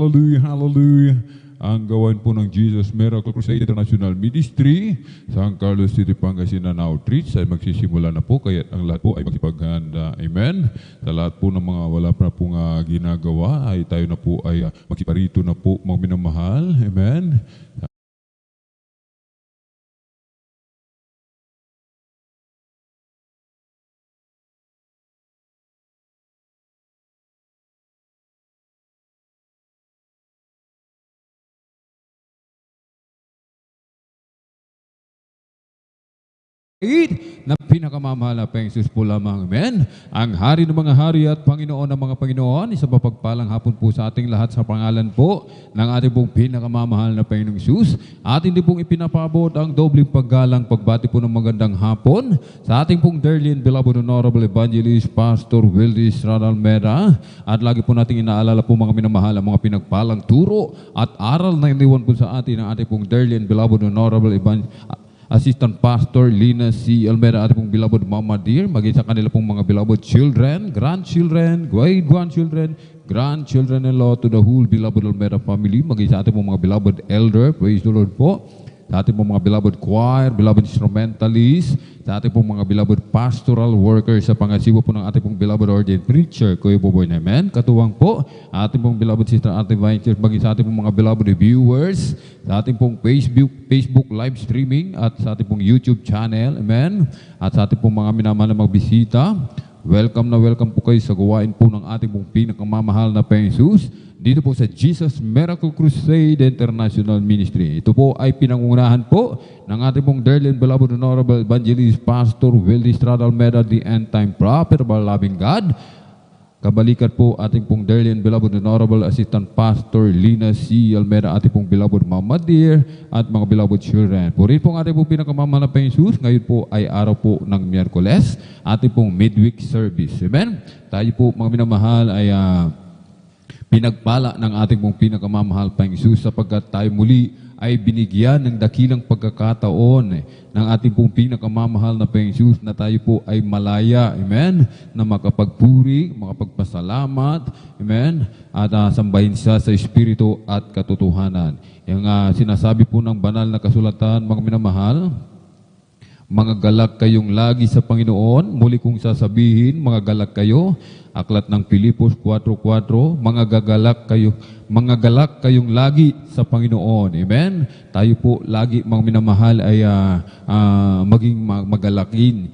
Hallelujah, hallelujah. Ang gawain po ng Jesus Miracle Crusade International Ministry sa San Carlos City, Pangasinan Outreach ay magsisimula na po, kaya ang lahat po ay magsipaghanda. Amen. Sa lahat po ng mga wala pa pong ginagawa ay tayo na po ay magsiparito na po, mga minamahal. Amen. Na pinakamamahal na Panginoon po lamang. Amen. Ang Hari ng mga hari at Panginoon ng mga Panginoon, isa mapagpalang hapon po sa ating lahat sa pangalan po ng ating pong pinakamamahal na Panginoong Jesus. Atin din pong ipinapabot ang dobling paggalang pagbati po ng magandang hapon sa ating pong dearly and beloved Honorable Evangelist Pastor Wildis Radalmeda. At lagi po natin inaalala po mga minamahal ang mga pinagpalang turo at aral na iniwan po sa atin ng ating pong dearly and beloved Honorable Assistant Pastor Lina C. Almeda, ating pong beloved Mama Dear, maging sa kanila pong mga beloved children, grandchildren, great-grandchildren, grandchildren-in-law to the whole beloved Almeda family, maging sa ating pong mga beloved elder, praise the Lord po, sa ating pong mga beloved choir, beloved instrumentalists, sa ating pong mga beloved pastoral workers sa pangasiwa po ng ating pong beloved ordained preacher, Kuya Boboy Namen, katuwang po, ating pong beloved sister, ating Vine Church, maging sa ating pong mga beloved viewers, sa ating pong Facebook live streaming at sa ating pong YouTube channel, amen, at sa ating pong mga minamahal na magbisita, welcome na welcome po kayo sa gawain po ng ating pong pinakamamahal na Panginoon Jesus, dito po sa Jesus Miracle Crusade International Ministry. Ito po ay pinangungunahan po ng ating pong dearly and beloved Honorable Evangelist Pastor Wildis Radalmeda, the end time prophet of our loving God. Kabalikat po ating pong dearly and beloved Honorable Assistant Pastor Lina C. Almeda, ating pong beloved Mama Dear at mga beloved children. Puri po ang ating pong pinakamamahal na Panginoon Jesus. Ngayon po ay araw po ng Miyerkules, ating pong midweek service. Amen? Tayo po mga minamahal ay pinagpala ng ating pong pinakamamahal Panginoon Jesus sapagkat tayo muli ay binigyan ng dakilang pagkakataon ng ating pong pinakamamahal na Panginoon Jesus na tayo po ay malaya, amen, na makapagpuri, makapagpasalamat, amen, at sambahin siya sa Espiritu at katotohanan. Yung sinasabi po ng banal na kasulatan, mga minamahal, mga galak kayong lagi sa Panginoon, muli kong sasabihin, mga galak kayo. Aklat ng Pilipos 4:4, mga galak kayong lagi sa Panginoon. Amen? Tayo po lagi mga minamahal ay maging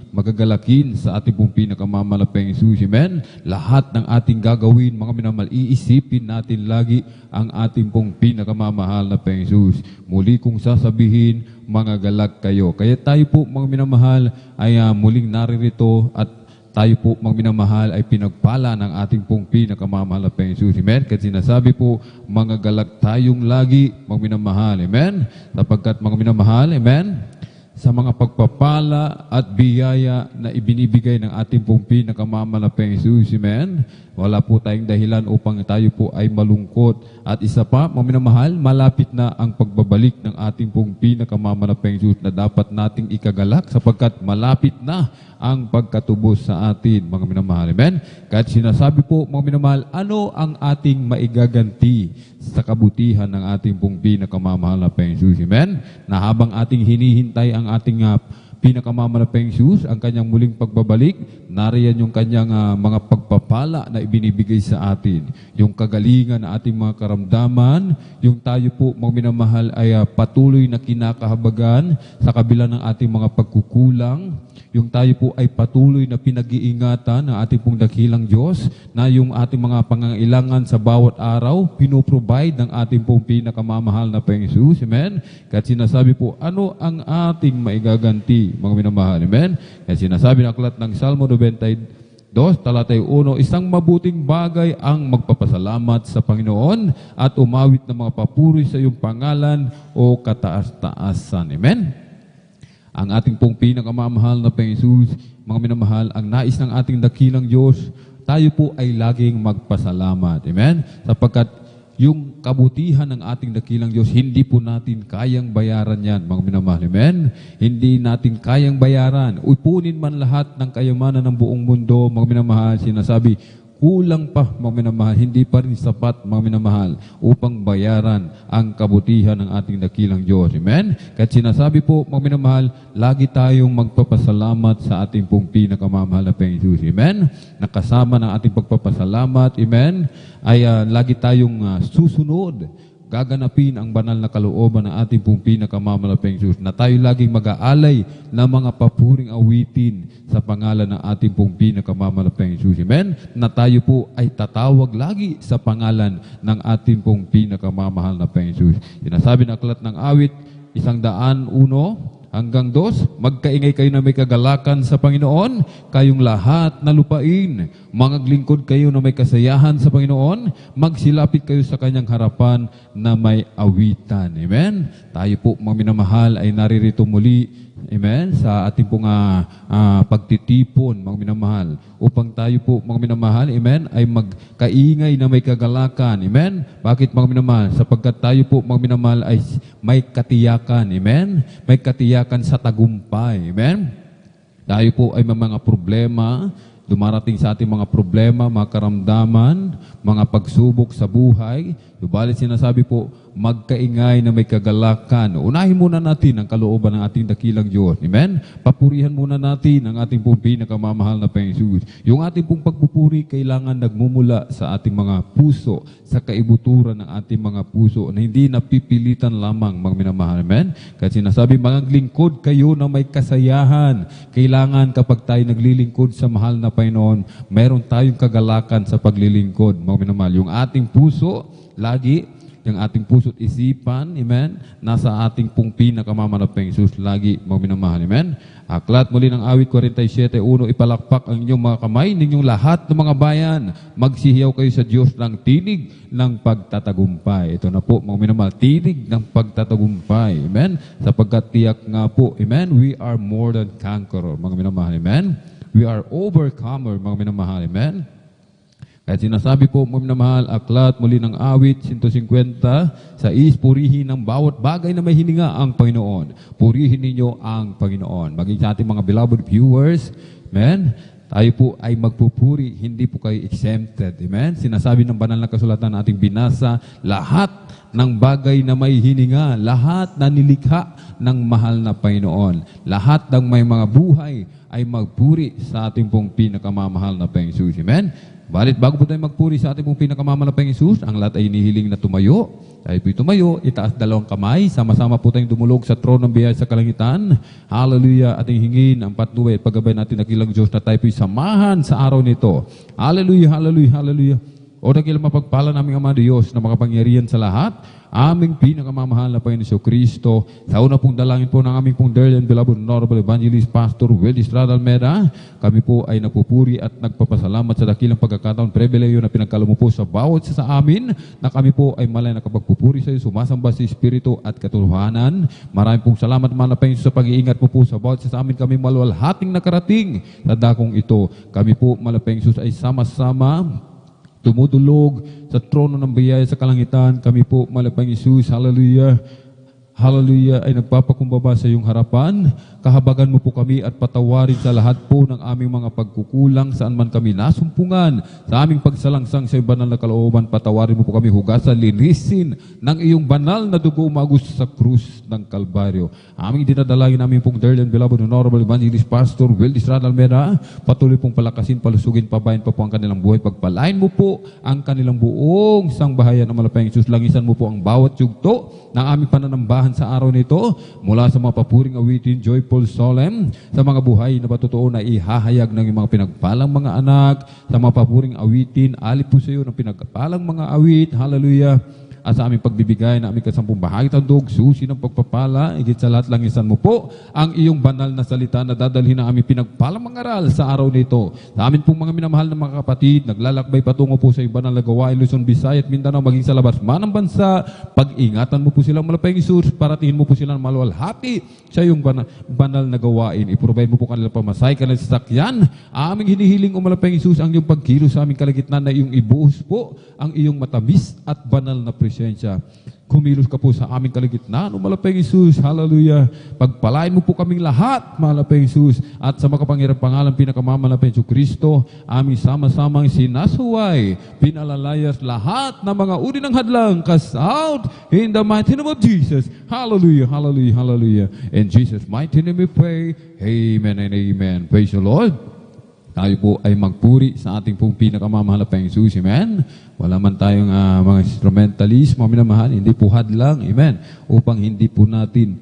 magagalakin sa ating pong pinakamamahal na Panginoon Jesus. Amen? Lahat ng ating gagawin, mga minamahal, iisipin natin lagi ang ating pong pinakamamahal na Panginoon Jesus. Muli kong sasabihin, mga galak kayo. Kaya tayo po mga minamahal ay muling naririto at tayo po, mga minamahal, ay pinagpala ng ating pong pinakamamahal na Panginoon Jesus. Amen? Kasi sinasabi po, mga galak tayong lagi, mga minamahal. Amen? Sapagkat, mga minamahal, amen? Sa mga pagpapala at biyaya na ibinibigay ng ating pong pinakamamahal na Panginoon Jesus. Amen? Wala po tayong dahilan upang tayo po ay malungkot. At isa pa, mga minamahal, malapit na ang pagbabalik ng ating pong pinakamamahal na Panginoon Jesus na dapat nating ikagalak sapagkat malapit na ang pagkatubos sa atin, mga minamahal. Amen? Kahit sinasabi po, mga minamahal, ano ang ating maigaganti sa kabutihan ng ating pong pinakamamahal na Panginoon Jesus? Amen? Na habang ating hinihintay ang ating pinakamamahal na Panginoon Jesus, ang kanyang muling pagbabalik, nariyan yung kanyang mga pagpapala na ibinibigay sa atin. Yung kagalingan na ating mga karamdaman, yung tayo po, mga minamahal, ay patuloy na kinakahabagan sa kabila ng ating mga pagkukulang, yung tayo po ay patuloy na pinag-iingatan ng ating pong dakilang Diyos na yung ating mga pangangailangan sa bawat araw, pinoprovide ng ating pong pinakamamahal na Panginoon Jesus. Amen? Kahit sinasabi po, ano ang ating maigaganti, mga minamahal? Amen? Kahit sinasabi ng aklat ng Salmo 92, talatay 1, isang mabuting bagay ang magpapasalamat sa Panginoon at umawit ng mga papuri sa iyong pangalan o kataas-taasan. Amen? Ang ating pong pinakamamahal na Panginoon Jesus, mga minamahal, ang nais ng ating dakilang Diyos, tayo po ay laging magpasalamat. Amen? Sapagkat yung kabutihan ng ating dakilang Diyos, hindi po natin kayang bayaran yan, mga minamahal. Amen? Hindi natin kayang bayaran. Upunin man lahat ng kayamanan ng buong mundo, mga minamahal, sinasabi, kulang pa, mga minamahal, hindi pa rin sapat, mga minamahal, upang bayaran ang kabutihan ng ating dakilang Diyos. Amen? Kahit sinasabi po, mga minamahal, lagi tayong magpapasalamat sa ating pong pinakamamahal na Panginoong Jesus. Amen? Nakasama ng ating pagpapasalamat, amen, ay lagi tayong susunod, gaganapin ang banal na kalooban ng ating pong pinakamamahal na Panginoong Jesus, na tayo laging mag-aalay ng mga papuring awitin sa pangalan ng ating pong pinakamamahal na Panginoong Jesus. Amen? Na tayo po ay tatawag lagi sa pangalan ng ating pong pinakamamahal na Panginoong Jesus. Sinasabi ng aklat ng awit, 101 hanggang 2, magkaingay kayo na may kagalakan sa Panginoon, kayong lahat na lupain, mangaglingkod kayo na may kasayahan sa Panginoon, magsilapit kayo sa kanyang harapan na may awitan. Amen? Tayo po, mga minamahal, ay naririto muli, amen, sa ating pong pagtitipon, mga minamahal, upang tayo po, mga minamahal, amen, ay magkaingay na may kagalakan. Amen? Bakit, mga minamahal? Sapagkat tayo po, mga minamahal, ay may katiyakan. Amen? May katiyakan sa tagumpay. Amen? Tayo po ay may mga problema, dumarating sa ating mga problema, mga karamdaman, mga pagsubok sa buhay. Subalit sinasabi po, magkaingay na may kagalakan. Unahin muna natin ang kalooban ng ating dakilang Diyos. Amen? Papurihan muna natin ang ating pong pinakamamahal na Panginoong Jesus. Yung ating pong pagpupuri kailangan nagmumula sa ating mga puso, sa kaibuturan ng ating mga puso, na hindi napipilitan lamang, mga minamahal. Amen? Kasi sinasabi, maglingkod kayo na may kasayahan. Kailangan kapag tayo naglilingkod sa mahal na Panginoon, meron tayong kagalakan sa paglilingkod, mga minamahal. Yung ating puso, lagi, yung ating puso't isipan, amen, nasa ating pong pinakamamahal na Panginoong Jesus, lagi, mga minamahal, amen. Aklat muli ng awit 47:1, ipalakpak ang inyong mga kamay, ninyong lahat ng mga bayan, magsihiyaw kayo sa Diyos ng tinig ng pagtatagumpay. Ito na po, mga minamahal, tinig ng pagtatagumpay, amen, sapagkat tiyak nga po, amen, we are more than conqueror, mga minamahal, amen. We are overcomer, mga minamahal, amen. Kahit sinasabi po, mga minamahal, aklat muli ng awit 150, sa purihin ng bawat bagay na may hininga ang Panginoon. Purihin ninyo ang Panginoon. Maging sa ating mga beloved viewers, amen, tayo po ay magpupuri, hindi po kayo exempted. Amen? Sinasabi ng banal na kasulatan na ating binasa, lahat ng bagay na may hininga, lahat na nilikha ng mahal na Panginoon, lahat ng may mga buhay ay magpuri sa ating pong pinakamamahal na Panginoon Jesus. Amen? Balit bago po tayo magpuri sa ating pong pinakamamahal na Panginoon Jesus, ang lahat ay inihiling na tumayo. Tayo po'y tumayo, itaas dalawang kamay, sama-sama po tayong dumulog sa trono ng biyaya sa kalangitan. Hallelujah, ating hingin ang patnubay at paggabay natin dakilang Diyos na tayo po'y samahan sa araw nito. Hallelujah, hallelujah, hallelujah. O dakilang mapagpala naming Ama Diyos na makapangyarihan sa lahat, aming pinakamamahal na Panginoon Kristo, sa una pong dalangin po ng aming pong dear and beloved Honorable Evangelist Pastor Will Estrada Almeida, kami po ay napupuri at nagpapasalamat sa dakilang pagkakataon, pribileyo na pinagkaloob mo po sa bawat isa sa amin, na kami po ay malay na kapagpupuri sa iyo, sumasamba sa Espiritu at katotohanan. Maraming pong salamat, mahal na Panginoon, sa pag-iingat mo po sa bawat isa sa amin, kami maluwalhating nakarating sa dakong ito. Kami po, mahal na Panginoon, ay sama-sama tumutulog sa trono ng biyaya sa kalangitan. Kami po, mahal na Panginoon Jesus, hallelujah, hallelujah, ay nagpapakumbaba sa iyong harapan. Kahabagan mo po kami at patawarin sa lahat po ng aming mga pagkukulang, saan man kami nasumpungan, sa aming pagsalangsang sa iyong banal na kalooban. Patawarin mo po kami, hugasan, linisin ng iyong banal na dugo umagos sa krus ng Kalbaryo. Aming dinadalangin namin pong dear and beloved Honorable Evangelist Pastor Will Estrada Almeida, patuloy pong palakasin, palusugin, pabayan pa po ang kanilang buhay. Pagpalain mo po ang kanilang buong sangbahayan ng malapayang Jesus. Langisan mo po ang bawat yugto ng aming pananambahan sa araw nito, mula sa mga papuring awitin, joyful solemn, sa mga buhay na patotoo na ihahayag ng mga pinagpalang mga anak, sa mga papuring awitin, alip po sa iyo ng pinagpalang mga awit, hallelujah, at sa aming pagbibigay na aming kasampung bahagi tandog, susi ng pagpapala, higit sa lahat langisan mo po ang iyong banal na salita na dadalhin na aming pinagpalang mga aral sa araw nito. Sa amin pong mga minamahal na mga kapatid, naglalakbay patungo po sa iyong banal na gawain, Luzon, Visayas at Mindanao, maging sa labas man ng bansa, pag-ingatan mo po silang malapayang Jesus, paratingin mo po silang maluwalhati sa iyong banal na gawain. I-provide mo po kanilang pamasay, kanilang sasakyan. Aming hinihiling o malapayang Jesus ang iyong pagkilos sa aming kalagitnaan, na iyong ibuhos po ang iyong matamis at banal na presensya Kumilos ka po sa aming kaligitnaan, O malapayang Isus. Hallelujah. Pagpalain mo po kaming lahat, malapayang Isus. At sa makapangyarang pangalan, pinakamamalapayang Isus Kristo, aming sama-samang sinasuway, pinalalayas lahat ng mga uri ng hadlang, cast out in the mighty name of Jesus. Hallelujah, hallelujah, hallelujah. In Jesus' mighty name we pray. Amen and amen. Praise the Lord. Tayo po ay magpuri sa ating pong pinakamamahal na Panginoon. Amen. Wala man tayong mga instrumentalist, mga minamahal, hindi po hadlang. Amen. Upang hindi po natin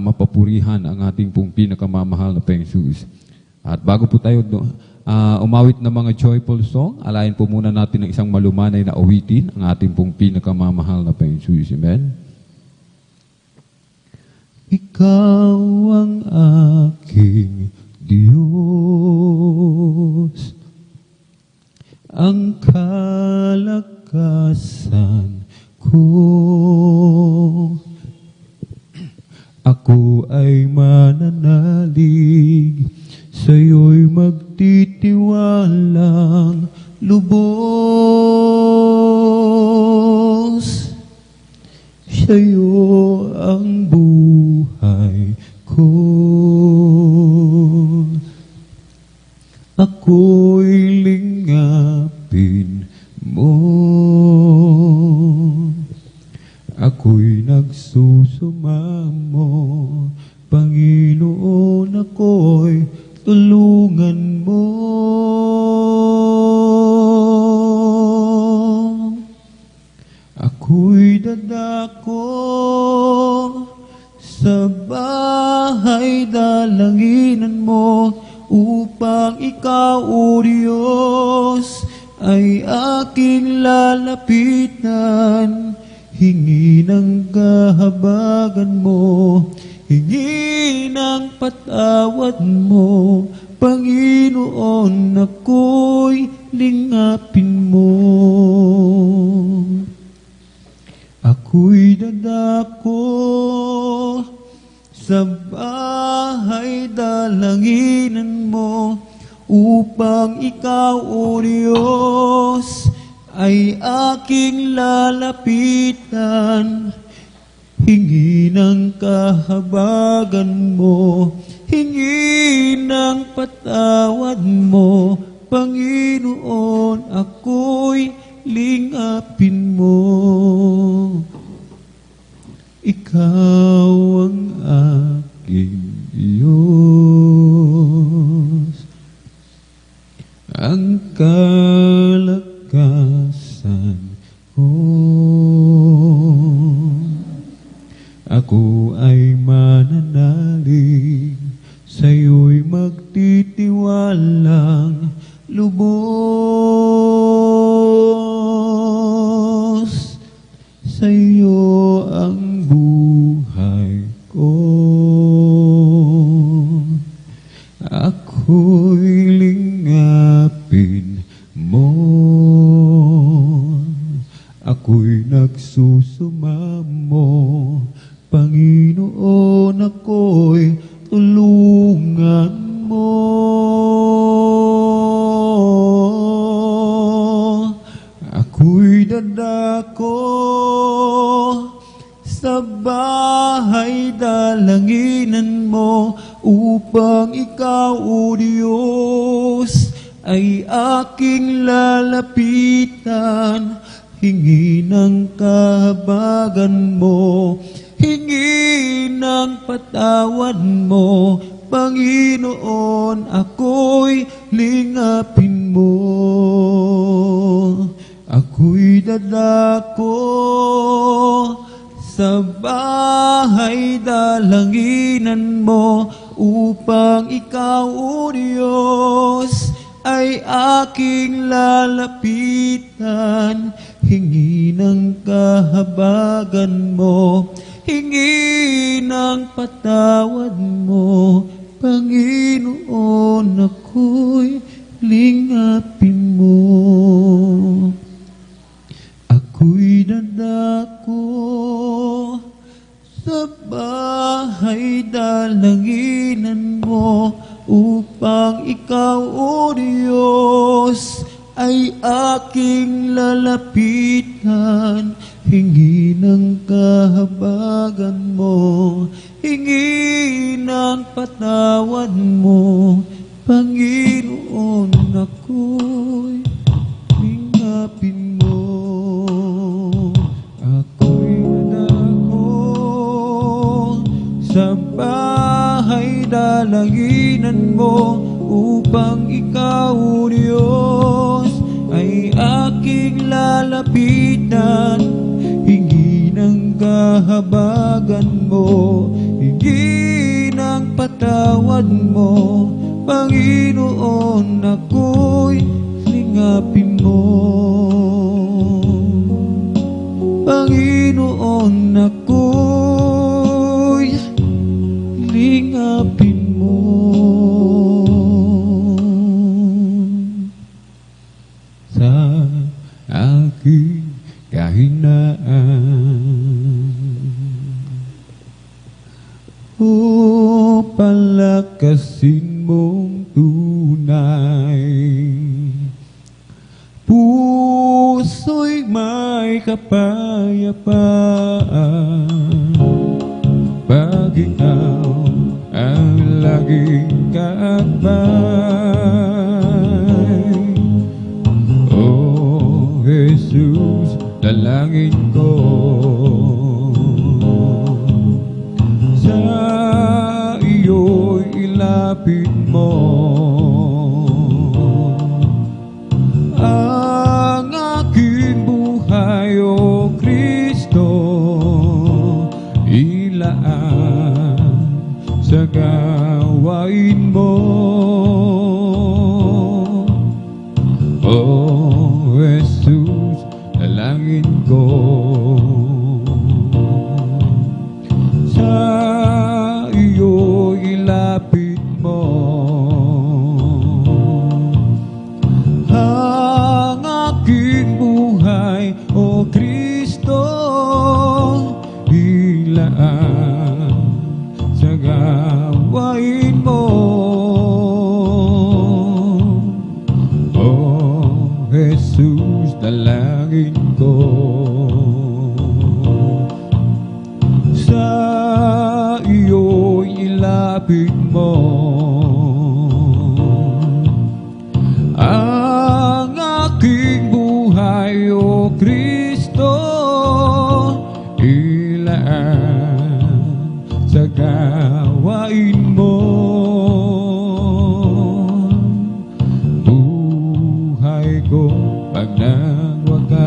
mapapurihan ang ating pong pinakamamahal na Panginoon. At bago po tayo umawit ng mga joyful song, alayin po muna natin ng isang malumanay na awitin ang ating pong pinakamamahal na Panginoon. Amen. Ikaw ang aking Diyos, ang kalakasan ko. Ako ay mananalig, sa'yo'y magtitiwalang lubos. Sa'yo ang buhay ko. Ako'y lingapin mo. Ako'y nagsusumamo. Panginoon, ako'y tulungan mo. Ako'y dadako sa bahay dalanginan mo, upang ikaw, O Diyos, ay aking lalapitan. Hingi ng kahabagan mo, hingi ng patawad mo, Panginoon, ako'y lingapin mo. Ako'y dadako sa bahay dalanginan mo, upang ikaw, O Diyos, ay aking lalapitan. Hingi ng kahabagan mo, hingi ng patawad mo, Panginoon, ako'y lingapin mo. Ikaw ang aking Diyos, ang kalakasan ko. Ako ay mananalig, sa'yo'y magtitiwalang lubos. Sa'yo ang buhay ko. Ako'y lingapin mo. Ako'y nagsusumamo. Panginoon, ako'y tulungan mo. Ako'y dadako sa bahay dalanginan mo, upang ikaw, O Diyos, ay aking lalapitan. Hingi ng kahabagan mo, hingi ng patawad mo, Panginoon, ako'y lingapin mo. Ako'y dadako sa bahay dalanginan mo, upang ikaw, O Diyos, ay aking lalapitan. Hingi ng kahabagan mo, hingi ng patawad mo, Panginoon, ako'y lingapin mo. Ako'y dadako sa bahay dalanginan mo, upang ikaw, O Diyos, ay aking lalapitan. hingi ng kahabagan mo, hingi ng patawad mo, Panginoon, ako'y lingapin mo. Ako'y nadako sa bahay dalanginan mo, upang ikaw, Diyos, ay aking lalapitan. Hingi ng kahabagan mo, hingi ng patawad mo, Panginoon, ako'y lingapin mo. Panginoon, ako'y lingapin mo. Sa aking kahinaan, o palakasin mong tunay, puso'y may kapayapaan, pag ikaw ang laging kaakbay. O Jesus, dalangin ko, sa iyo'y ilapit mo ang aking buhay, O Kristo, ilaan sa gawain mo. O Jesus, dalangin ko, sa iyo ilapit mo ang aking buhay, O Kristo, ilaan sa gawain mo. O Jesus, dalangin ko, sa iyo'y ilapit mo ang aking buhay, O Kristo, ilaan sa gawain mo. Buhay ko pag nagwakas,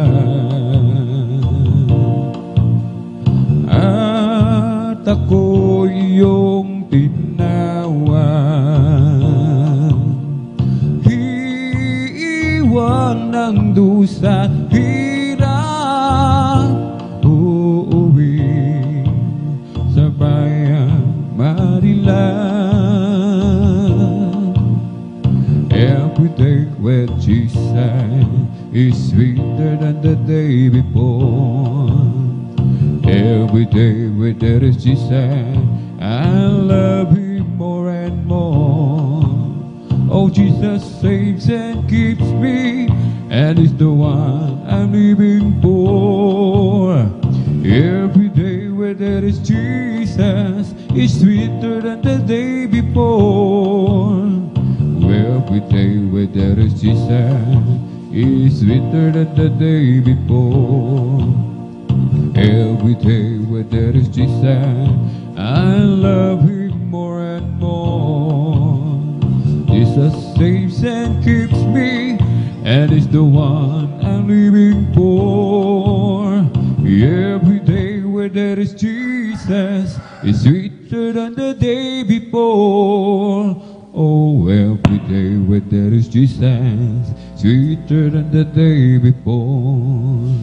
at ako iyong tinawag, iiwan ng dusa, hirap, uuwi sa bayan marilang. Every day with Jesus is sweeter than the day before. Every day where there is Jesus, I love Him more and more. Oh, Jesus saves and keeps me, and is the one I'm living for. Every day where there is Jesus is sweeter than the day before. Every day where there is Jesus is sweeter than the day before. Every day where there is Jesus, I love Him more and more. Jesus saves and keeps me, and is the one I'm living for. Every day where there is Jesus is sweeter than the day before. Oh, every day where there is Jesus, sweeter than the day before.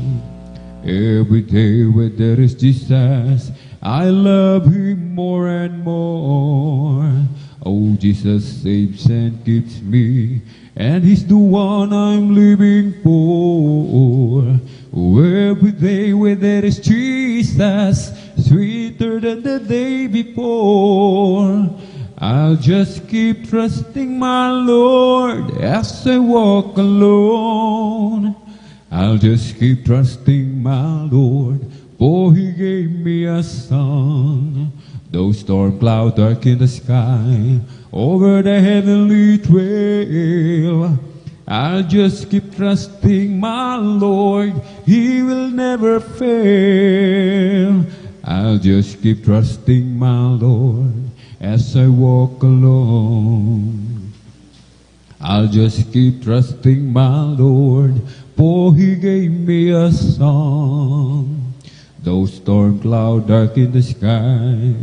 Every day where there is Jesus, I love Him more and more. Oh, Jesus saves and keeps me, and He's the one I'm living for. Oh, every day where there is Jesus, sweeter than the day before. I'll just keep trusting my Lord as I walk alone. I'll just keep trusting my Lord, for He gave me a song. Though storm cloud darken the sky over the heavenly trail, I'll just keep trusting my Lord, He will never fail. I'll just keep trusting my Lord as I walk alone. I'll just keep trusting my Lord, for He gave me a song. Though storm cloud darken the sky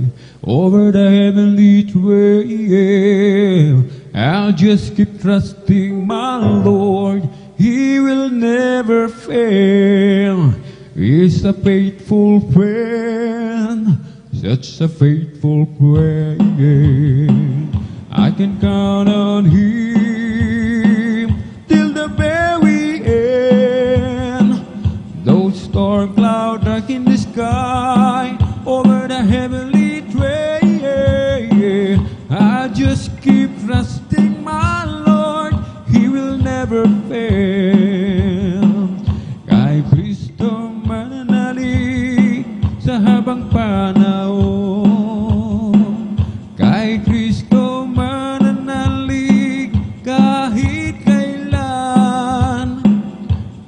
over the heavenly trail, I'll just keep trusting my Lord, He will never fail. He's a faithful friend, such a faithful friend. I can count on Him till the very end. Though storm cloud darken the sky over the heavenly trail, I just keep trusting my Lord, He will never fail. Kay Kristo mananalig sa habang panahon. Kay Kristo mananalig kahit kailan.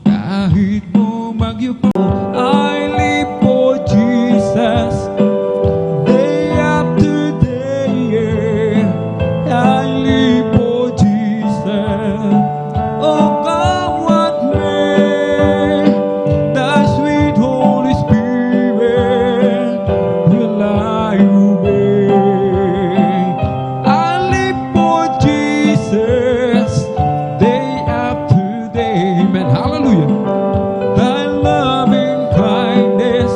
Kahit bumagyo pa, I live for Jesus. Day after day, I live for Jesus. Oh, come what may, the sweet Holy Spirit will I obey. I live for Jesus, day after day. Amen. Hallelujah. Thy loving kindness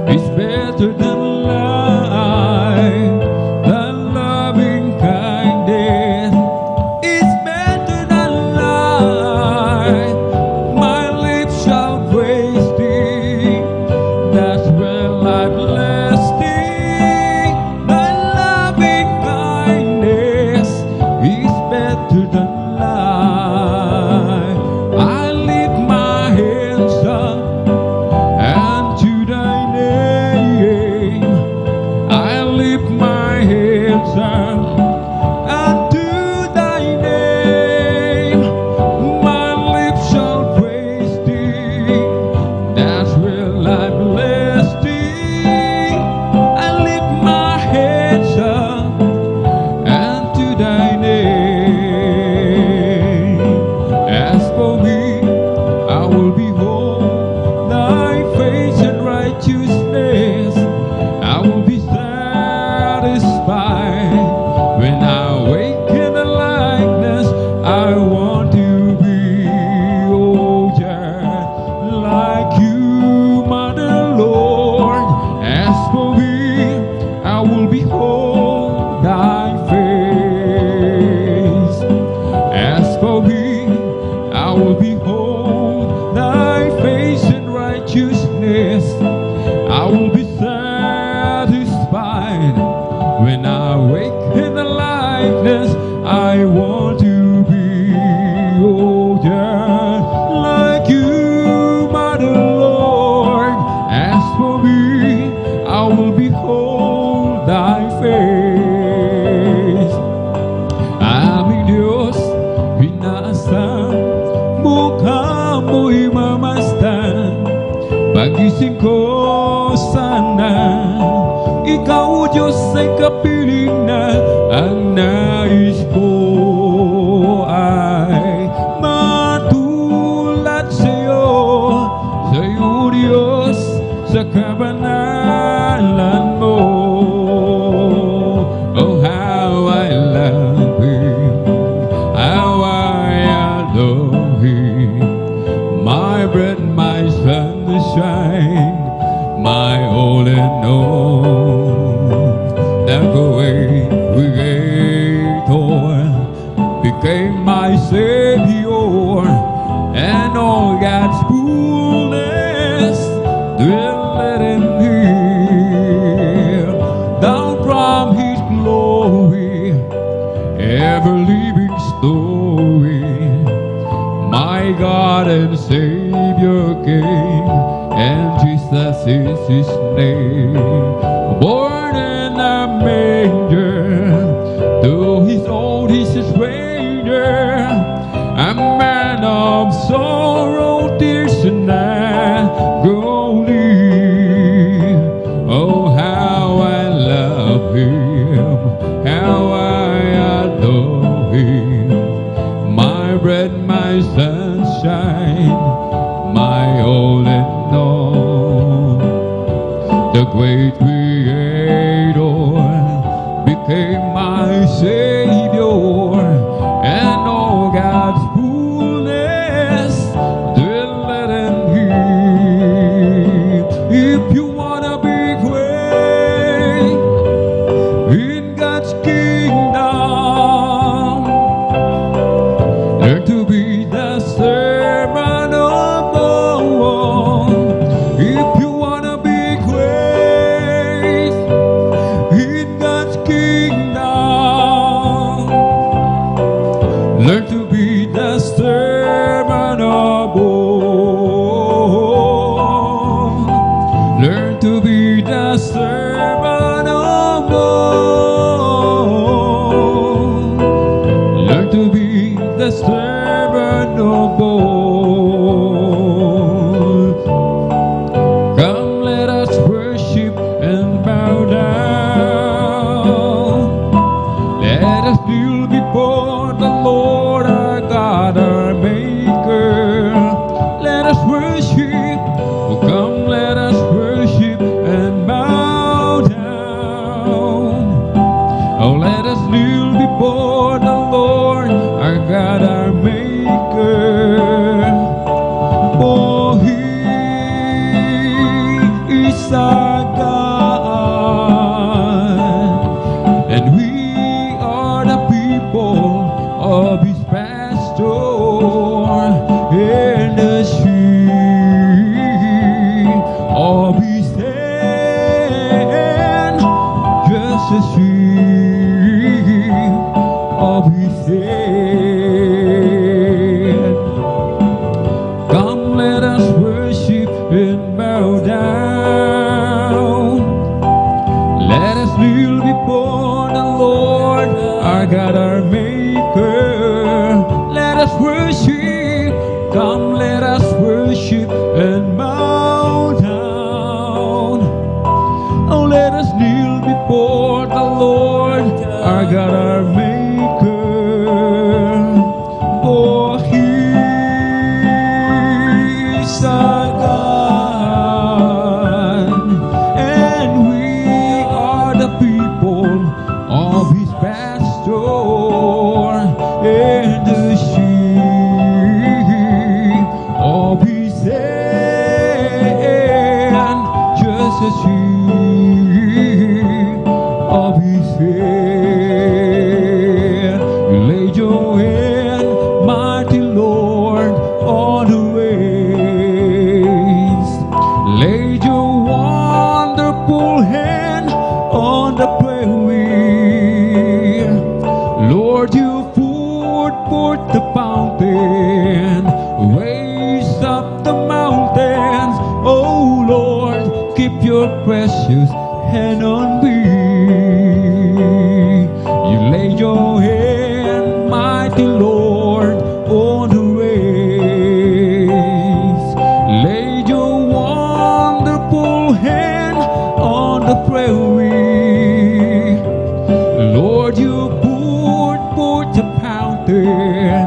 is better than life. Thy loving kindness is better than life. My lips shall praise Thee, that's where life bless Thee. Thy loving kindness is better than life. I lift my hands up unto Thy name. I lift my hands up unto Thy name. My lips shall praise Thee, that's where I bless Thee. I lift my hands up unto Thy name. As for me, I will behold Thy face and righteousness. I will be satisfied when I wake in the likeness. I want to be, oh yeah, like You, Mother Lord. As for me, I will behold Thy face. As for me, I will behold Thy face in righteousness. I will be satisfied when I wake in the likeness. I want to be, oh yeah, like You, Mother Lord. As for me, I will behold Thy face. Aming Diyos, pinasa, mukha mo'y mamasdan. Pagising ko sana, Ikaw, Diyos, ay kapiling na. Ang nais ko ay matulad sa'yo, Diyos, sa kabanalan mo. Oh, how I love Him, how I adore Him, my bread, my sunshine, my all and all. The great Creator became my Savior, and all God's fullness dwell in Him. Down from His glory, ever living story, my my God and Savior came, and Jesus is his name. Born in a manger, though he's old, he's a stranger. A man of sorrow, tears and agony. Oh, how I love him, how I adore him. My bread, my sunshine, my all and all. The great Creator became my Savior, and all God's fullness dwelleth in Him. If you wanna be great in God's kingdom, learn to be the servant of all. If you wanna be great in God's kingdom, learn to be the servant of all. Learn to be the servant of all. Learn to be the servant of all. Come, let us worship and bow down. Let us kneel before the Lord our God, our Maker. Let us worship. Oh, come, let us worship and bow down. Oh, let us kneel before the Lord our God, our Maker. For He is our God, and we are the people of His pasture, and the sheep of His hand, just as sheep of His hand. Come, let us worship and bow down. Let us kneel before the Lord our God, our Maker. Let us worship. Come, let us worship and bow down. Oh, let us kneel before the Lord our God, our Maker. For He is our God, and we are the people of His pasture, and the sheep of His hand, just as sheep of His hand. You laid your hand, mighty Lord, on the waves. Laid your wonderful hand on the prairie. Lord, you poured forth the fountain, raised up the mountains. Oh Lord, keep your precious hand on me. You laid your hand, mighty Lord, on the waves. Laid your wonderful hand on the prairie. Lord, you poured forth the fountain,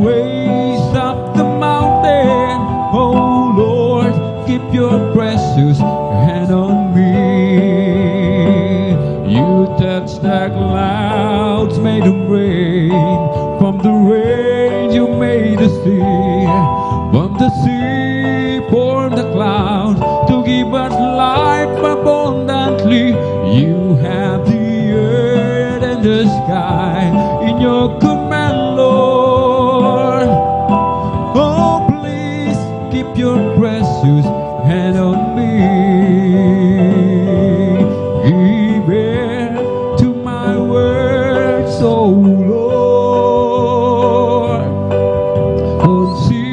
raised up the mountain. Oh Lord, keep your precious hand on me. You touched the clouds, made them rain. From the rain you made the sea. From the sea poured the cloud to give us life abundantly. You have the earth and the sky in your command, Lord. Oh, please keep your precious hand on me. Give ear to my words, oh Lord. Consider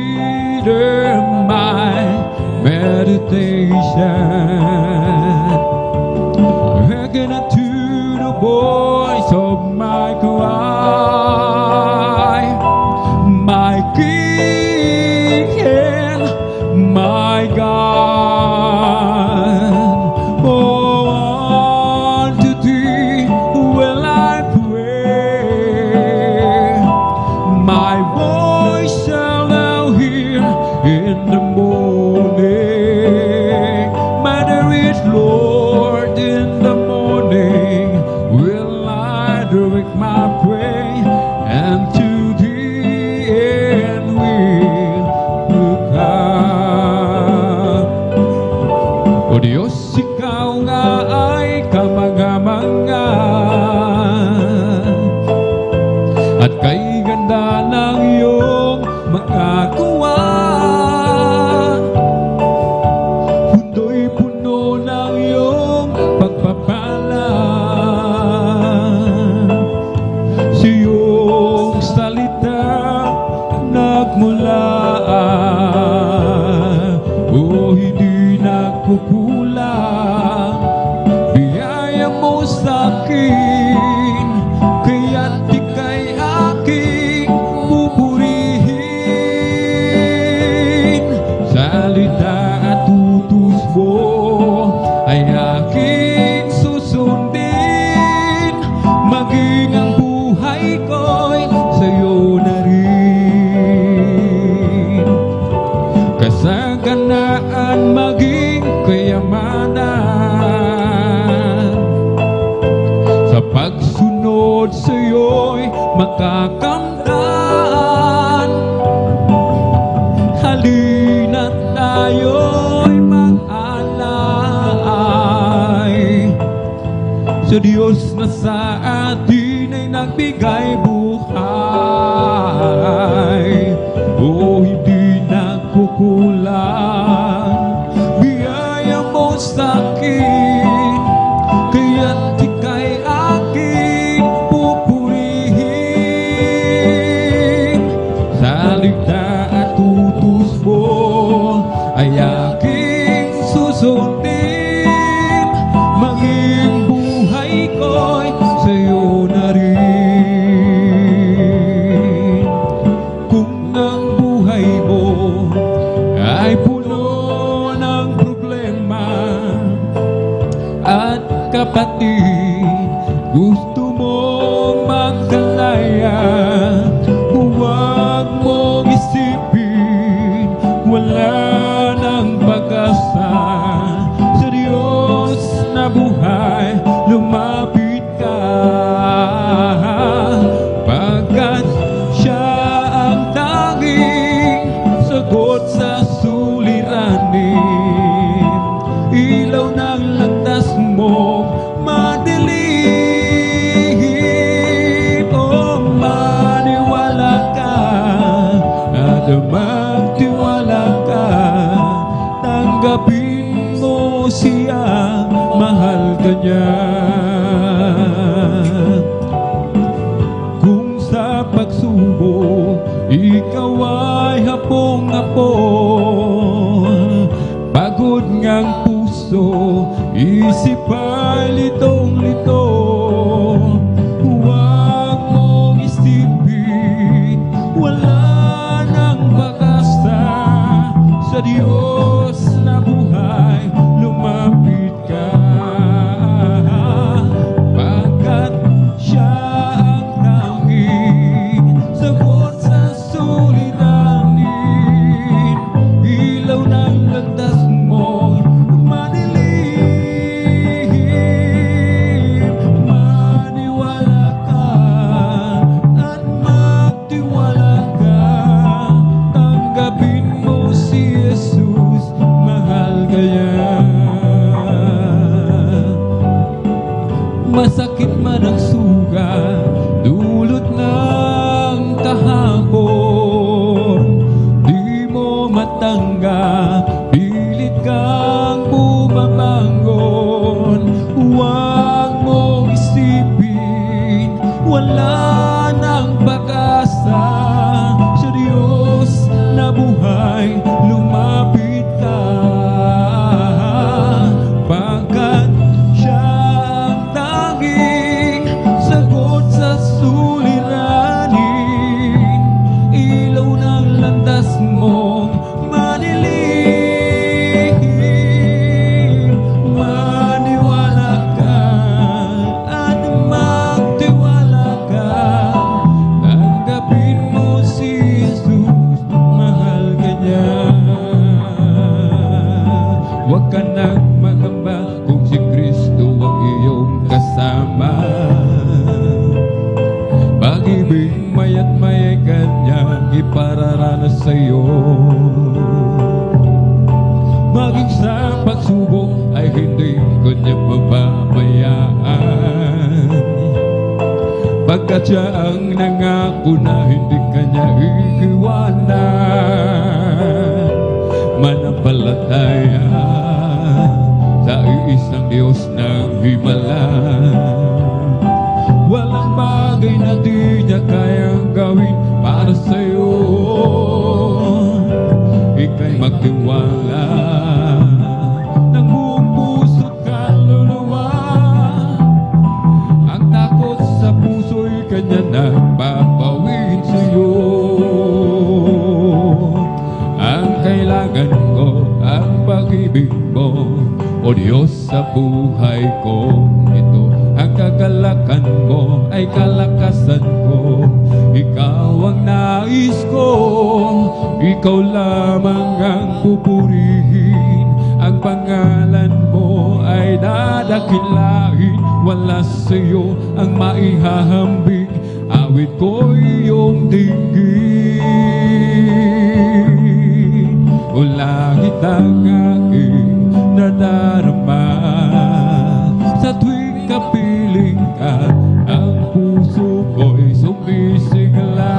at kay ganda ng iyong makagawa. Mundo'y puno ng iyong pagpapala. Sa iyong salita nagmula, o hindi nagkukulang. Biyaya mo sa'kin, kaya't ika'y aking pupurihin. Salita at utos mo ay aking susundin, maging ang buhay ko'y sa'yo na rin. Kasaganaan maging kayamanan, sa pagsunod sa'yo'y makakamtan. Halina't tayo'y mag-alay sa Diyos na sa atin ay nagbigay buhay, o hindi nagkukulang. Biyaya mo sa'kin, kaya't ika'y aking pupurihin. Salita at utos mo ay aking susundin, maging buhay ko'y sa'yo na rin. Kung ang buhay mo ay puno ng problema at kapatid, gusto mong magkalaya, huwag mong isipin wala nang pag-asa. Sa Diyos na buhay lumapit ka, pagkat Siya ang tanging sagot sa suliranin. Ilaw ng landas mo madilim, o maniwala ka at magtiwala ka. Tanggapin mo Siya, mahal ka niya. Kung sa pagsubok ikaw ay hapong-hapon, pagod ngang puso, isip ay litong-lito, huwag mong isipin wala nang pag-asa. Sa Diyos na buhay lumapit ka, pagkat Siya ang tanging sagot sa suliranin. Ilaw ng landas mo madilim, maniwala ka at magtiwala ka. Tanggapin mo si Jesus, mahal ka niya. Masakit man ang sugat, dulot ng kahapon, di mo matanggap, pilit kang bumabangon. Huwag mong isipin wala nang pag-asa. Sa Diyos na buhay lumapit ka, pagkat Siya ang tanging sagot sa suliranin. Ilaw ng landas mo madilim, maniwala ka at magtiwala ka. Tanggapin mo si Jesus, mahal ka niya. Huwag ka nang magamba kung si Kristo ang iyong kasama. Pag-ibig maya't may kanyang ipararanas sa'yo. Maging sa pagsubok ay hindi kanya pababayaan. Pagkat siya ang nangako na hindi kanya iiwanan. Manampalataya sa iisang Diyos ng himala. Walang bagay na di niya kayang gawin para sa'yo. Ika'y magtiwala ng buong puso't kaluluwa. Ang takot sa puso'y kanya nagpapawid sa'yo. Ang kailangan ko, ang pag-ibig mo, o Diyos sa buhay ko. Ito ang kagalakan mo, ay kalakasan ko. Ikaw ang nais ko, ikaw lamang ang pupurihin. Ang pangalan mo ay dadakilain. Wala sa'yo ang maihahambing. Awit ko iyong dinggin. O langit ang aking nadarama. Sa tuwing kapiling ka, ang puso ko'y sumisigla.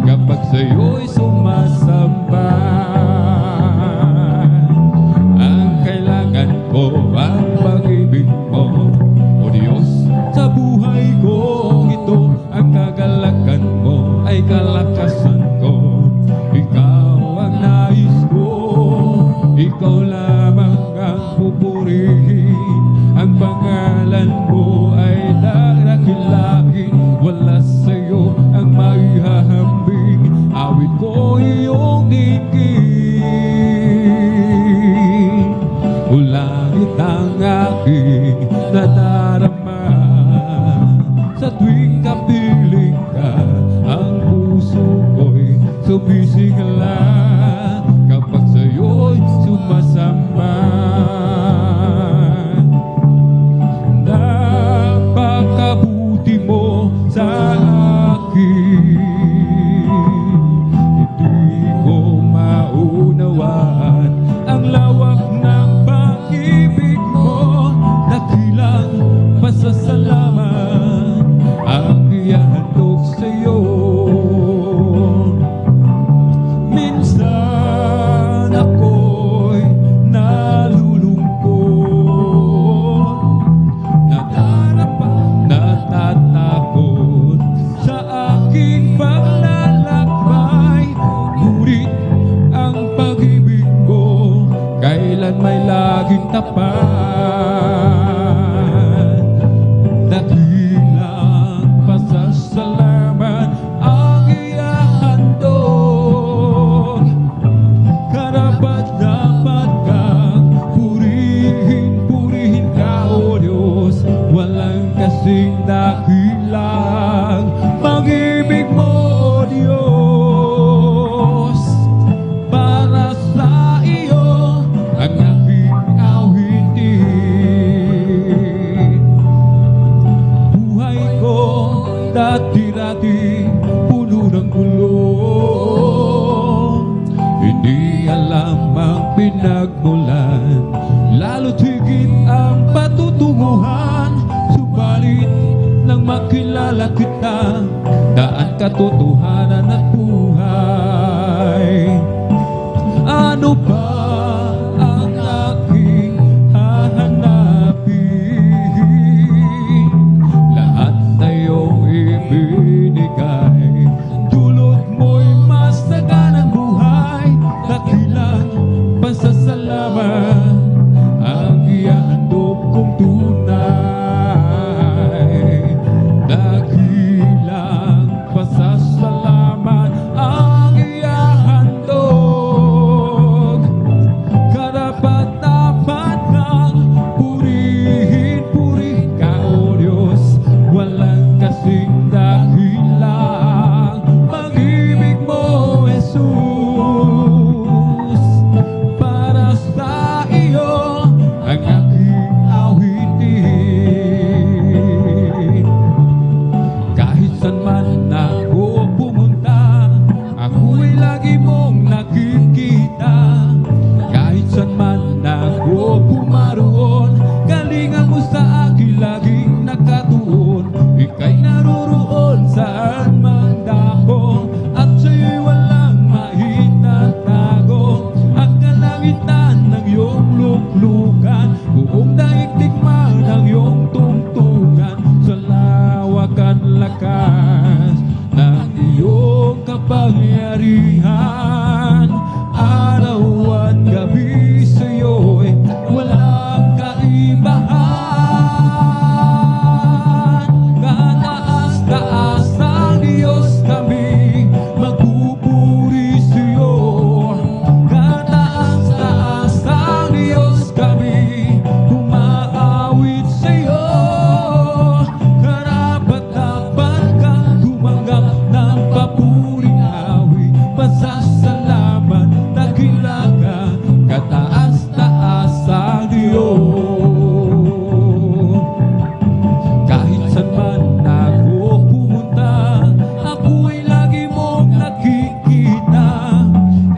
Kapag sa'yo'y sumasamba, ang kailangan ko, ang pag-ibig mo, o Diyos sa buhay ko. Ito ang kagalakan mo, ay kalakasan ko. Ikaw ang nais ko, ikaw lamang ang pupurihin. Ang pangalan mo ay dadakilain. Wala sa'yo ang maihahambing. Awit ko iyong dinggin. O langit ang aking nadarama. Sa tuwing kapiling ka, ang puso ko'y sumisigla. Kapag sa'yo'y sumasamba, napakabuti mo sa akin. Hindi ko maunawaan ang lawak ng pag-ibig mo. Dakilang pasasalamat ang ihahandog sa'yo. Minsan ako'y nalulungkot, nadarapa, natatakot sa aking paglalakbay. Ngunit ang pag-ibig mo kailan may laging tapat. Dakilang pasasalamat ang ihahandog. Karapat-dapat kang purihin, purihin ka o Diyos. Walang kasing dakilang pag-ibig mo o Diyos. Para sa iyo ang aking awitin. Buhay ko dati-dati puno ng gulo. Hindi alam ang pinagmulan, lalo't higit ang patutunguhan. Subalit nang makilala kita, daan katotohanan at buhay. Ano ba ang aking hahanapin? Lahat na iyong ibinigay, dulot mo'y masaganang buhay. Dakilang pasasalamat ang ihahandog kong tunay. Dakilang pasasalamat ang ihahandog. Karapat-dapat kang purihin, purihin ka o Diyos. Walang kasing dakilan kapangyarihan. Araw at gabi sa'yo'y walang kaibahan. Kataas-taas ang Diyos kami magpupuri sa'yo. Kataas-taas ang Diyos kami umaawit sa'yo. Karapat-dapat kang tumanggap ng papuring awit. Pasasalamat, dakila ka, kataas-taas ang Diyos. Kahit saan man ako pumunta, ako'y lagi mong nakikita.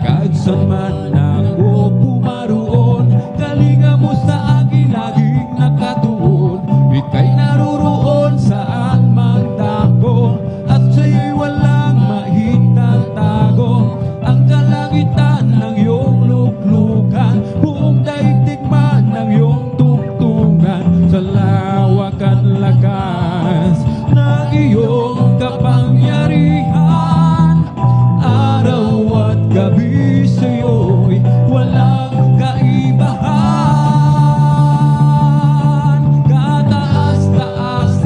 Kahit saan man ako pumaroon, kalinga mo sa akin laging nakatuon. Ika'y naroroon saan man dako, at sa'yo'y walang maitatago. Ang kalangitan ng iyong luklukan, buong daigdig man ng iyong tungtungan. Sa lawak at lakas ng iyong kapangyarihan, araw at gabi sa'yo'y walang kaibahan. Kataas-taas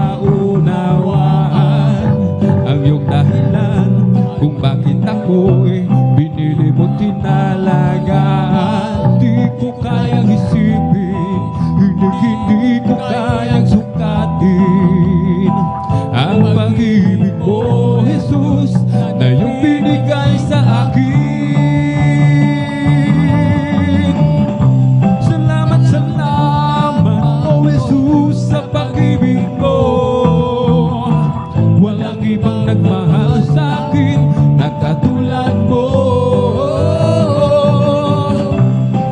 maunawaan ang iyong dahilan kung bakit ako'y binili mo tinalagaan. Di ko kayang isipin, hindi ko kayang sukatin ang pag-ibig mo, Jesus, na iyong binigay sa akin. Salamat, salamat, O Jesus, sa pag-ibig mo. Walang ibang nagmahal sa akin na katulad mo.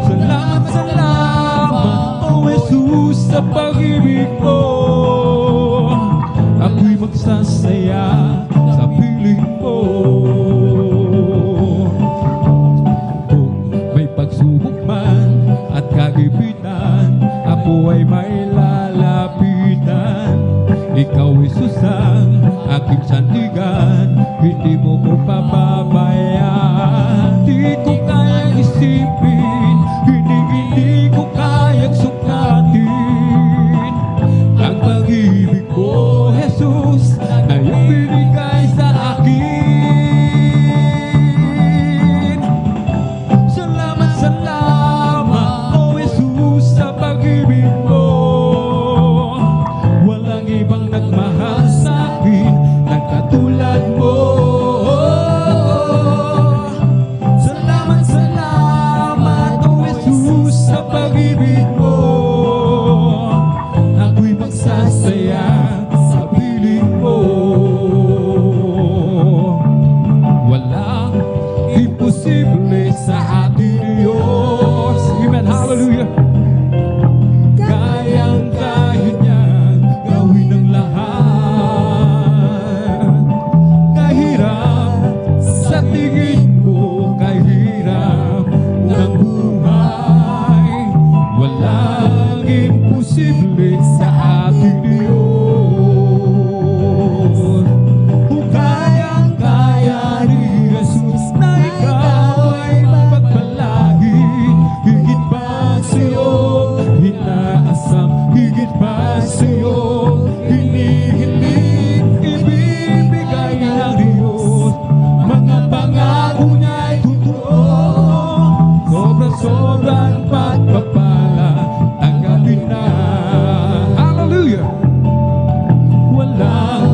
Salamat, salamat, O Jesus, sa pag-ibig mo. Ako'y magsasaya sa piling mo. Kung may pagsubok man at kagipitan, ako ay may lalapitan. Ikaw, Jesus, ang aking sandigan, hindi mo ko pababayaan. Di ko kayang isipin, hindi ko kayang sukatin ang pag-ibig ko, Jesus, na iyong binigay sa akin. Salamat, salamat, O Jesus, sa pag-ibig mo. Walang ibang nagmahal sa akin na katulad mo. Salamat, salamat, O Jesus, sa pag-ibig mo. Ako'y magsasaya sa piling mo. Walang imposible sa ating Diyos. Amen, hallelujah. Kayang-kaya niyang gawin ang lahat. Kahirap sa tingin mo, kahirap ng buhay, walang imposible sa ating Diyos. Kung kayang-kaya ni Jesus na ikaw ay pagpalagin, higit pa sa'yo inaasam, higit pa sa'yo hinihiling, ibibigay ng Diyos. Mga pangako niya'y totoo, sobra-sobrang pagpapala, tanggapin na. Hallelujah! Walang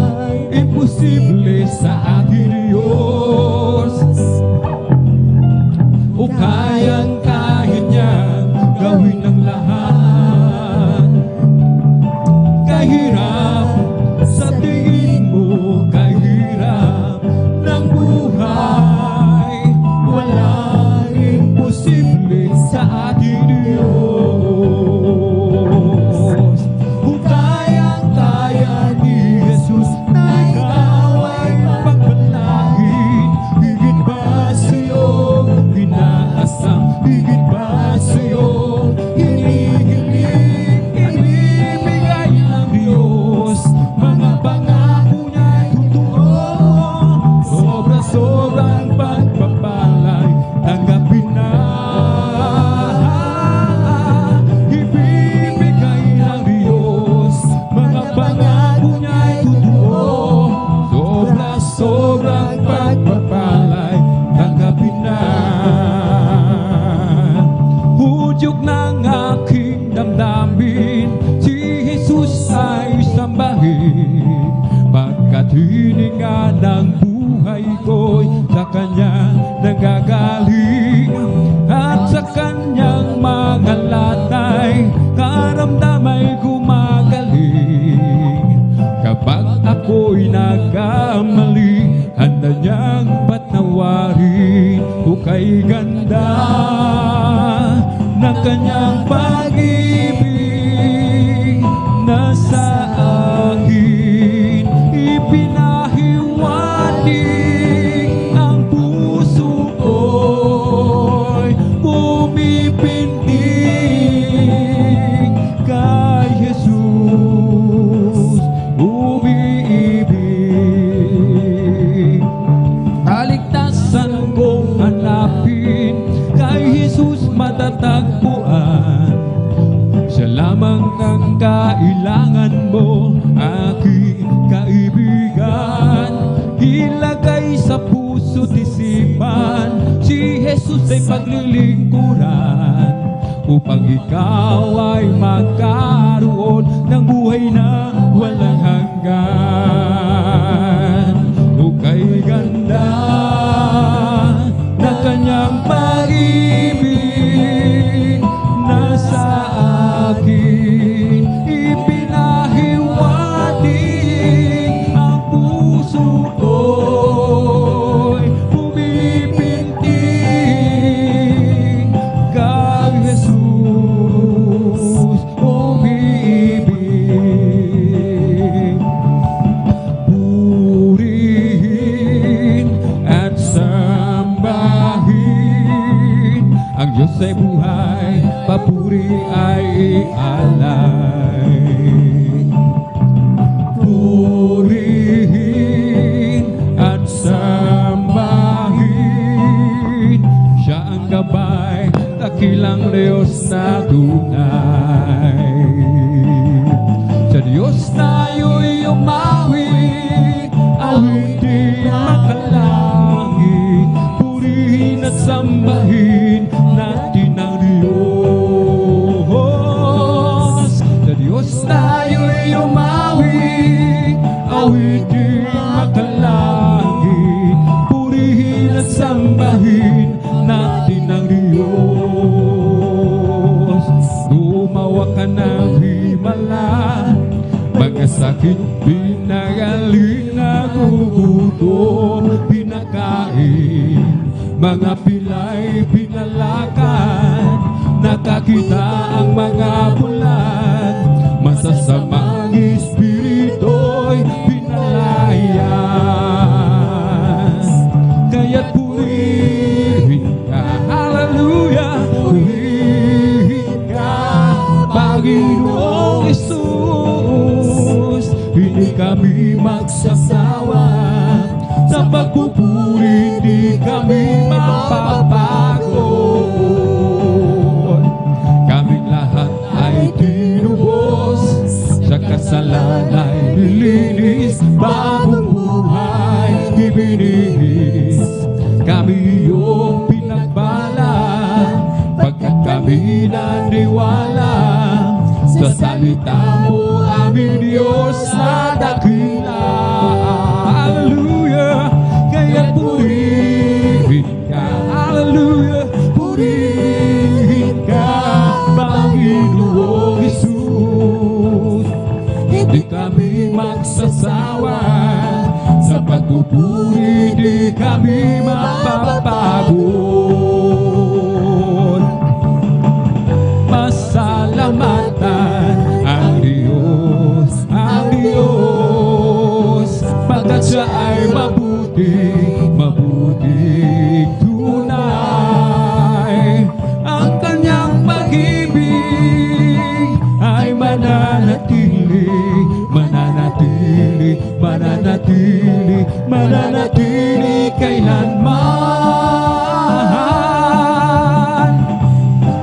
imposible sa ating Diyos. O kayang-kaya niyang gawin ang lahat. Kahirap sa tingin mo, kahirap ng buhay, walang imposible sa ating Diyos. Kung kayang-kaya ni Jesus na ikaw ay pagpalagin, higit ba sa'yo inaasam, higit ba sa'yo hinihiling, ibibigay ng Diyos. Mga pangako niya'y totoo, sobra-sobrang pagpapalay, tanggapin na. Ibibigay ng Diyos, mga pangako niya'y totoo, sobra-sobrang pagpapalay, tanggapin na. Hudyok ng aking damdamin, si Jesus ay sambahin, pagkat hininga ng buhay ko'y sa Kanya nagagaling, at sa Kanyang mga latay karamdamay gumagaling. Kapag ako'y nagkamali, handa niyang patawarin. O kay ganda ng Kanyang pag-ibig na sa akin ipinahiwatig, ang puso ko'y pumipindig kay Jesus umiibig. Kaligtasan kong hanapin, kay Jesus matatagpuan. sa'y paglilingkuran, upang ikaw ay magkaroon ng buhay na walang hanggan. O kay ganda na kanyang pag-ibig, nasa akin ipinahiwatig, ang puso ko'y pumipintig kay Jesus umibig. Purihin at sambahin ang Diyos ay buhay, papuri ay ialay. Purihin at sambahin, siya ang gabay, dakilang Diyos na tunay. Sa Diyos tayo'y umawi, awitin makalangit, purihin at sambahin natin ang Diyos. Sa Diyos tayo'y umawi, awitin makalangit, purihin at sambahin natin ang Diyos. Tumawa ka ng himala, mga sakit pinagalin na gugutom, pinakain, mga pilay pinalakan, nakakita ang mga bulan, masasamang espirito'y pinalayan. Kaya't purihin ka, hallelujah, purihin ka, Panginoong Jesus. Hindi kami magsasawa sa pagpupuri, hindi kami mapapago. Kaming lahat ay tinubos, sa kasalanay nilinis, bagong buhay ibinihis. Kami iyong pinagbalan, pagkat kami naniwala sa salita mo, aming Diyos na dakila. Hallelujah, kaya purihin ka, hallelujah, purihin ka, Panginoong Jesus. Hindi kami magsasawa sa pagpupuri, hindi kami mapapagod. Pasalamatan ang Diyos, pagkat siya ay mabuti, mabuting tunay. Ang kanyang pag-ibig ay mananatili, mananatili, mananatili, mananatili kailanman.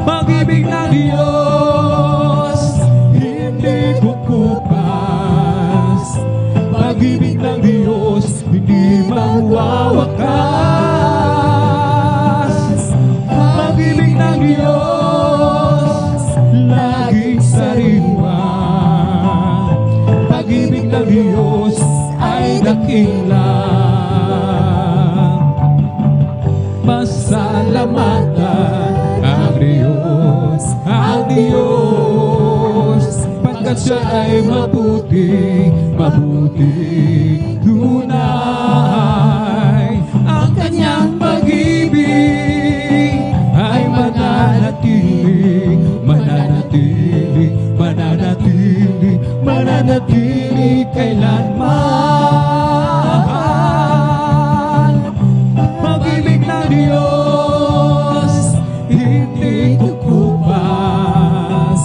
Pag-ibig ng Diyos hindi kukupas, pag-ibig ng Diyos hindi mawawakas. Pag-ibig ng Diyos laging sariwa, pag-ibig ng Diyos ay dakila. Pasalamatan ang Diyos, pagkat siya ay mabuti, mabuting tunay. Ang kanyang pag-ibig ay mananatili, mananatili, mananatili, mananatili kailanman. Pag-ibig ng Diyos hindi kukupas,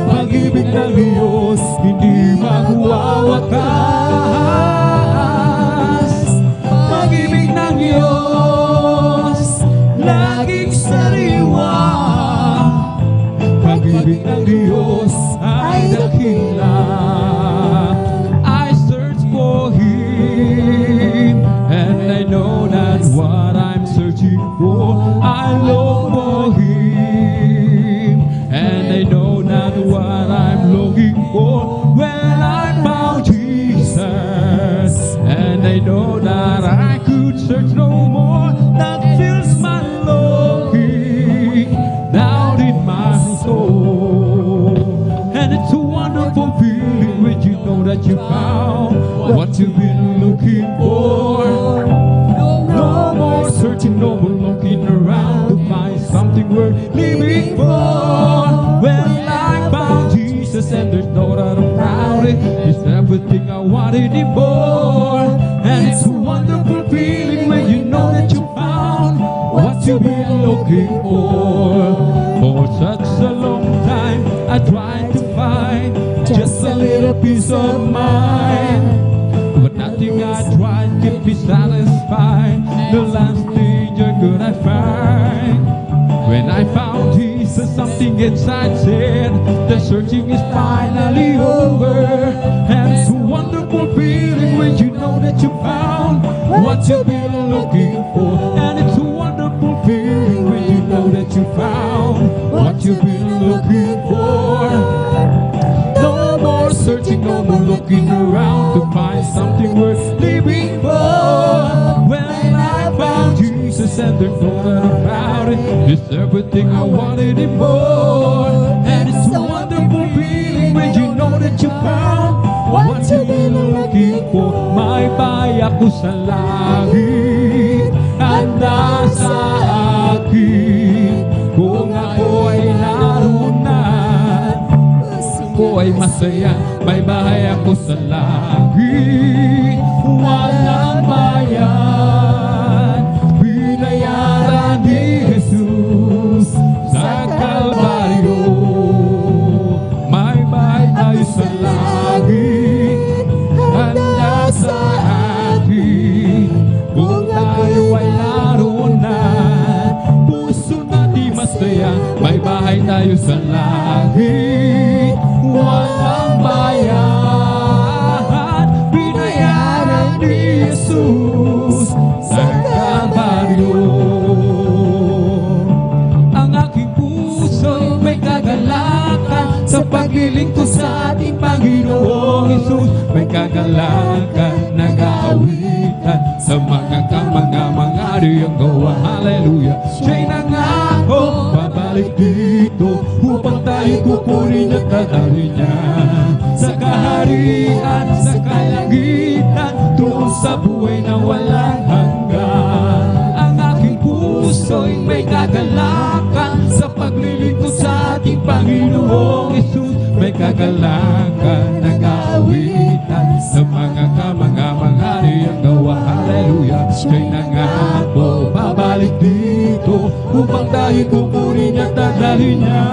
pag-ibig ng Diyos hindi magwawakas. Pag-ibig ng Diyos laging sariwa, pag-ibig ng Diyos ay dakila. I search for that you found what you've been looking for. No more searching, no more looking around to find something worth living for. When I found Jesus, and there's no doubt about it, it's everything I wanted and more. And it's a wonderful feeling when you know that you found what you've been looking for. For such a long time I tried to find just a little peace of mind, but nothing I tried could be satisfied. The last thing you're gonna find. When I found Jesus, something inside said the searching is finally over. And it's a wonderful feeling when you know that you found what you've been looking for. And it's a wonderful feeling when you know that you found what you've been looking for. No more searching, no more looking around to find something worth living for. When I found Jesus, and there's no doubt about it, it's everything I wanted and more. And it's a wonderful feeling when you know that you found what you've been looking for. May bayak ko sa langit, handa sa akin. Kung ako ay naroon na, ako ay masaya. May bahay ako sa langit, walang bayan. Binayaran ni Jesus sa Kalbaryo. May bahay tayo sa langit, handa sa atin. Kung tayo ay naroon na, puso na di masaya. May bahay tayo sa langit, walang bayan. Binayaran ni Jesus sa Kalbaryo. Ang aking puso may kagalakan sa paglilingkod sa ating Panginoong Hesus. May kagalakan, nag-aawitan sa mga kamanga-mga riyang gawa. Hallelujah! Siya'y nangako, babalik dito upang tayo kukunin at dadalhin niya sa kaharian, sa kalangitan, doon sa buhay na walang hanggan. Ang aking puso'y may kagalakan sa paglilingkod sa ating Panginoong Hesus. May kagalakan, nag-aawitan sa mga kamanga-mga riyang gawa. Hallelujah! Siya'y nangako, babalik dito upang tayo kukunin at dadalhin niya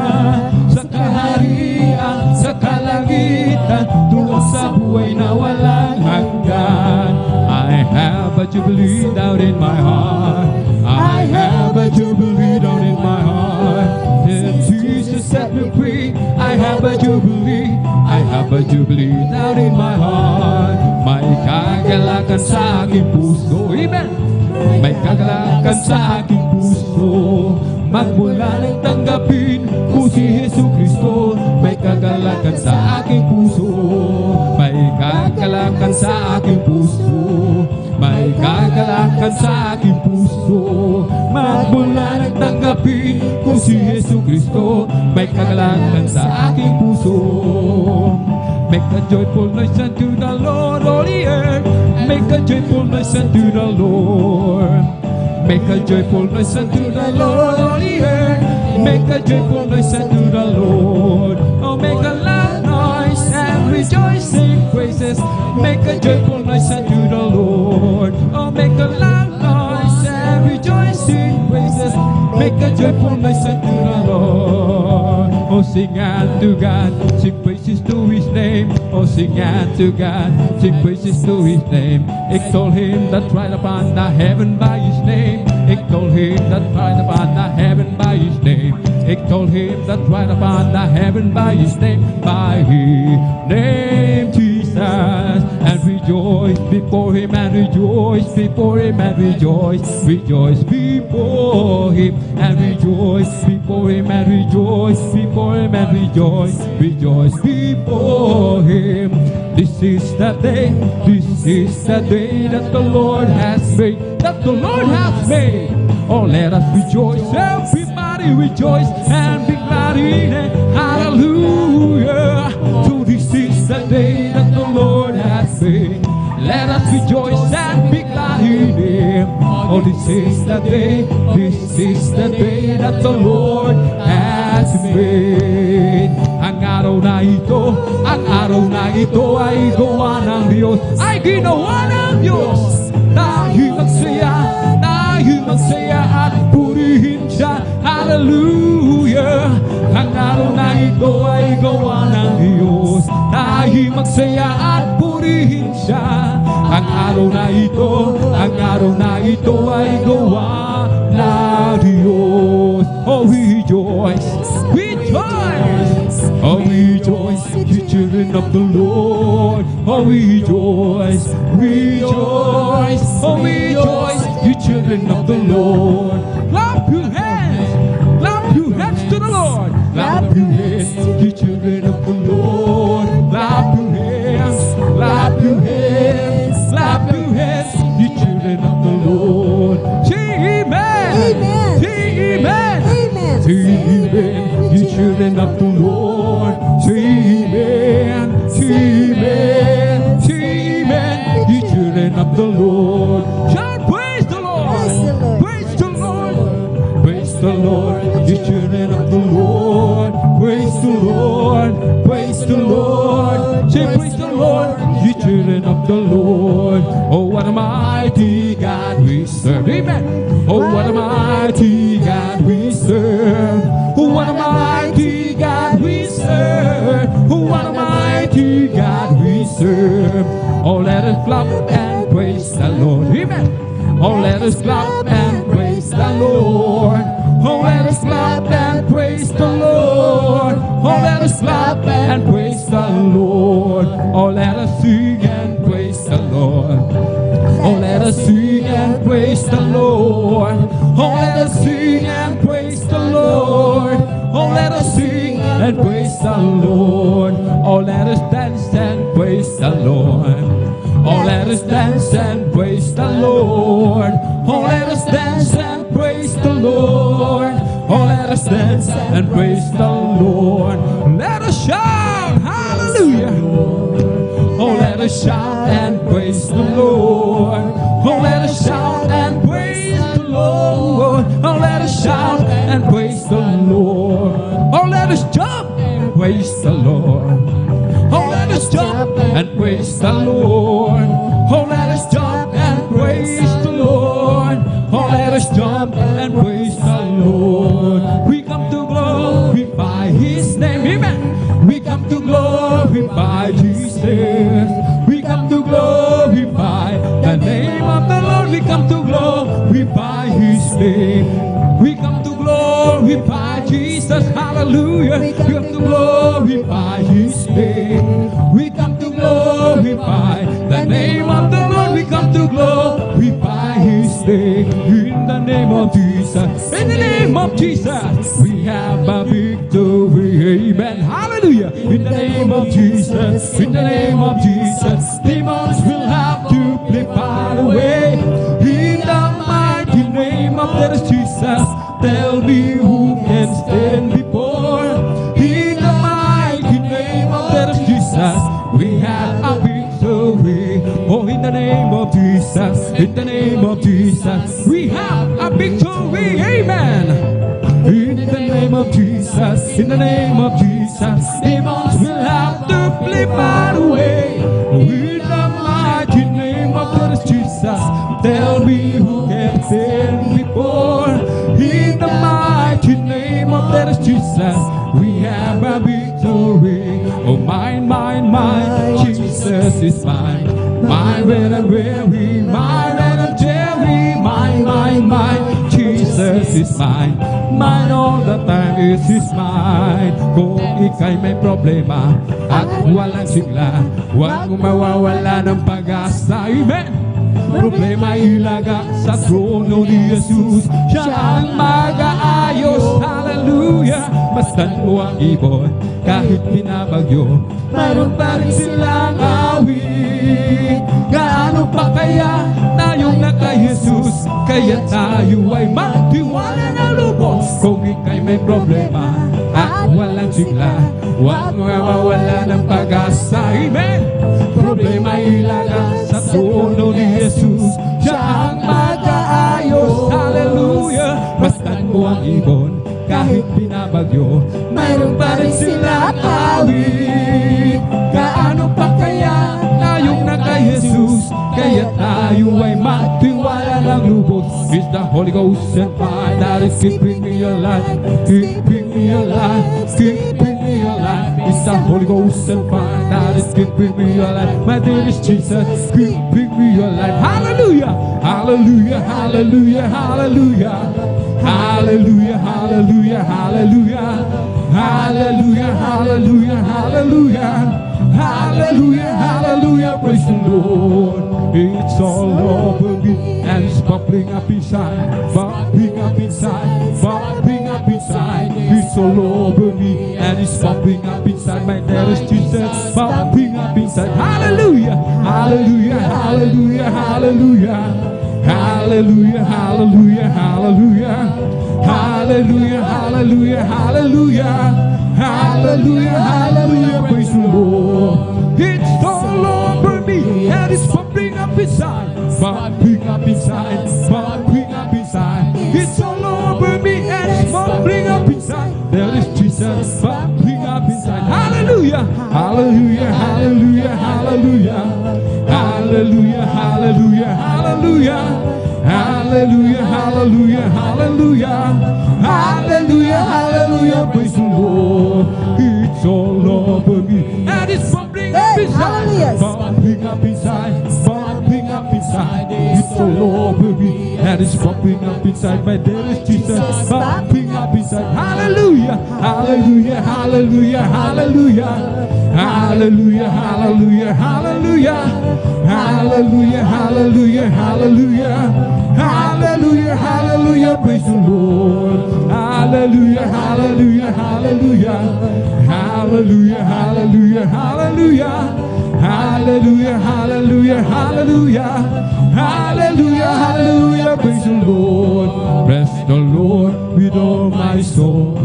sa kaharian, sa kalangitan, doon sa buhay na walang hanggan. I have a jubilee down in my heart. I have a jubilee down in my heart. And Jesus set me free. I have a jubilee. I have a jubilee down in my heart. May kagalakan sa aking puso. Amen. May kagalakan sa aking puso. Magmula nang tanggapin ko si Jesu Kristo. May kagalakan sa aking puso. May kagalakan sa aking puso. May kagalakan sa aking puso. Magmula nang tanggapin ko si Jesu Kristo. May kagalakan sa aking puso. Make a joyful noise unto the Lord, all the earth. Make a joyful noise unto the Lord. Make a joyful noise unto the Lord, all the earth. Make a joyful noise unto the Lord. Oh, make a loud noise and rejoice in praises. Make a joyful noise unto the Lord. Oh, make a loud noise and rejoice in praises. Make a joyful noise unto the Lord. Oh, sing unto God, sing praises to His name. Oh, sing unto God, sing praises to His name. Extol Him that ride upon the heaven by His name. Extol Him that ride upon the heaven by His name. Extol Him that ride upon the heaven by His name. By His name, Jesus. And rejoice before Him, and rejoice before Him, and rejoice. Rejoice before Him, and rejoice before Him, and rejoice before Him, and rejoice. Rejoice before Him. This is the day that the Lord has made, that the Lord has made. Oh, let us rejoice, everybody rejoice and be glad in it. Hallelujah. So this is the the day that the Lord has made. Let us rejoice and be glad in Him. Oh, this is the day that the Lord has made. Ang araw na ito ay gawa ng Diyos, ay ginawa ng Diyos. Tayo magsaya at purihin siya. Hallelujah! Ang araw na ito ay gawa ng Diyos. Tayo magsaya at purihin siya. Ang araw na ito ay gawa ng Diyos. Oh, rejoice! Oh, rejoice, you children of the Lord. Oh, rejoice, rejoice. Oh, rejoice, you children of the Lord. Clap your hands to the Lord. Clap your hands, you children of the Lord. Clap your hands, clap your hands, clap your hands, you children of the Lord. Amen. Amen. Amen. You children of the Lord. Amen. Amen. Amen. You children of the Lord. Shout praise the Lord. Praise the Lord. Praise the Lord. You children of the Lord. Praise the Lord. Praise the Lord. Say praise the Lord. You children of the Lord. Oh, what a mighty God we serve. Amen. Oh, what a mighty God we serve. Oh, what a mighty God we serve. Oh, what a mighty God we serve. Oh, let us clap and praise the Lord. Amen. Oh, let us clap and praise the Lord. Oh, let us clap and praise the Lord. Oh, let us clap and praise the Lord. Oh, let us sing and praise the Lord. Oh, let us sing and praise the Lord. Oh, let us sing and praise the Lord. Oh, let us sing and praise the Lord. Oh, let us dance and praise the Lord. Oh, let us dance and praise the Lord. Oh, let us dance and praise the Lord. Oh, let us dance and praise the Lord. Let us shout, hallelujah. Oh, let us shout and praise the Lord. Oh, let us shout and praise the Lord. Oh, let us shout and praise the Lord. Oh, let us jump and praise the Lord. Oh, let us jump and praise the Lord. Oh, let us jump and praise the Lord. Oh, let us jump and praise the Lord. We come to glorify His name. Amen. We come to glorify Jesus. We come to glorify the name of the Lord. We come to glorify His name. We come to glorify Jesus. Hallelujah. We come to glorify His name. We come to glorify the name of the Lord. We come to glorify His name. In the name of Jesus. In the name of Jesus. We have a victory. Amen. Hallelujah. In the name of Jesus. In the name of Jesus. Demons will have to flee far away. In the mighty name of that Jesus. Tell me who can stand before. In the mighty name of that Jesus. We have a victory. Oh, in the name of Jesus. In the name of Jesus. We have a victory. Amen. In the name of Jesus, in the name of Jesus, demons will have to flee far away. In the mighty name of Jesus, tell me who can stand before. In the mighty name of Jesus, we have a victory. Oh, mine, mine, mine, Jesus is mine. Mine when I'm weary, mine when I'm teary, mine, mine, mine, Jesus is mine. Mine all the time is mine. Kung ika'y may problema at walang sigla, huwag mong mawawala ng pag-asa. Amen. Problema ilaga sa trono ni Jesus. Siya ang mag-aayos. Hallelujah. Masdan mo ang ibon kahit pinabagyo, mayroon pa rin silang awit. Gaano pa kaya tayong naka-Jesus, kaya tayo ay magtiwala na lubos. Kung ika'y may problema at walang sigla, huwag mawawala ng pag-asa. Amen! Problema ilaga sa trono ni Jesus, siya ang mag-aayos. Hallelujah! Masdan mo ang ibon, kahit binabagyo, mayroon pa rin sila awit. Gaano pa kaya tayong na kay Jesus, kaya tayo ay magtiwala ng lubos. It's the Holy Ghost and fire that is keeping me alive, keeping me alive, keeping me alive. It's the Holy Ghost and fire that is keeping me alive. My name is Jesus, keeping me alive. Hallelujah, hallelujah, hallelujah, hallelujah. Hallelujah, hallelujah, hallelujah. Hallelujah, hallelujah, hallelujah. Hallelujah, hallelujah, praise the Lord. It's all over me and it's bubbling up inside, bubbling up inside, bubbling up inside. It's all over me and it's bubbling up inside. My name is Jesus, bubbling up inside. Hallelujah, hallelujah, hallelujah, hallelujah. Hallelujah, hallelujah, hallelujah. Hallelujah, hallelujah, hallelujah. Hallelujah, hallelujah, praise the Lord. It's all over me and it's bubbling up inside, bubbling up inside, bubbling up inside. It's all over me and it's bubbling up inside. There is Jesus bubbling up inside. Hallelujah, hallelujah, hallelujah, hallelujah. Hallelujah, hallelujah, hallelujah. Hallelujah, hallelujah, hallelujah. Hallelujah, hallelujah, praise the Lord. It's all over me and it's bubbling up inside, bubbling up inside, bubbling up inside. It's all over me and it's bubbling up inside. My dear is Jesus bubbling up inside. Hallelujah, hallelujah, hallelujah, hallelujah. Hallelujah, hallelujah, hallelujah. Hallelujah, hallelujah, hallelujah. Hallelujah, hallelujah, praise the Lord. Hallelujah, hallelujah, hallelujah. Hallelujah, hallelujah, hallelujah. Hallelujah, hallelujah, hallelujah. Hallelujah, hallelujah, praise the Lord. Bless the Lord with all my soul.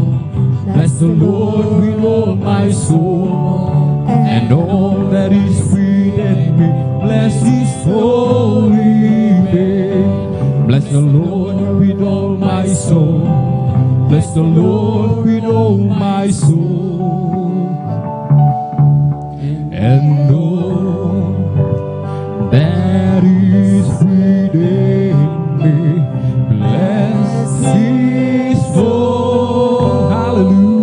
Bless the Lord with all my soul. And all that is within me, bless His holy name. Bless the Lord with all my soul. Bless the Lord with all my soul. And all that is within me, bless His holy. Hallelujah.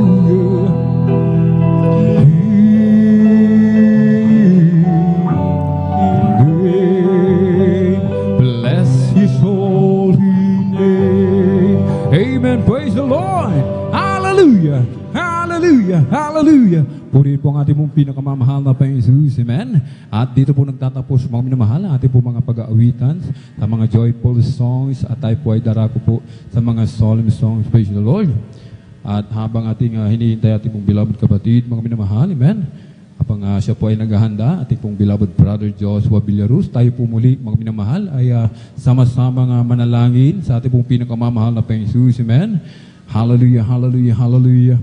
Bless His holy name. Amen. Praise the Lord. Hallelujah. Hallelujah. Hallelujah. Purihin po ang ating mong pinakamamahal na Panginoon Jesus. Amen. At dito po nagtatapos mga minamahal ang ating po mga pag-aawitan sa mga joyful songs at tayo po ay darako po sa mga solemn songs. Praise the Lord. At habang ating hinihintay ating pong beloved kapatid, mga minamahal, amen. Habang siya po ay naghahanda, ating pong beloved brother Joshua Villaruz, tayo po muli, mga minamahal, ay sama-sama manalangin sa ating pong pinakamamahal na Panginoon Jesus. Amen. Hallelujah, hallelujah, hallelujah.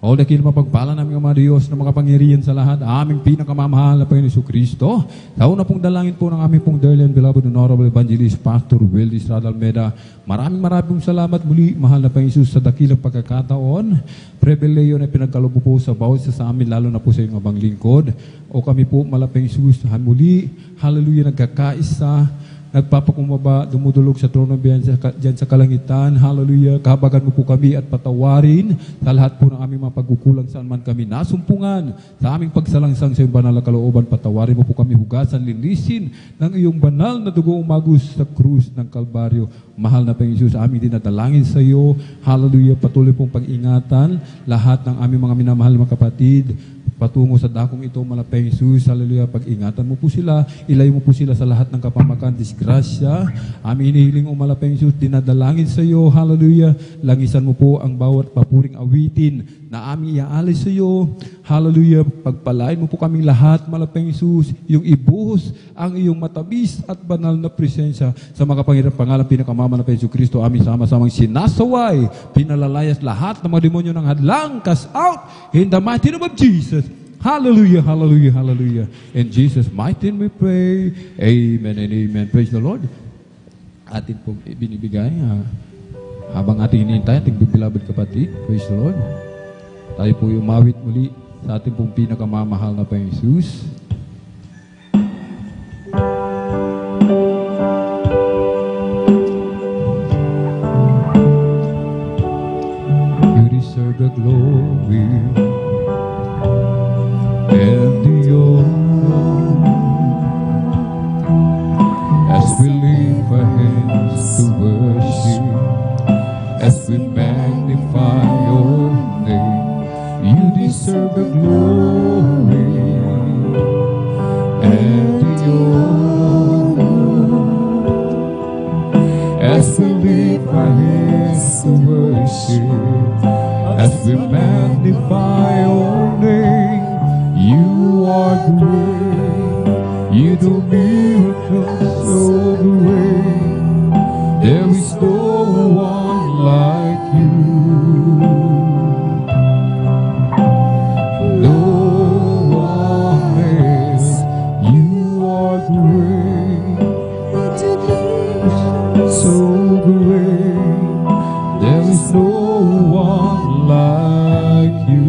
All the kinapagpala namin ang mga Diyos na mga pangyarihan sa lahat, aming pinakamamahal na Panginoon Jesucristo. Sa una pong dalangin po ng aming pong dearly and beloved Honorable Evangelist Pastor Will Estrada Almeida. Maraming salamat muli, mahal na Panginoon Jesus, sa dakilang pagkakataon. Pribileyo na pinagkaloob po sa bawat sa amin, lalo na po sa iyong abang lingkod. O kami po, malaping Jesus, muli, hallelujah, nagkakaisa, nagpapakumbaba, dumudulog sa trono diyan sa kalangitan. Hallelujah. Kahabagan mo po kami at patawarin sa lahat po ng aming mga pagkukulang saan man kami nasumpungan. Sa aming pagsalangsang sa iyong banal na kalooban, patawarin mo po kami, hugasan, linisin ng iyong banal na dugo umagos sa krus ng Kalbaryo. Mahal na Panginoon Jesus, aming dinadalangin sa iyo. Hallelujah. Patuloy pong pag-ingatan lahat ng aming mga minamahal mga kapatid patungo sa dakong ito, malapeng Jesus. Hallelujah. Pag-ingatan mo po sila, ilayo mo po sila sa lahat ng kapamakan, disgrasya. Aming inihiling o malapeng Jesus, dinadalangin sa iyo. Hallelujah. Langisan mo po ang bawat papuring awitin na aming iaalis sa iyo. Hallelujah. Pagpalain mo po kaming lahat, malapeng Isus, yung ibuhos ang iyong matabis at banal na presensya sa mga pangirap pangalan pinakamama na Yesu Kristo. Aming sama-samang sinasaway, pinalalayas lahat ng mga demonyo ng hadlang, cast out in the mighty name of Jesus. Hallelujah, hallelujah, hallelujah. In Jesus' mighty name we pray. Amen and amen. Praise the Lord. Atin pong binibigay habang ating hinihintay, ating beloved kapatid. Praise the Lord. Tayo po umawit muli sa ating pong pinakamamahal na Panginoong Jesus. You deserve the glory and the honor as we lift our hands to worship, as we magnify your name. You deserve the glory and the honor as we lift our hands to worship, as we magnify your name. You are great, you do miracles so great. There is no one like you. No one else. You are great, so great. There is no one like you.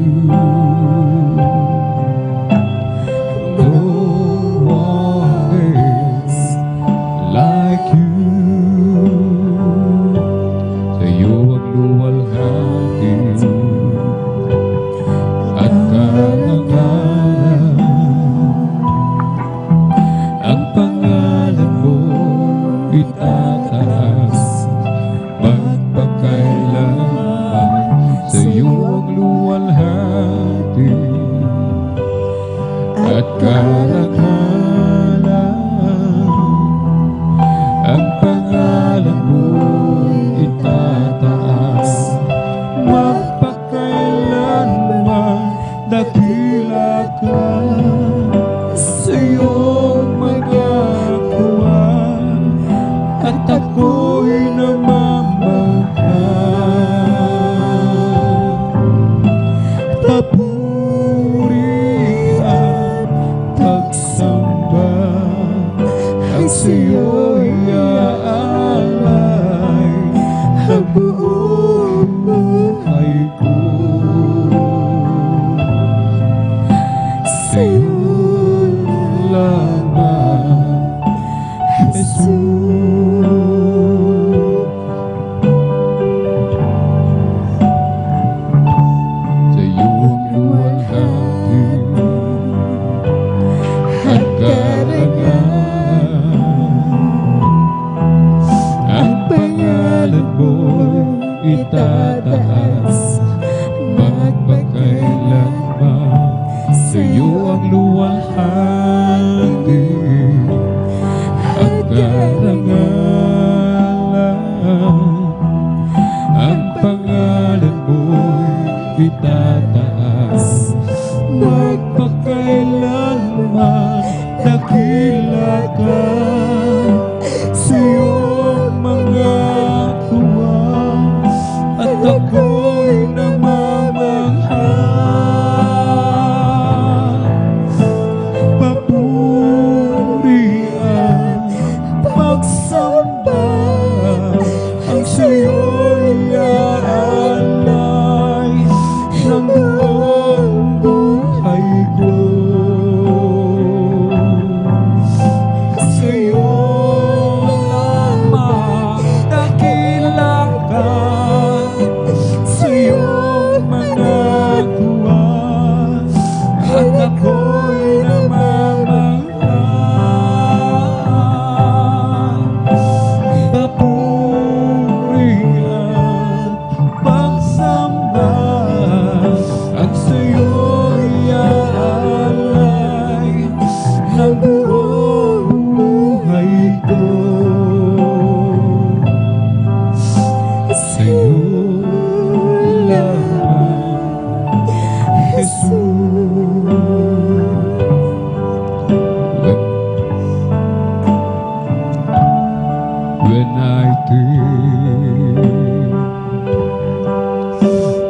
when I think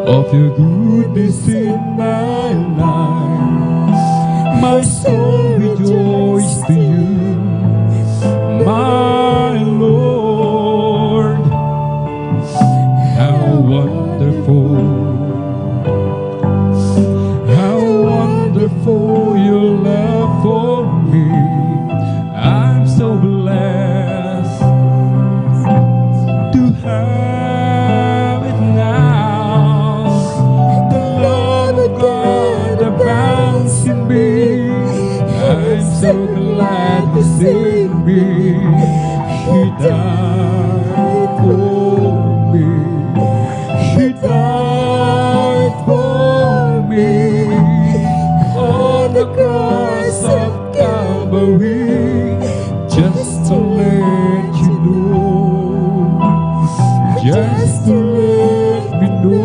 of your goodness in my life. My soul rejoices to you, my Lord. How wonderful, how wonderful your love for me. I'm so blessed to have it now. The love of God abounds in me. I'm so glad to see me. He died for me. He died for me on the cross of Calvary, just to let you know, just to let me know,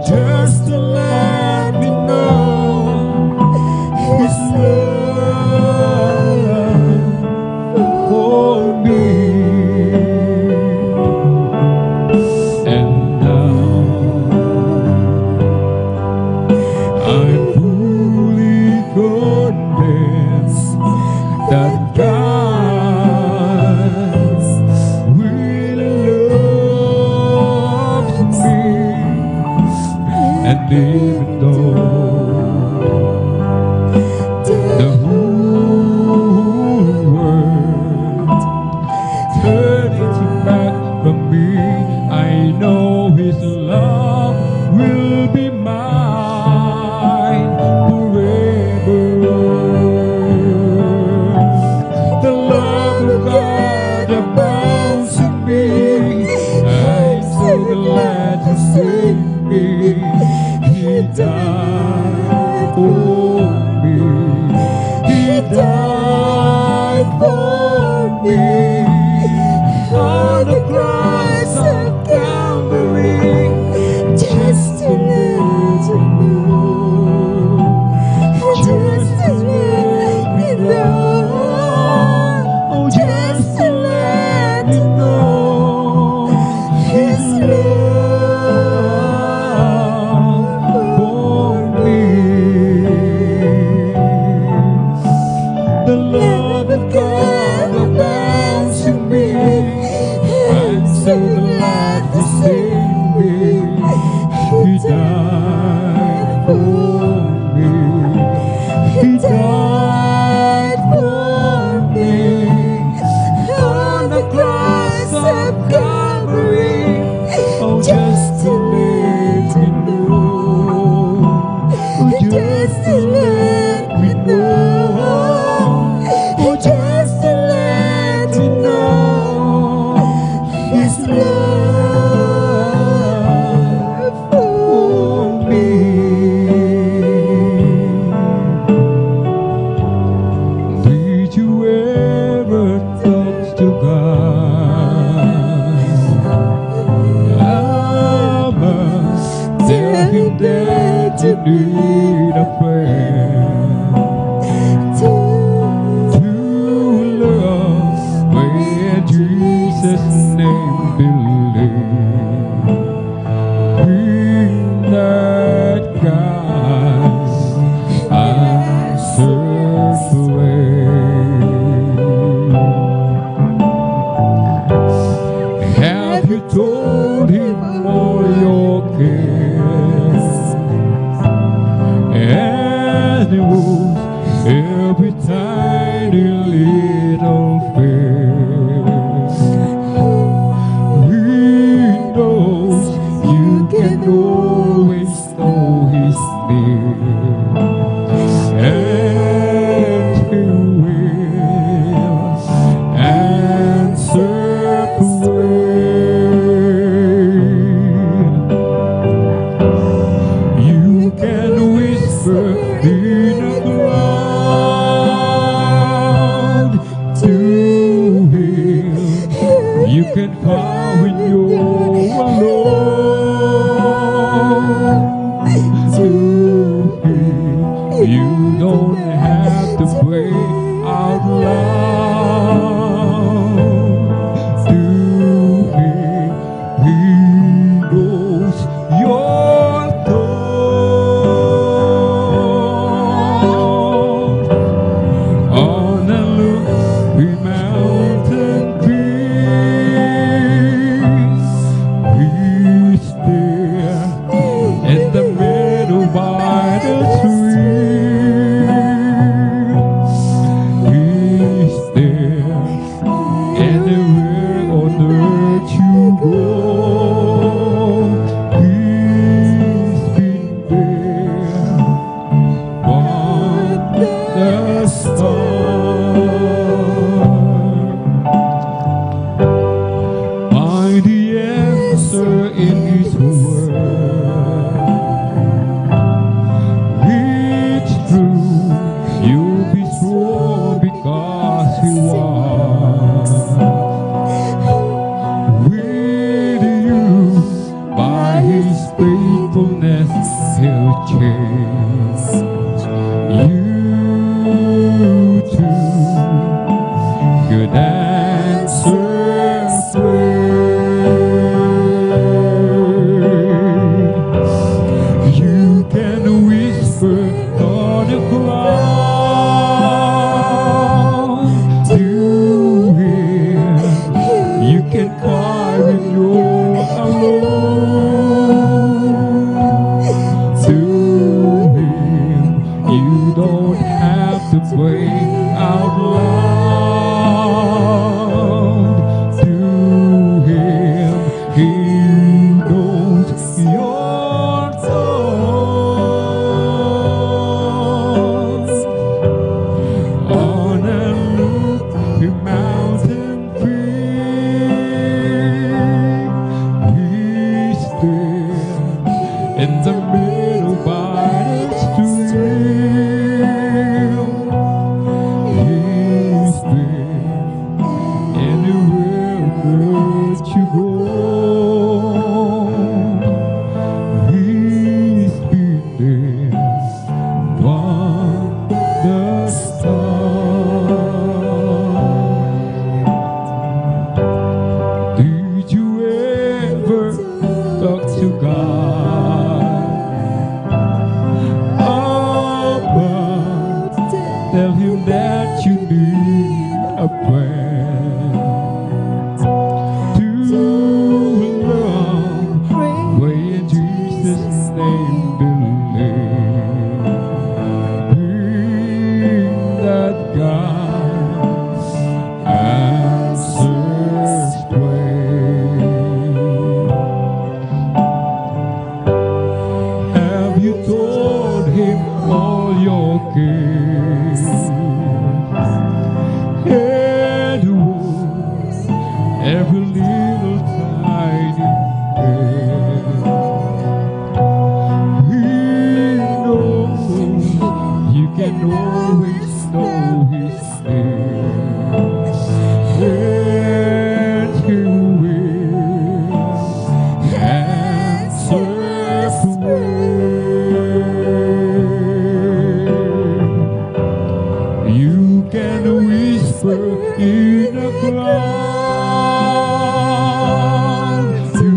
just to let me know His love for me. And now I'm fully convinced that God really loves me. And even though the whole world turned its back from me, I know His love will be mine forever. The love of God abounds in me. I'm so glad to see me. He died for me. He died for me on the cross of Calvary, just to let you know, just to let me know, oh, just to let me know His love for me. The love of God abounds in me. I'm so glad to see me. He died for me. He died for me on the cross of Calvary. Oh, just to let me know, oh, just to let me know, oh, just to let me know His love for me. Did you ever talk to God? I must tell Him that you need a friend to love where Jesus' name believe. In that God I serve away. Have you told Him all your cares? And He moves every tiny little fear. He knows you can always know He's near, and He will answer prayer. You can whisper in a cloud to Him. You can cry when you're alone to Him. You don't have to pray out loud. everyone. With you, by His faithfulness, He'll change you too. Good answer prayer. You can whisper on the ground to Him. You can cry when you're alone to Him. You don't have to pray out loud to Him. He knows your thoughts. On a lofty mountain peak, He's there in the middle by the stream. He's there anywhere that you go. He's been there from the start. Did you ever talk to God about? Tell Him that you need a friend to love. Pray in Jesus' name, believe that God answers prayer. Have you told Him all your cares? And every little tiny care. He knows you can always know His name, and He will answer prayer. You can whisper in the ground to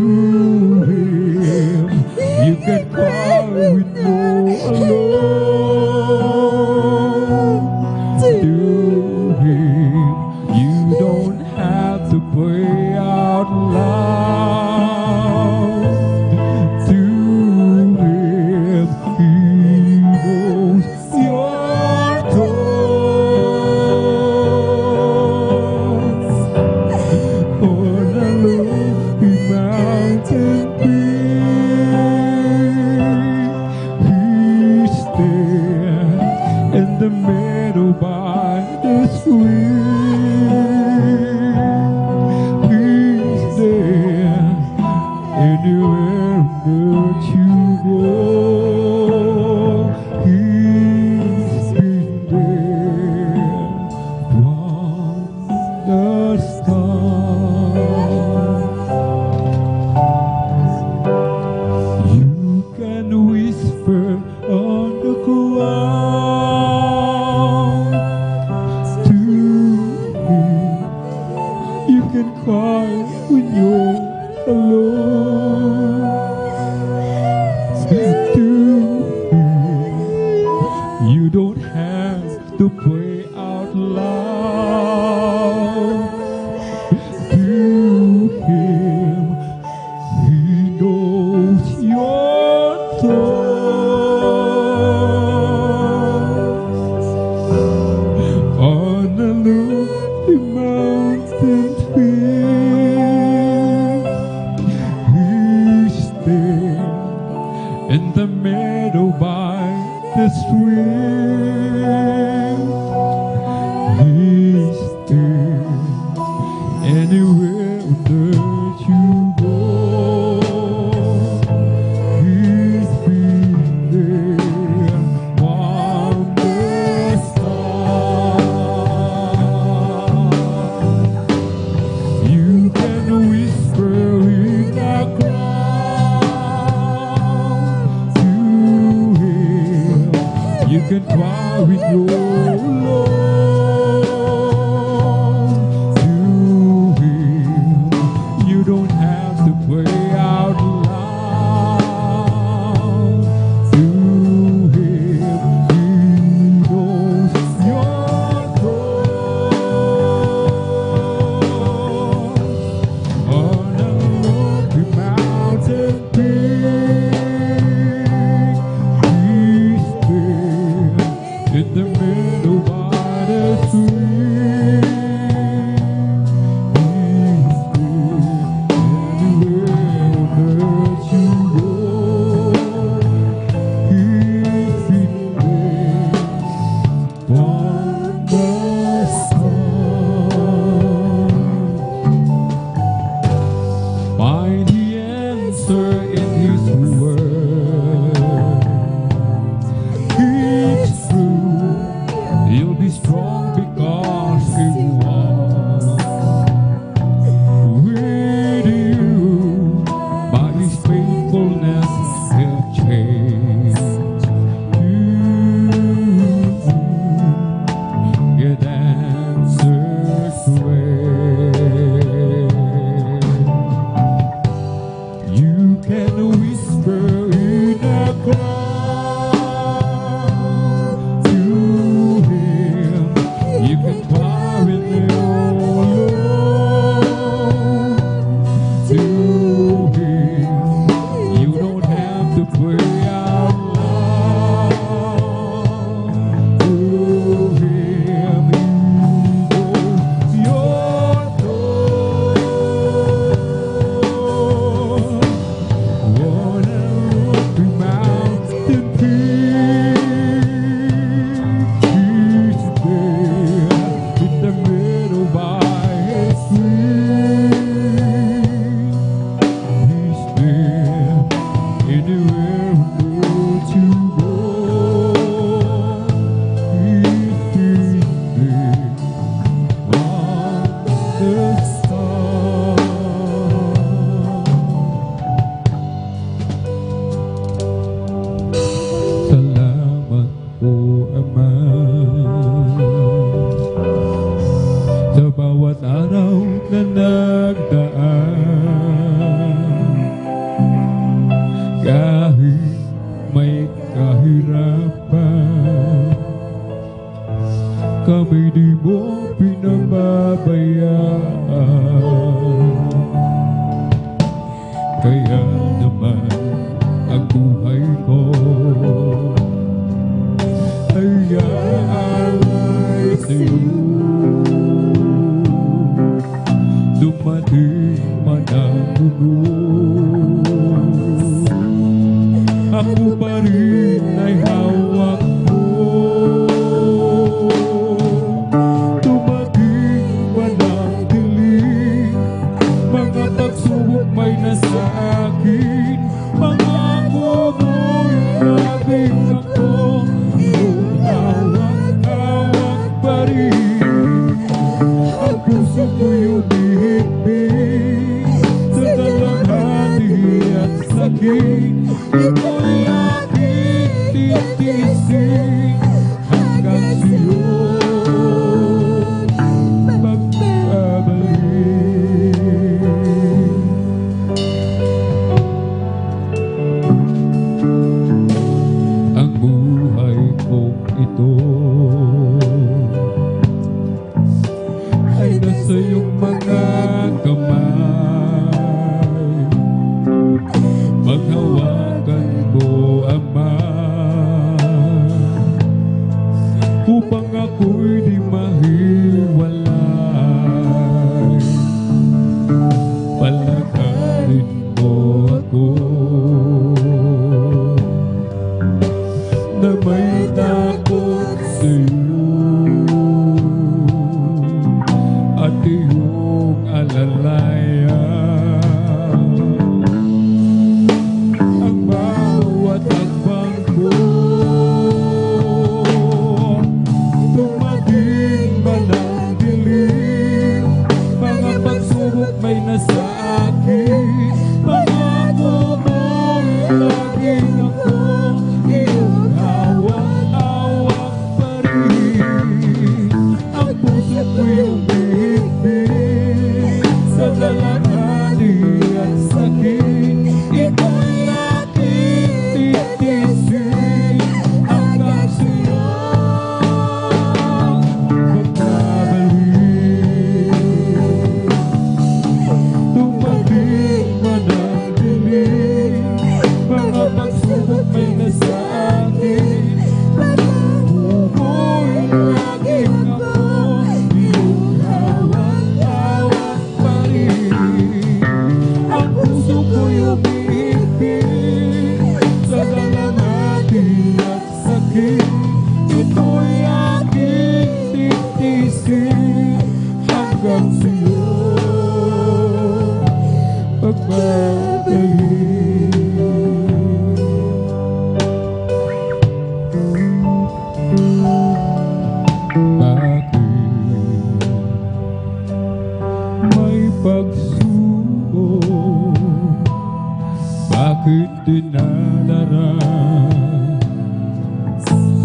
Him. You can cry with no alone to Him. You don't have to pray out loud to Him. He knows your thoughts. On a lofty mountain peak, He's there in the meadow by the stream. He's there anywhere that you go. He's been there from the start. You can whisper on the ground to Him. You can cry when you're alone to Him. You don't have to pray out loud to Him. He knows your thoughts. On a lofty mountain peak, He's there in the meadow by the stream. He's there anywhere that you go. He's been there from the start. sa bawat araw na nagdaan. Kahit may kahirapan, kami di mo pinababayaan. Kaya naman ang buhay ko ay aalay sa'yo. Dumating man ang gulo, ako pa rin ay hawak mo. Dumating man ang dilim, mga pagsubok may nasa akin. Pangako mo'y laging ako iyong hawak-hawak pa rin. Ang puso ko'y umihigpit sa dalamhati at sakit. Ito'y aking titiisin hanggang sa'yo magbabalik. Ang buhay kong ito ay nasa iyong mga kamay. Maghawakan mo, Ama, upang ako'y di mahiwalay. Palagarin mo ako na may takot sa'yo at iyong alalayan. Ang bawat hakbang ko, dumating man ang dilim, mga pagsubok may nasa akin. Pangako mo'y laging ako iyong hawak-hawak pa rin. Ang puso ko'y umihigpit sa dalamhati at sakit. Ito'y aking titiisin hanggang sa'yo magbabalik. Dumating man ang dilim, mga pagsubok may nasa akin. Bumoy laging ako iyong hawak-hawak pa rin. Ang puso ko'y umihigpit sa dalamhati at sakit. Ito'y aking titiisin hanggang sa'yo magbabalik. Bakit may pagsubok? Bakit dinadara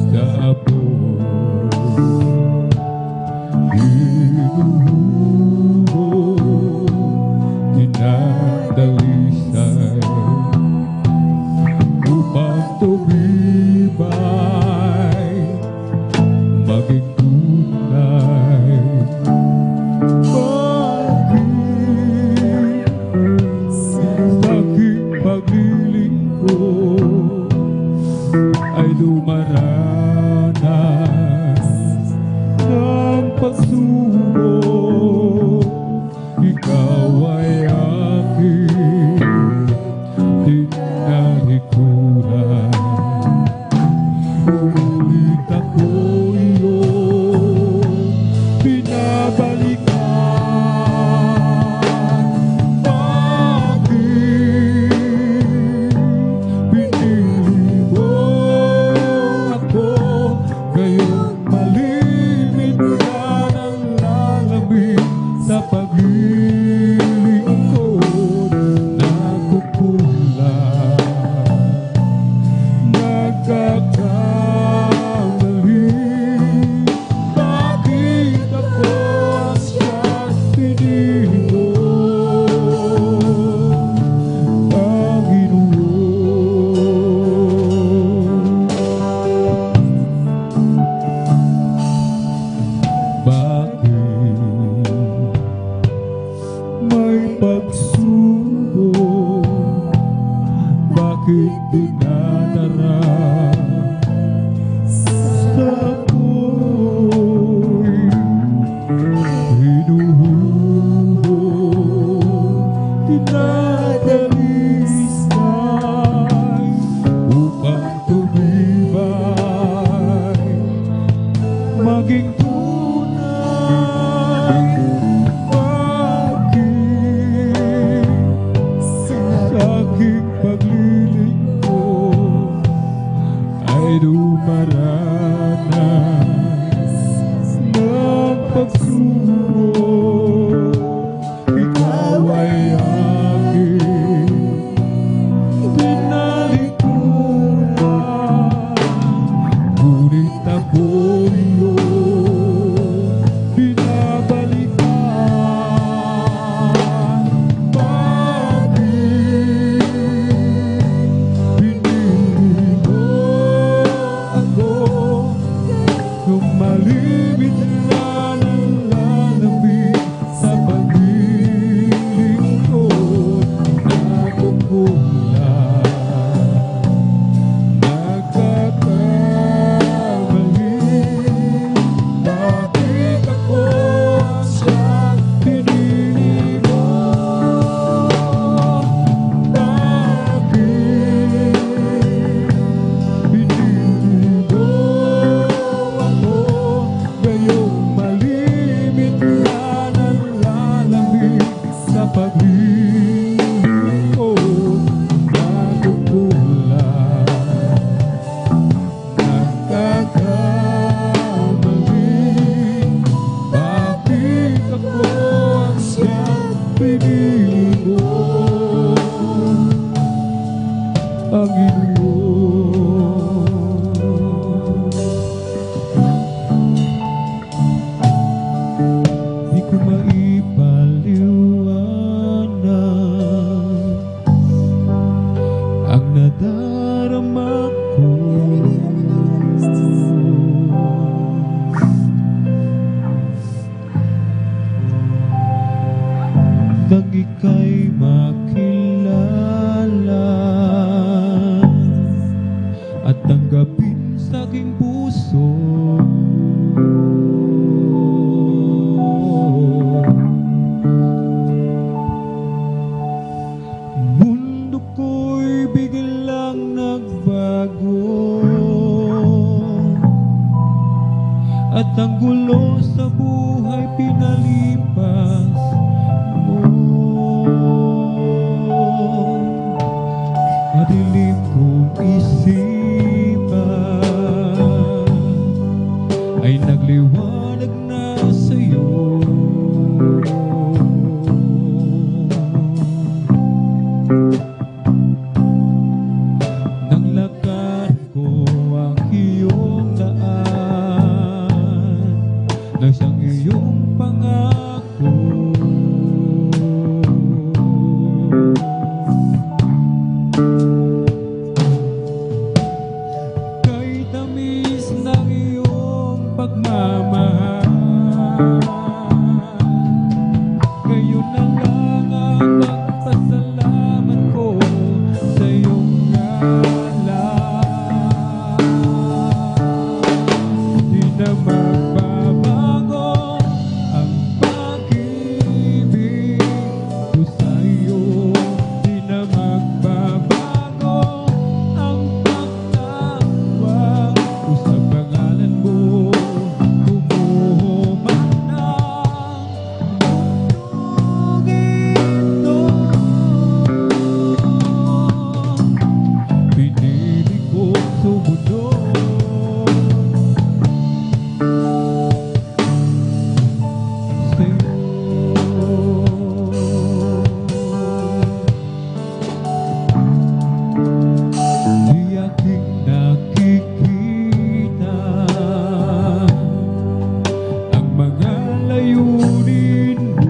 sa abot? Hinuhubog, dinadalisay upang tumibay, maging tunay. Bakit sa aking paglilingkod ay dumaranas ng pagsubok? Ikaw ay aking tinalikuran. Ulit ako iyong binabalikan. Bakit pinili mo ako ngayong malimit na ng lalamig sa paglilingkod? Nakukulang, nagkakamali. Bakit ako ang siyang nang ika'y makilala at tanggapin sa aking puso. Mundo ko'y biglang nagbago at ang gulo sa buhay pinalipas mo. Madilim kong isipan ay nagliwanag na sa'yo. Nang lakad ko ang iyong daan na siyang iyong pangako. Kay tamis ng iyong pagmamahal, kayo na lang ang magpasalamat ko sa iyong ngalan. Di na magbabago ang pag-ibig ko sa iyo. Di na magbabago ang pagtawag ko sa pangalan mo. Bumuho man ang mundong ito, pinili ko sumunod sa'yo. Di aking nakikita ang mga layunin mo,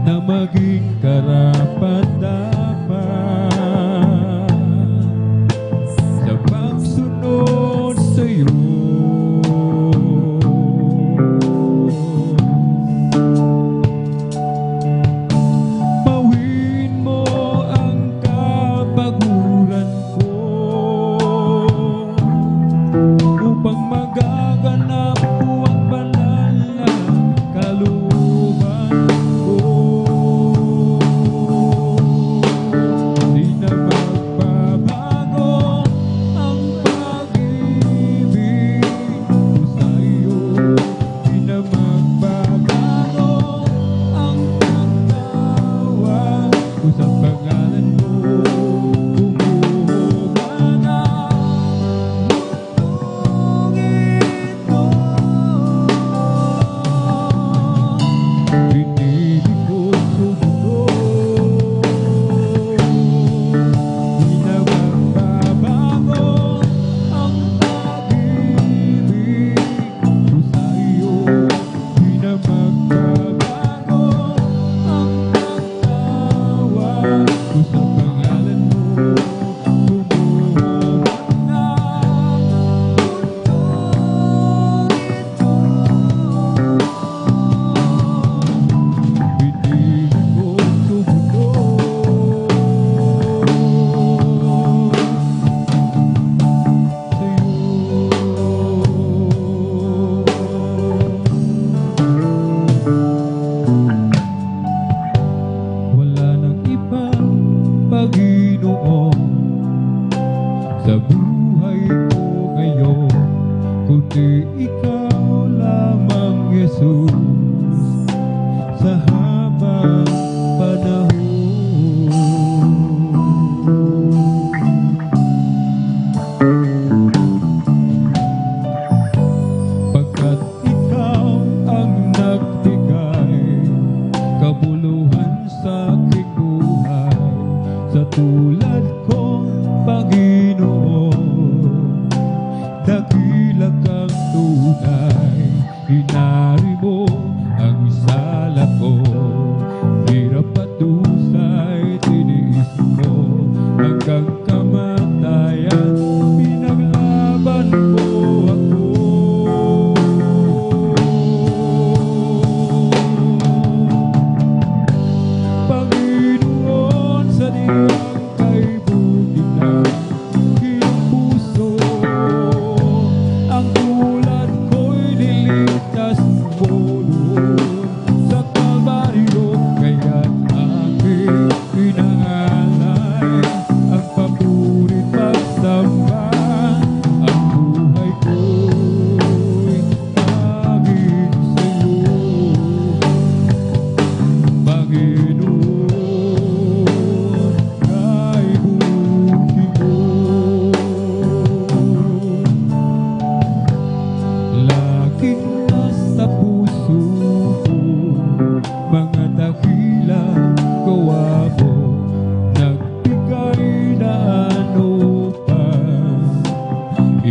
na maging karapat-dapat sa pagsunod sa'yo. Bawin mo ang kapaguran ko upang magaganap po ang banal na kalooban ko. Di na magbabago ang pag-ibig ko sa iyo. Di na magbabago ang pagtawag ko sa pangalan mo. Bumuho man ang mundong ito, pinili ko sumunod. Di na magbabago ang pag-ibig ko sa iyo. Di na magbabago ang pagtawag ko sa pangalan mo. Bumuho man ang mundong ito, pinili ko sumunod sa'yo. Wala nang ibang Panginoon sa buhay ko ngayon, kundi ikaw lamang, Jesus, sa habang panahon. Pagkat ikaw ang nagbigay kabuluhan sa aking buhay, sa tulad ko, Panginoon, dakila kang tunay. Hinari mo ang sala ko, hirap at dusay tiniis mo, hanggang kamatayan pinaglaban mo ako.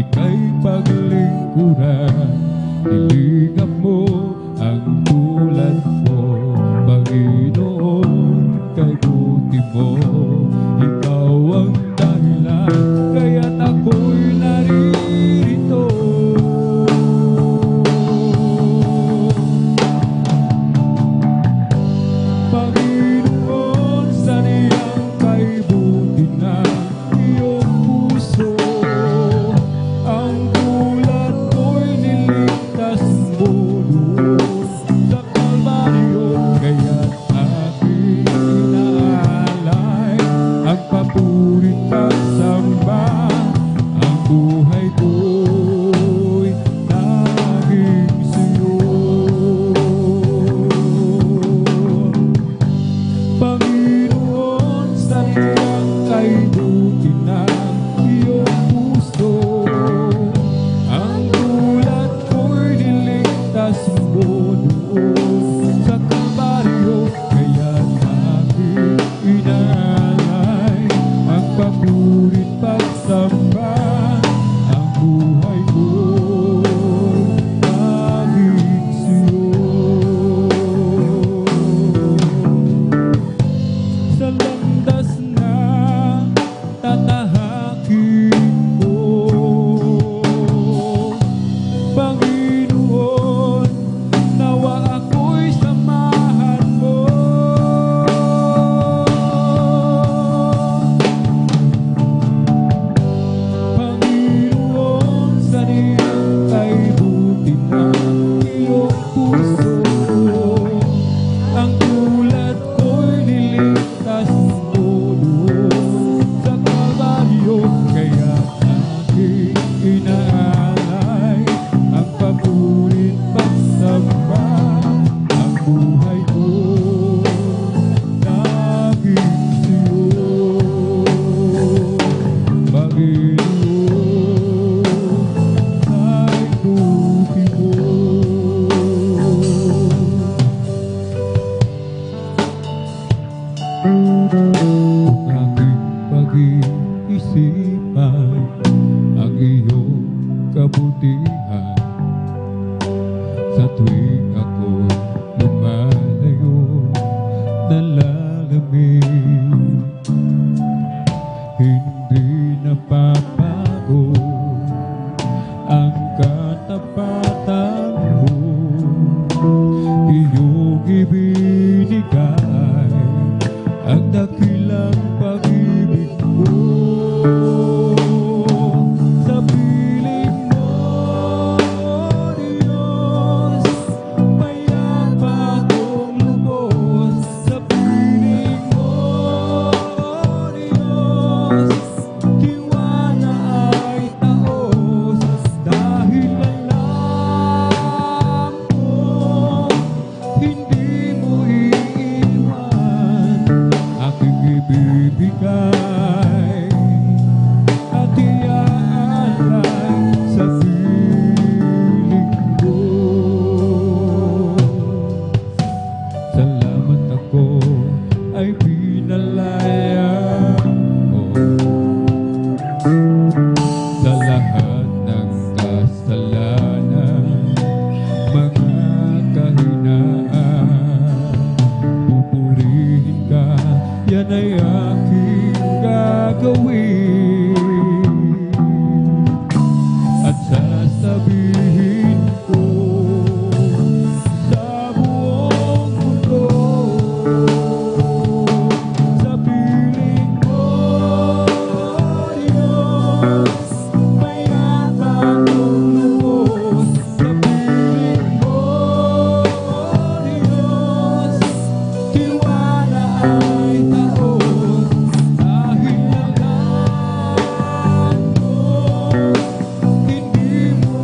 ika'y paglingkuran. Hilingan mo ang tulad mo, Panginoon, kay buti mo. Ikaw ang dahilan, kaya't ako'y naririto. Panginoon, saniyang kay buti ng iyong puso. Ang tulad ko'y niligtas mo doon sa Kalbaryo, kaya't aking inaalay ang papurit pagsamba. Ang buhay ko'y naging sa'yo. Panginoon, saniyang kay buti ng iyong puso. Ang tulad ko'y niligtas mo doon sa Kalbaryo, kaya't aking inaalay ang papurit pagsamba. Ang buhay ko'y naging sa'yo. Sa landas na tatahakin ko, Panginoon, nawa ako'y samahan mo. Panginoon, saniyang kay buti ng iyong puso. Ang tulad ko'y niligtas mo doon sa Kalbaryo, kaya't aking inaalay ang papurit pagsamba. Ang buhay ko naging sa'yo. Panginoon, kay buti mo. Aking pag-iisipan ang iyong kabutihan. Sa tuwing ako'y lumalayo, nalalamig, hindi napapago ang katapatan mo. Iyong ibinigay ang dakilang pag-ibig mo. Sa piling mo, Diyos, mayabang akong lubos. Sa piling mo, Diyos, tiwala ay taos. Dahil alam ko, hindi mo iiwan aking ibibigay at iaalay sa piling ko. Salamat ako ay pinalaya mo sa lahat ng kasalanan, mga kahinaan. Pupurihin ka, yan ay aking gagawin. At sasabihin ko sa buong mundo, sa piling mo, Diyos, mayabang akong lubos. Sa piling mo, Diyos, tiwala ay taos. Dahil alam ko, hindi mo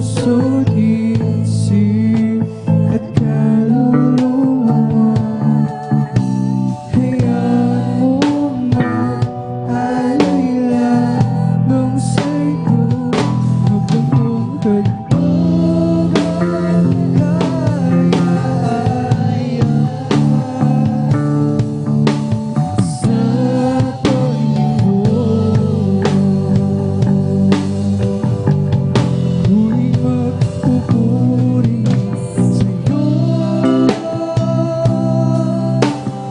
puso't isip at kaluluwa. Hayaan mo mag-alay lamang sa'yo habang mong hagbagan kaya sa Panginoon. Ako'y magpupuri sa'yo.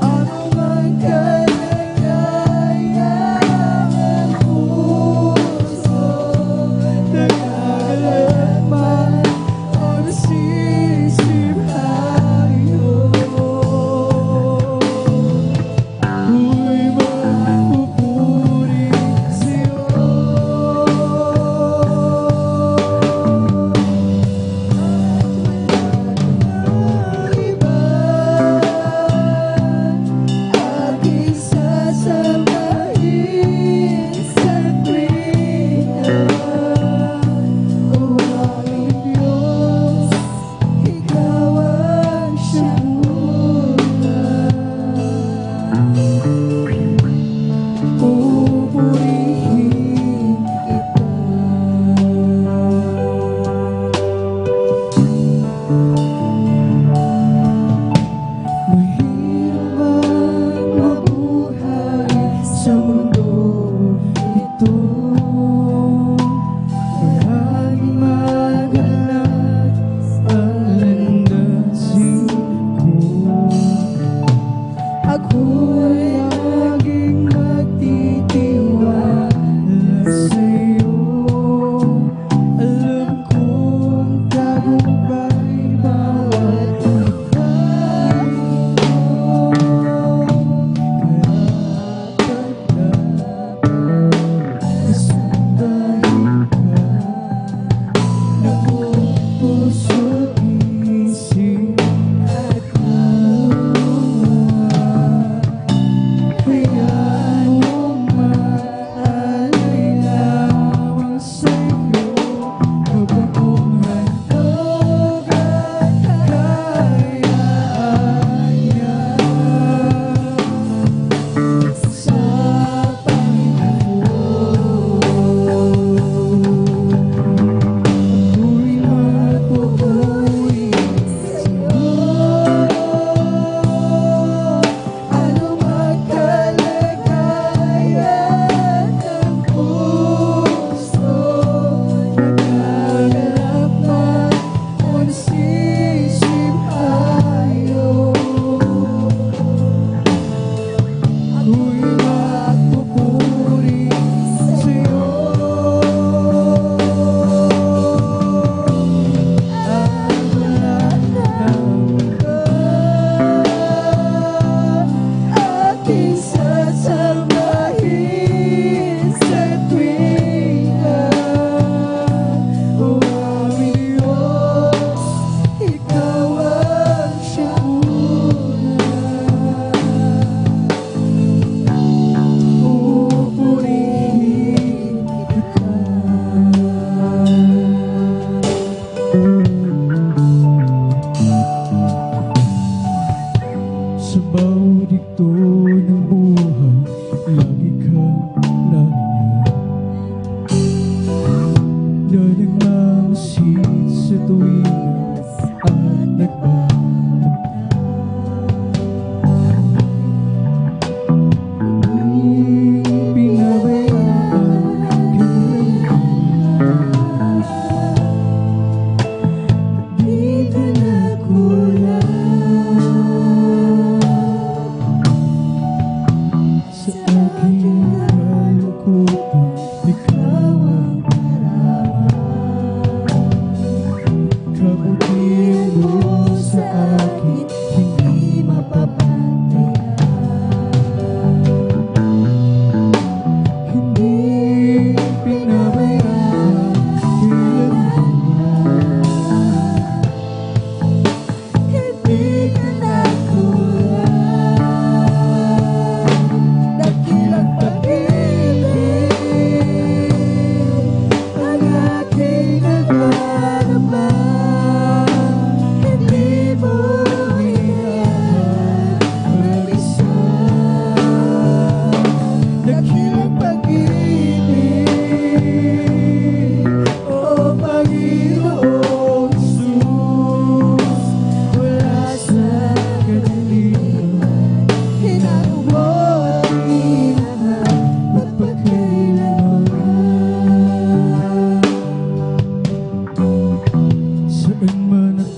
Ano man kaya ang puso nagkakalat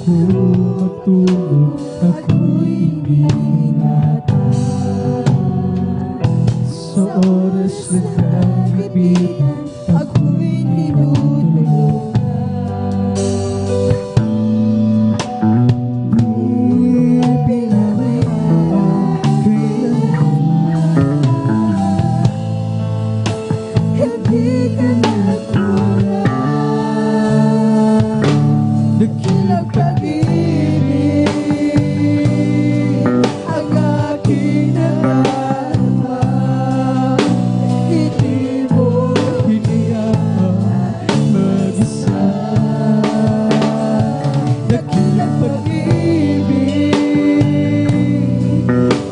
ako matulog, ako'y iningatan. Sa oras na nagibigan, ako'y tinutulungan. Di pinabayaan kailanman, hindi ka nagkulang. Dakilang pag-ibig ang aking nadarama. Hindi mo hinayaan mag-isa. Dakilang pag-ibig,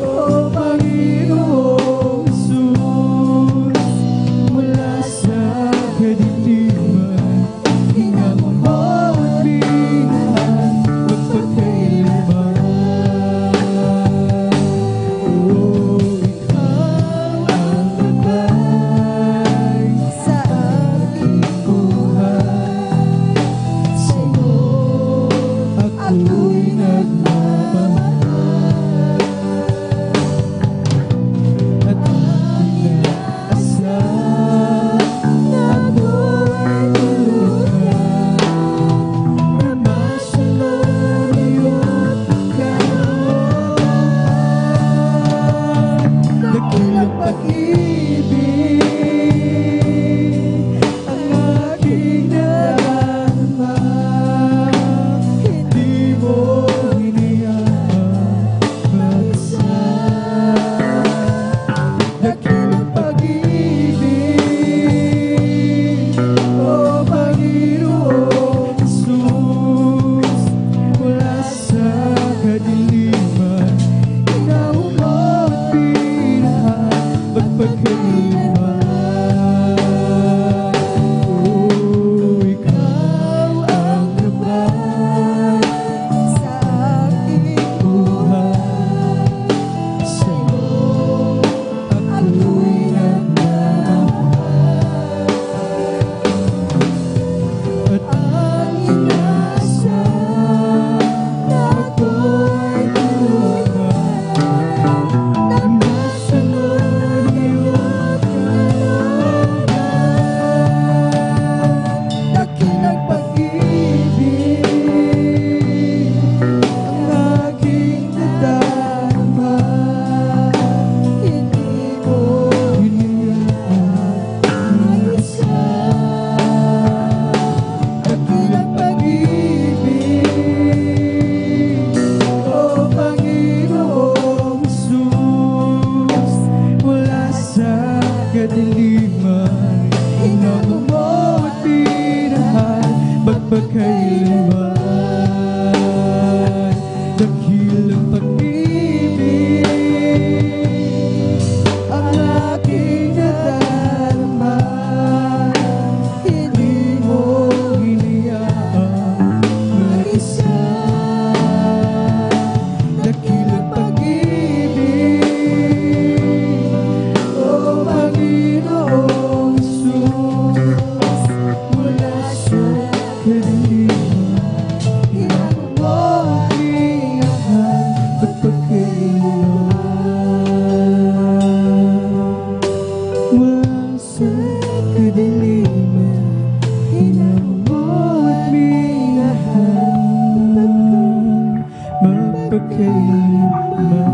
o Panginoong Jesus, mula sa kadiliman, hinamon mo at binahan magpagkailanman. Oh, ikaw ang gabay sa aking buhay. Sa'yo ako'y nagmamahal, at ang inaasam na ako'y tulungan na masunod iyong kalooban. Dakilang pag-ibig ang aking nadarama. Hindi mo hinayaan mag-isa. Dakilang pag-ibig, o Panginoong Jesus, mula sa kadiliman, hinamon mo at binahan magpagkailanman. Oh, ikaw ang gabay sa aking buhay. Sa'yo ako'y nagmamahal, at ang inaasam na ako'y tulungan na masunod iyong kalooban. Dakilang pag-ibig ang aking nadarama. Hindi mo hinayaan mag-isa. Dakilang pag-ibig, o Panginoong Jesus, mula sa kadiliman, hinamon mo at binahan magpagkailanman. Dakilang pag-ibig ang aking nadarama. Hindi mo hinayaan mag-isa. Dakilang pag-ibig, o Panginoong Jesus, mula sa kadiliman, hinamon mo at binahan magpagkailanman. Mula sa kadiliman, hinamon mo at binahan magpagkailanman.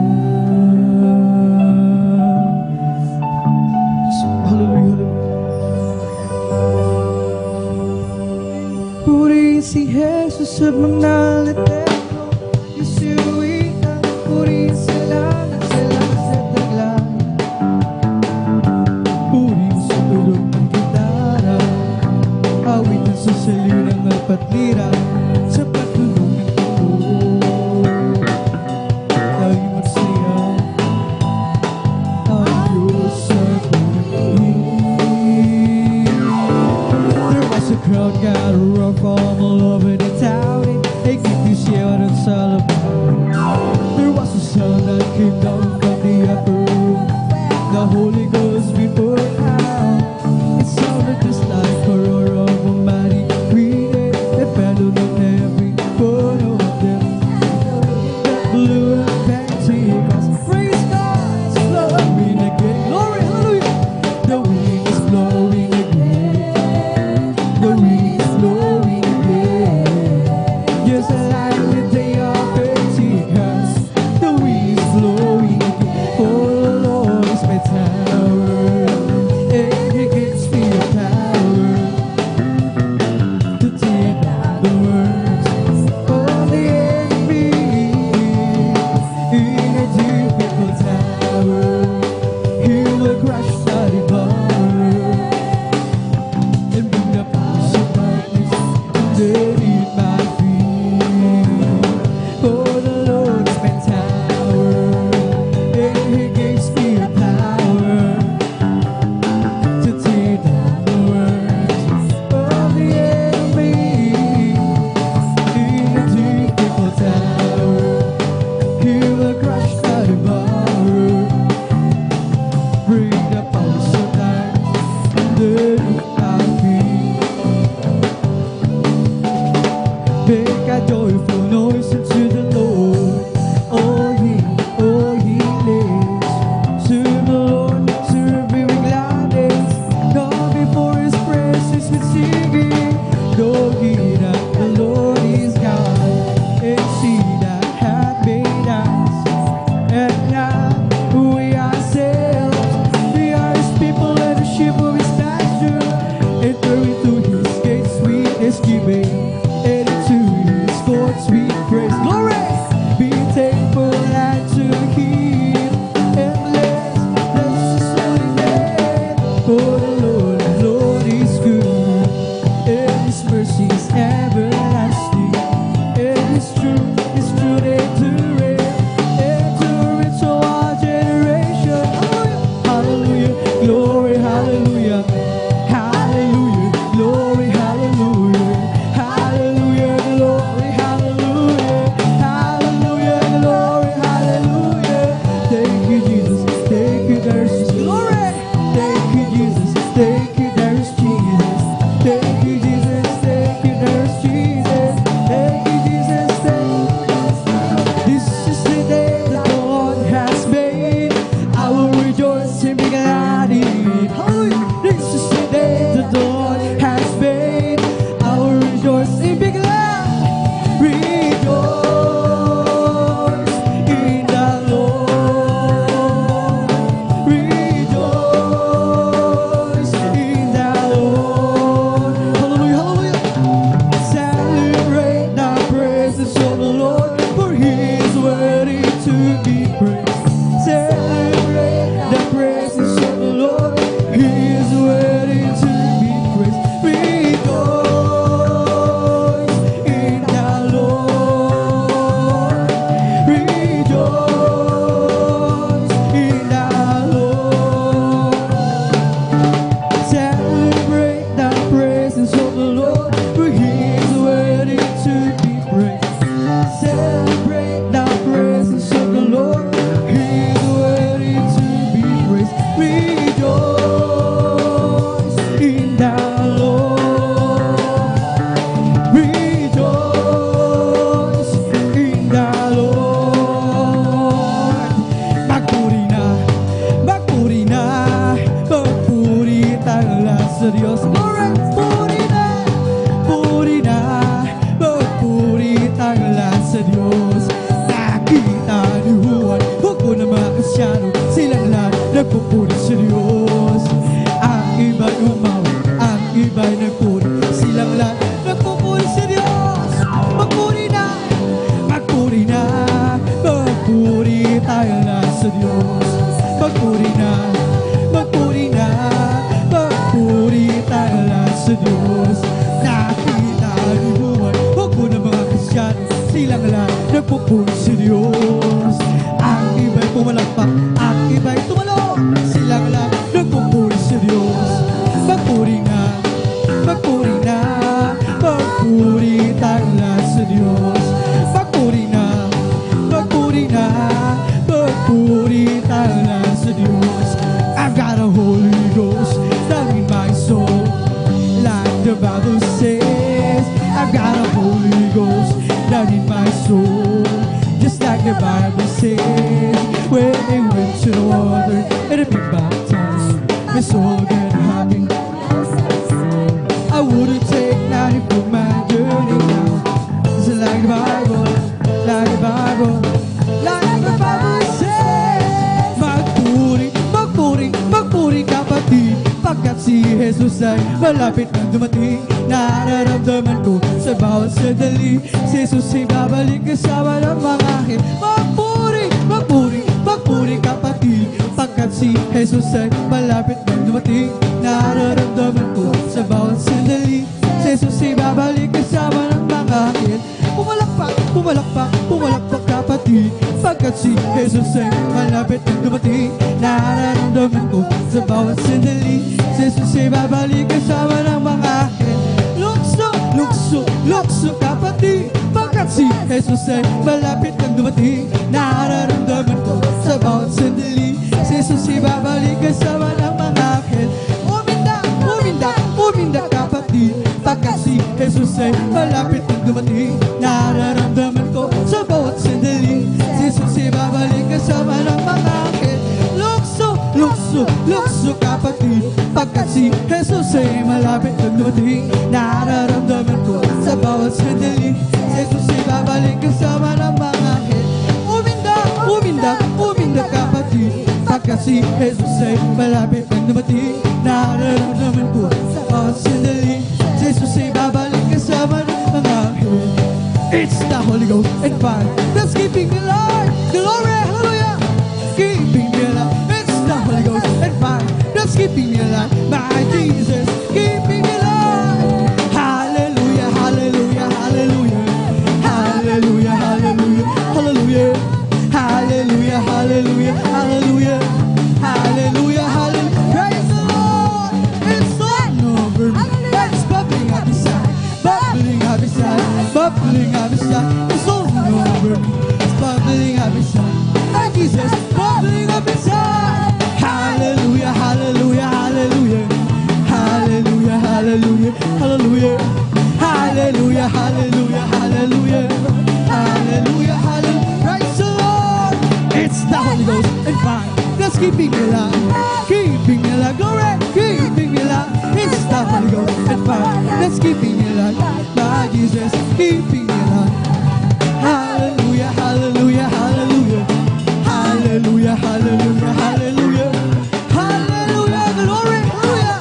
Hallelujah, hallelujah. Purihin si Jesus sa mga eterno, isuwitan, purihin sa langit, sa taglay. Purihin sa tulog ng gitara, awitan sa salilang at lira, sa pagtulong ng tulo. Tayo magsaya, ang Diyos ay purihin. There was a crowd got rough all over the town. They keep you shouting, celebrate. beneath my feet. For the Lord is my tower, and He gives me a power to tear down the works of the enemy. In a deep people tower, He will crush the devourer, bring the powers of light underneath our feet. Make a joyful noise unto the Lord, all ye lands. Serve the Lord, serve Him with gladness. Come before His presence with singing. Know ye that the Lord is God, and see that hath made us, and not we ourselves. We are His people and the sheep of His pasture. Enter into His gates with thanksgiving, and into His courts with praise. Glory! Be thankful unto Him, and bless His holy name. For the Lord is good, and His mercy is everlasting, and His truth endureth to all generation. Hallelujah, hallelujah, glory, hallelujah, hallelujah, glory, hallelujah, hallelujah, glory, hallelujah, hallelujah, glory, hallelujah. Thank you, Jesus, thank you, there's glory. Thank you, Jesus, thank you, there's Jesus. Thank you, Jesus, thank you, there's Jesus. Thank you, Jesus, thank you. This is the day that the Lord has made. I will rejoice and be glad in it. Hallelujah. This is the day that the Lord has made. I will rejoice and be glad. Rejoice in the Lord. Rejoice in the Lord. Hallelujah, hallelujah. Celebrate the presence of the Lord, for He is worthy to be praised. Celebrate the presence of the Lord, He is worthy to be praised. Rejoice in the Lord. Rejoice in the Lord. Celebrate the presence of the Lord, for He is worthy to be praised. Celebrate the presence of the Lord, He is worthy to be praised. Rejoice in the Lord. Rejoice in the Lord. Magpuri na, magpuri na, magpuri tayo lahat sa Diyos. Glory! Puri na, magpuri tayo lahat sa Diyos. Nakita ni Juan, huwag mo na makasyano, silang lahat nagpupuri sa Diyos. Ang iba'y umawa, ang iba'y nagpuri, silang lahat nagpupuri sa Diyos. Magpuri na, magpuri na, magpuri tayo lahat sa Diyos. Magpuri na, magpuri na, magpuri tayo lahat sa Diyos. Nakita ni Juan, huwag mo na mga Kristyano, silang lahat nagpupuri sa Diyos. Ang iba'y pumalakpak, ang iba'y tumalong, silang lahat nagpupuri sa Diyos. Magpuri na, magpuri na, magpuri tayo lahat sa Diyos. Magpuri na, magpuri na, magpuri tayo lahat sa Diyos. I've got a Holy Ghost down in my soul, like the Bible says. I've got a Holy Ghost down in my soul, just like the Bible says. When they went to the water and be baptized, my soul get happy. I wouldn't take nothing for my journey now. It's like the Bible, like the Bible, like the Bible says. Magpuri, magpuri, magpuri kapatid, pagkat si Jesus ay malapit nang dumating. Nararamdaman ko sa bawat sandali, si Jesus ay babalik kasama ng mga akin. Magpuri, magpuri, magpuri kapatid, pagkat si Jesus ay malapit nang dumating. Nararamdaman ko sa bawat sandali, si Si Jesus ay babalik kasama ng mga anghel. Pumalakpak, pumalakpak, pumalakpak kapatid, pagkat si Jesus ay malapit na dumating. Nararamdaman ko sa bawat sandali, si Jesus ay babalik kasama ng mga anghel. Lukso, lukso, lukso kapatid, pagkat si Jesus ay malapit na dumating. Nararamdaman ko sa bawat sandali, si Jesus ay babalik kasama ng mga anghel. Uminda, uminda, uminda kapatid, pagkat si Jesus ay malapit na dumating. Nararamdaman ko sa bawat sandali, si Jesus ay babalik kasama ng mga anghel. Lukso, lukso, lukso kapatid, pagkat si Jesus ay malapit na dumating. Nararamdaman ko sa bawat sandali, si Jesus ay babalik kasama ng mga anghel. Uminda, uminda, uminda kapatid, pagkat si Jesus ay malapit na dumating. Nararamdaman ko sa bawat sandali, si Jesus ay babalik kasama ng mga anghel. It's the Holy Ghost and fire that's keeping me alive. Glory, hallelujah, keeping me alive. It's the Holy Ghost and fire that's keeping me alive. My Jesus, keeping me alive. Hallelujah, hallelujah, hallelujah, hallelujah, hallelujah, hallelujah, hallelujah, hallelujah, hallelujah, hallelujah, hallelujah. Praise the Lord. It's all over me. It's bubbling up inside, bubbling up inside, bubbling up inside. It's all over me. It's bubbling up inside. My Jesus, bubbling up inside. Hallelujah, hallelujah, hallelujah, hallelujah, hallelujah, hallelujah, hallelujah, hallelujah, hallelujah, hallelujah, hallelujah. Praise the Lord. It's the Holy Ghost and fire that's keeping me alive, keeping me alive. Glory, keeping me alive. It's the Holy Ghost and fire that's keeping me alive. My Jesus, keeping me alive. Hallelujah, hallelujah, hallelujah, hallelujah, hallelujah, hallelujah, hallelujah, glory, hallelujah,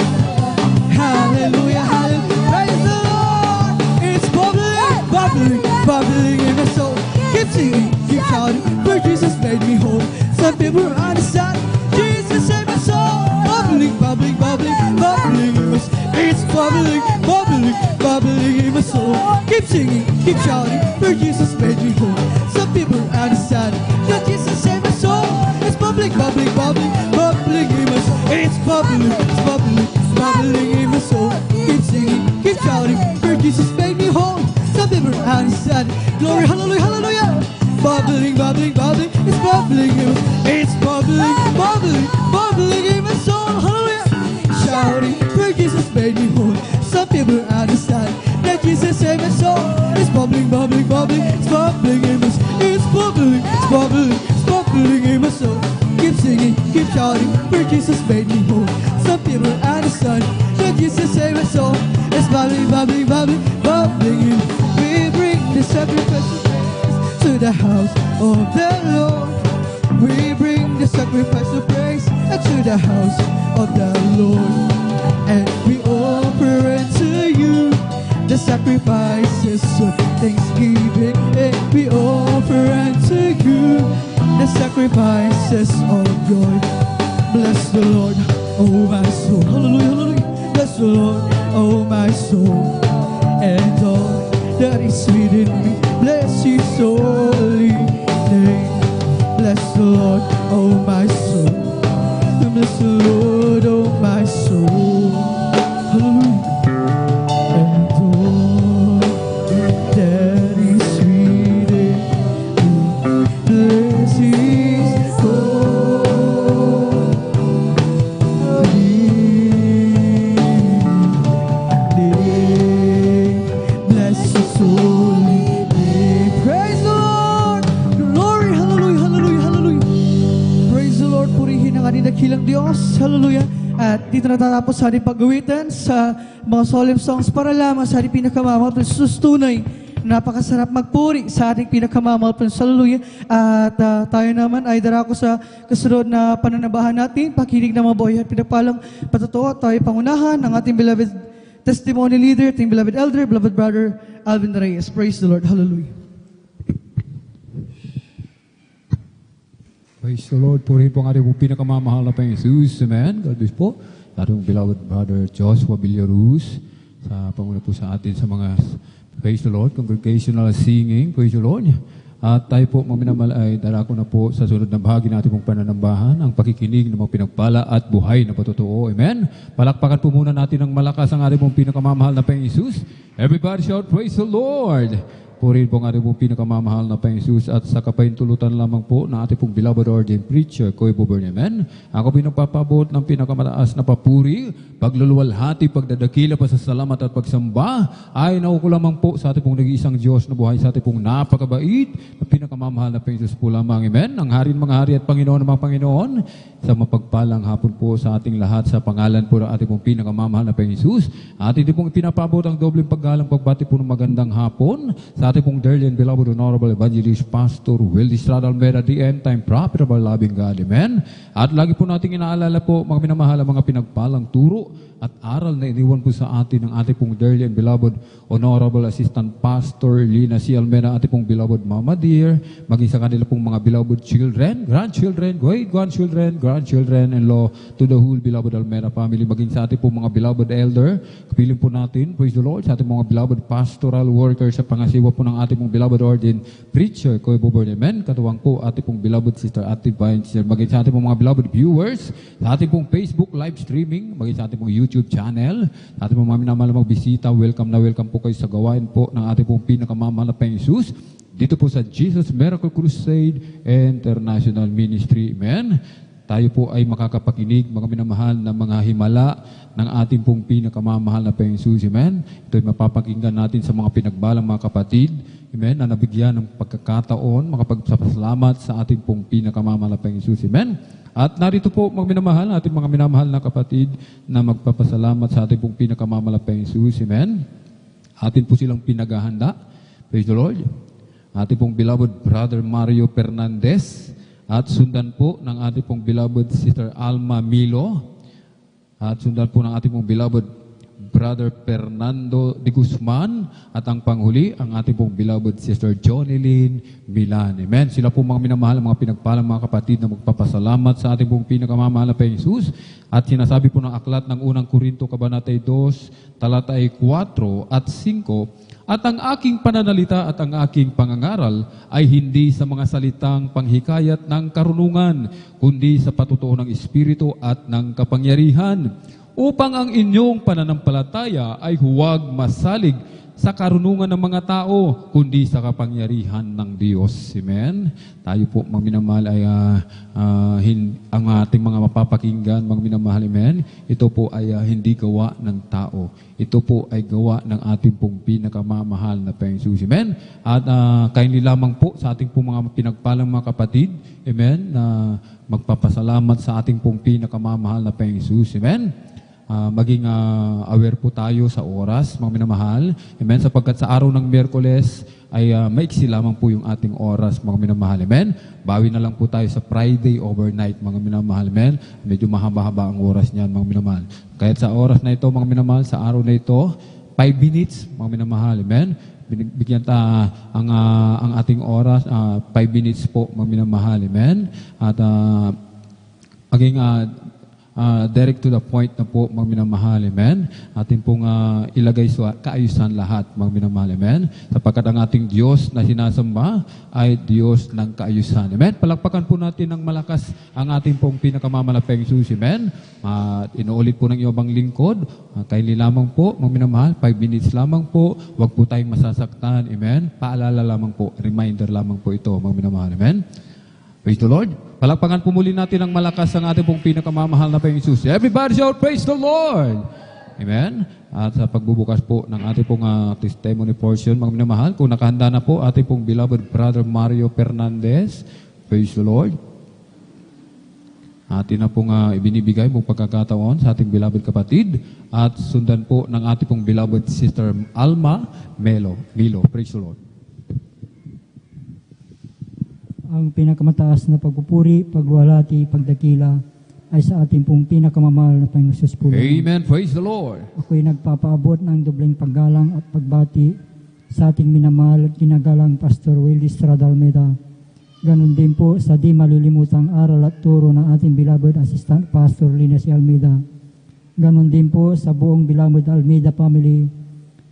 hallelujah, hallelujah. Praise the Lord. It's bubbling, bubbling, bubbling in my soul. Keep singing, keep shouting, for Jesus made me whole. Some people are on the side, Jesus saved my soul. Bubbling, bubbling, bubbling, bubbling in my soul. It's bubbling, bubbling, bubbling in my soul. Keep singing, keep shouting, for Jesus made me whole. Some people are on the side, but Jesus saved my soul. It's bubbling, bubbling, bubbling, bubbling in my soul. It's bubbling, it's bubbling, bubbling in my soul. Keep singing, keep shouting, for Jesus made me whole. Some people are on the side, glory, hallelujah, hallelujah. Bubbling, bubbling, bubbling, it's bubbling in my soul. It's bubbling, bubbling, bubbling in my soul, hallelujah. Shouting, for Jesus made me whole. Some people understand that Jesus saved my soul. It's bubbling, bubbling, bubbling, it's bubbling in my soul. It's bubbling, it's bubbling, it's bubbling in my soul. Keep singing, keep shouting, for Jesus made me whole. Some people understand that Jesus saved my soul. It's bubbling, bubbling, bubbling, bubbling in. We bring the sacrifice of praise to the house of the Lord. We bring the sacrifice of praise to the house of the Lord, and we offer unto you the sacrifices of thanksgiving, and we offer unto you the sacrifices of joy. Bless the Lord, oh my soul, hallelujah, hallelujah. Bless the Lord, oh my soul, and all that is within me. Bless His holy name. Bless the Lord, oh my soul. Bless the Lord, oh my soul. Hallelujah. And all that is within me. Bless His holy name. Bless His holy name. Praise the Lord. Glory, hallelujah, hallelujah, hallelujah. Praise the Lord. Purihin ang ating dakilang Diyos. Hallelujah. At dito natatapos sa ating pag-awitan sa mga solemn songs para lamang sa ating pinakamamahal na sustunay. Napakasarap magpuri sa ating pinakamamahal na hallelujah. At tayo naman ay darako sa kasunod na pananabahan natin. Pakinig ng mga buhay at pinapalang patotoo. Tayo pangunahan ng ating beloved testimony leader, ating beloved elder, beloved brother Alvin Reyes. Praise the Lord. Hallelujah. Praise the Lord. Purihin po ang ating pinakamamahal na Panginoon Jesus. Amen. God bless po. Ating beloved brother Joshua Villaruz sa panguna po sa atin sa mga praise the Lord, congregational singing, praise the Lord. At tayo po mga minamahal ay darako na po sa sunod na bahagi natin pong pananambahan, ang pakikinig ng mga pinagpala at buhay na patotoo. Amen? Palakpakan po muna natin ng malakas ang ating pong pinakamamahal na Panginoong Jesus. Everybody shout, praise the Lord! Purihin po ang ating pong pinakamamahal na Panginoong Jesus at sa kapaintulutan lamang po na ating pong beloved ordained preacher, Koy Bobern. Amen? Ako pinagpapabot ng pinakamataas na papuri, pagluluwalhati, pagdadakila, pasasalamat at pagsamba ay nauko lamang po sa ating pong nag-iisang Diyos na buhay, sa ating pong napakabait na pinakamamahal na Panginoong Jesus po lamang. Amen? Ang harin mga hari at Panginoon ng mga Panginoon, sa mapagpalang hapon po sa ating lahat sa pangalan po ng ating pong pinakamamahal na Panginoong Jesus. Ating din pong pinapabot ang dobleng paggalang pagbati po ng magandang hapon sa ating pong dearly and beloved honorable evangelist Pastor Will Estrada Almeda, the end time prophet of our loving God. Amen? At lagi po nating inaalala po mga minamahal ang mga pinagpalang turo at aral na iniwan po sa atin ng ating pong dearly and beloved honorable assistant Pastor Lina C. Almeda, ating pong beloved Mama Dear, maging sa kanila pong mga beloved children, grandchildren, grandchildren, and law to the whole beloved Almeda family, maging sa ating pong mga beloved elder, kapiling po natin, praise the Lord, sa ating mga beloved pastoral workers sa pangasiwa po ng ating pong beloved ordained preacher, Koy Bobern. Amen? Katuwang po ating pong beloved sister Ate Vine, maging sa ating pong mga beloved viewers, sa ating pong Facebook live streaming, maging sa ating pong YouTube channel, sa ating pong mga minamahal magbisita, welcome na welcome po kayo sa gawain po ng ating pong pinakamamahal na Panginoong Jesus dito po sa Jesus Miracle Crusade International Ministry. Amen? Tayo po ay makakapakinig, mga minamahal na mga himala ng ating pong pinakamamahal na Panginoong Jesus. Amen? Ito ay mapapakinggan natin sa mga pinagbalang mga kapatid. Amen? Na nabigyan ng pagkakataon, makapagpasalamat sa ating pong pinakamamahal na Panginoong Jesus. Amen? At narito po mga minamahal, ating mga minamahal na kapatid na magpapasalamat sa ating pong pinakamamahal na Panginoong Jesus. Amen? Atin po silang pinaghahanda. Praise the Lord. Ating pong beloved Brother Mario Fernandez. At sundan po ng ating pong beloved Sister Alma Milo. At sundan po ng ating pong beloved Brother Fernando de Guzman. At ang panghuli, ang ating pong beloved Sister Jonilyn Milan. Amen. Sila po mga minamahal, mga pinagpalang mga kapatid na magpapasalamat sa ating pong pinakamamahal na Panginoong Jesus. At sinasabi po ng aklat ng unang Korinto, Kabanatay 2, talatay 4 at 5, at ang aking pananalita at ang aking pangangaral ay hindi sa mga salitang panghikayat ng karunungan, kundi sa patutuo ng Espiritu at ng kapangyarihan, upang ang inyong pananampalataya ay huwag masalig sa karunungan ng mga tao, kundi sa kapangyarihan ng Diyos. Amen? Tayo po, mga minamahal, ay ang ating mga mapapakinggan, mga minamahal, amen? Ito po ay hindi gawa ng tao. Ito po ay gawa ng ating pong pinakamamahal na Panginoong Jesus. Amen? At kaili lamang po sa ating pong mga pinagpalang mga kapatid, amen, na magpapasalamat sa ating pong pinakamamahal na Panginoong Jesus. Amen? Maging aware po tayo sa oras, mga minamahal. Amen? Sapagkat sa araw ng Miyerkules ay maiksi lamang po yung ating oras, mga minamahal. Amen? Bawi na lang po tayo sa Friday overnight, mga minamahal. Amen? Medyo mahaba-haba ang oras niyan, mga minamahal. Kahit sa oras na ito, mga minamahal, sa araw na ito, 5 minutes, mga minamahal. Amen? Bigyan ang ating oras, 5 minutes po, mga minamahal. Amen? At maging direct to the point na po, mga minamahal, amen? Atin pong ilagay sa kaayusan lahat, mga minamahal, amen? Sapagkat ang ating Diyos na sinasamba ay Diyos ng kaayusan, amen? Palakpakan po natin ng malakas ang ating pong pinakamamahal na Panginoong Jesus, amen? Inuulit po ng iyong lingkod, kaili lamang po, mga minamahal, 5 minutes lamang po, huwag po tayong masasaktan, amen? Paalala lamang po, reminder lamang po ito, mga minamahal, amen? Praise the Lord. Palakpakan po muli natin ang malakas ang ating pong pinakamamahal na Panginoong Jesus. Everybody shout, praise the Lord! Amen? At sa pagbubukas po ng ating pong testimony portion, mga minamahal, kung nakahanda na po ating pong beloved Brother Mario Fernandez, praise the Lord. Atin na pong ibinibigay mong pagkakataon sa ating beloved kapatid at sundan po ng ating pong beloved Sister Alma Milo. Praise the Lord. Ang pinakamataas na pagpupuri, pagwalhati, pagdakila ay sa ating pong pinakamamahal na Panginoong Jesus po. Amen. Praise the Lord. Ako'y nagpapaabot ng dobleng paggalang at pagbati sa ating minamahal at ginagalang Pastor Will Estrada Almeda. Ganon din po sa di malilimutang aral at turo ng ating beloved Assistant Pastor Lina C. Almeda. Ganon din po sa buong Beloved Almeida family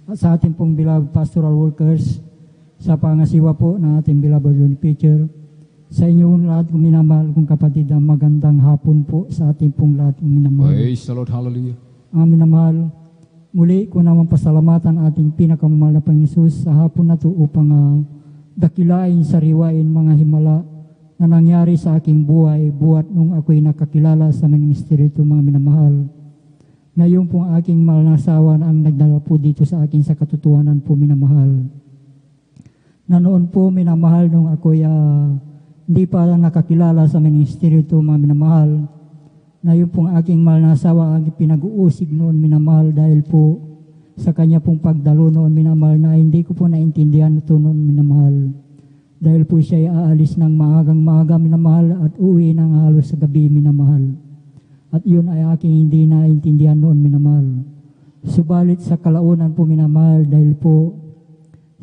at sa ating pong beloved pastoral workers, sa pangasiwa po ng ating beloved Lord Preacher, sa inyong lahat kong minamahal kong kapatid, ang magandang hapon po sa ating pong lahat kong minamahal. Praise the Lord. Hallelujah. Ang minamahal, muli ko naman pasalamatan ating pinakamamahal na Panginoon Hesus sa hapon na ito upang dakilain, sariwain mga himala na nangyari sa aking buhay buhat nung ako'y nakakilala sa ministeryo mga minamahal. Na yung pong aking mahal na asawa na ang nagdala po dito sa akin sa katotohanan po minamahal. Na noon po minamahal nung ako'y hindi pa nakakilala sa ministeryo mga minamahal. Na yung pong aking mahal na asawa ang pinag-uusig noon minamahal dahil po sa kanya pong pagdalo noon minamahal na hindi ko po naintindihan ito noon minamahal. Dahil po siya ay aalis ng maagang-maaga minamahal at uwi ng halos sa gabi minamahal. At yun ay aking hindi naintindihan noon minamahal. Subalit sa kalaunan po minamahal dahil po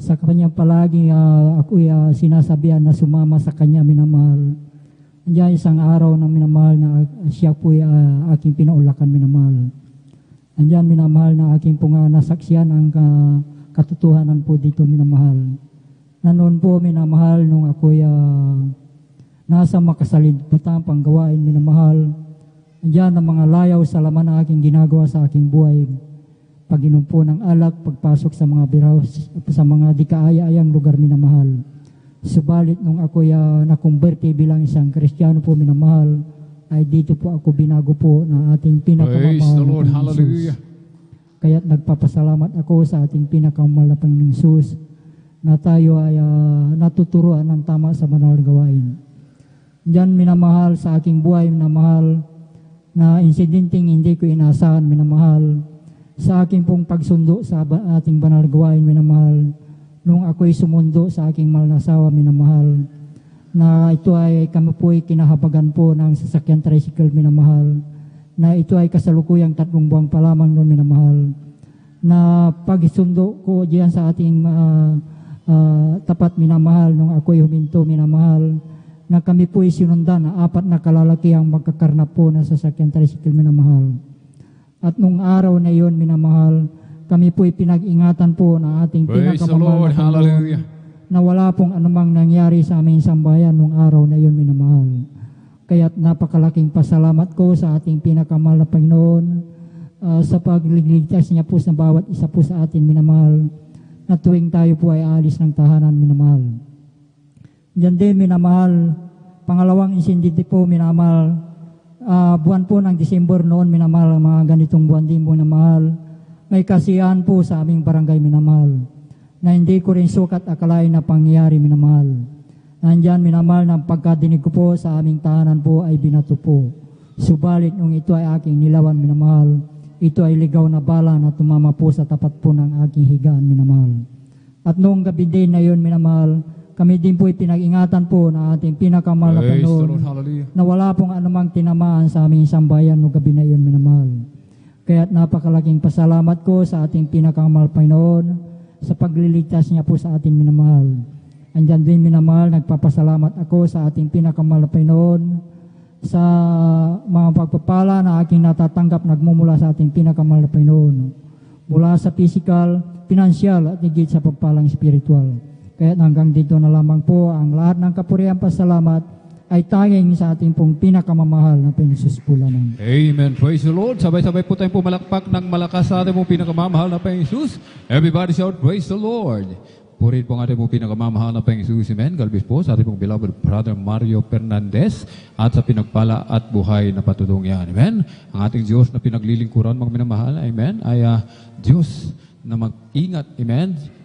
sa kanya palagi ako'y sinasabihan na sumama sa kanya minamahal. Andiyan isang araw na minamahal na siya po ay aking pinaulakan minamahal. Andiyan minamahal na aking po nasaksiyan ang katotohanan po dito minamahal. Na noon po minamahal nung ako'y nasa makasalimutang panggawain minamahal. Andiyan ang mga layaw sa laman na aking ginagawa sa aking buhay. Pag-inom po ng alak, pagpasok sa mga biraos, sa mga di kaaya-ayang lugar minamahal. Subalit nung ako'y nakumberte bilang isang Kristiyano po minamahal, ay dito po ako binago po na ating pinakamamahal Praise the Lord. na Panginoong Hallelujah. Jesus. Kaya't nagpapasalamat ako sa ating pinakamamahal na Panginoong Jesus na tayo ay natuturuan ng tama sa banal na gawain. Diyan minamahal sa aking buhay minamahal, na insidenteng hindi ko inaasahan minamahal sa aking pong pagsundo sa ating banal gawain minamahal nung ako'y sumundo sa aking mahal na asawa minamahal na ito ay kami po ay kinahabagan po ng sasakyan tricycle minamahal na ito ay kasalukuyang 3 buwan pa lamang noon minamahal na pagsundo ko diyan sa ating tapat minamahal nung ako'y huminto minamahal na kami po sinundan na 4 na kalalaki ang magkakarnap po na sasakyan tricycle minamahal. At nung araw na iyon minamahal, kami po pinag-ingatan po na ating pinakamamahal na Panginoon na wala pong anumang nangyari sa aming sambayan nung araw na iyon minamahal. Kaya't napakalaking pasalamat ko sa ating pinakamahal na Panginoon sa pagligligtas niya po sa bawat isa po sa atin minamahal na tuwing tayo po ay alis ng tahanan minamahal. Diyan din minamahal, pangalawang insidente po minamahal, buwan po ng Disyembre noon minamahal, mga ganitong buwan din po minamahal, may kasiyahan po sa aming barangay minamahal, na hindi ko rin sukat akalain na pangyayari minamahal. Nandiyan minamahal ng pagkadinig ko po sa aming tahanan po ay binato po. Subalit nung ito ay aking nilawan minamahal, ito ay ligaw na bala na tumama po sa tapat po ng aking higaan minamahal. At noong gabi din na yun minamahal, kami din po pinag-ingatan po na ating pinakamahal na Panginoon na wala pong anumang tinamaan sa aming sambayan no gabi na iyon minamahal. Kaya't napakalaking pasalamat ko sa ating pinakamahal Panginoon sa pagliligtas niya po sa ating minamahal. Andyan din minamahal, nagpapasalamat ako sa ating pinakamahal na Panginoon sa mga pagpapala na aking natatanggap nagmumula sa ating pinakamahal na Panginoon. Mula sa physical, financial at higit sa pagpalang spiritual. Kaya hanggang dito na lamang po ang lahat ng kapurihan pasalamat ay tanging sa ating pong pinakamamahal na Panginoon po lamang. Amen. Praise the Lord. Sabay-sabay po tayong pumalakpak ng malakas sa ating pong pinakamamahal na Panginoon. Everybody shout, praise the Lord. Purihin po ang ating pong pinakamamahal na Panginoon. Amen. Galbis po sa ating pong beloved brother Mario Fernandez at sa pinagpala at buhay na patutong yan. Amen. Ang ating Diyos na pinaglilingkuran mga minamahal. Amen. Ay Diyos na mag-ingat. Amen.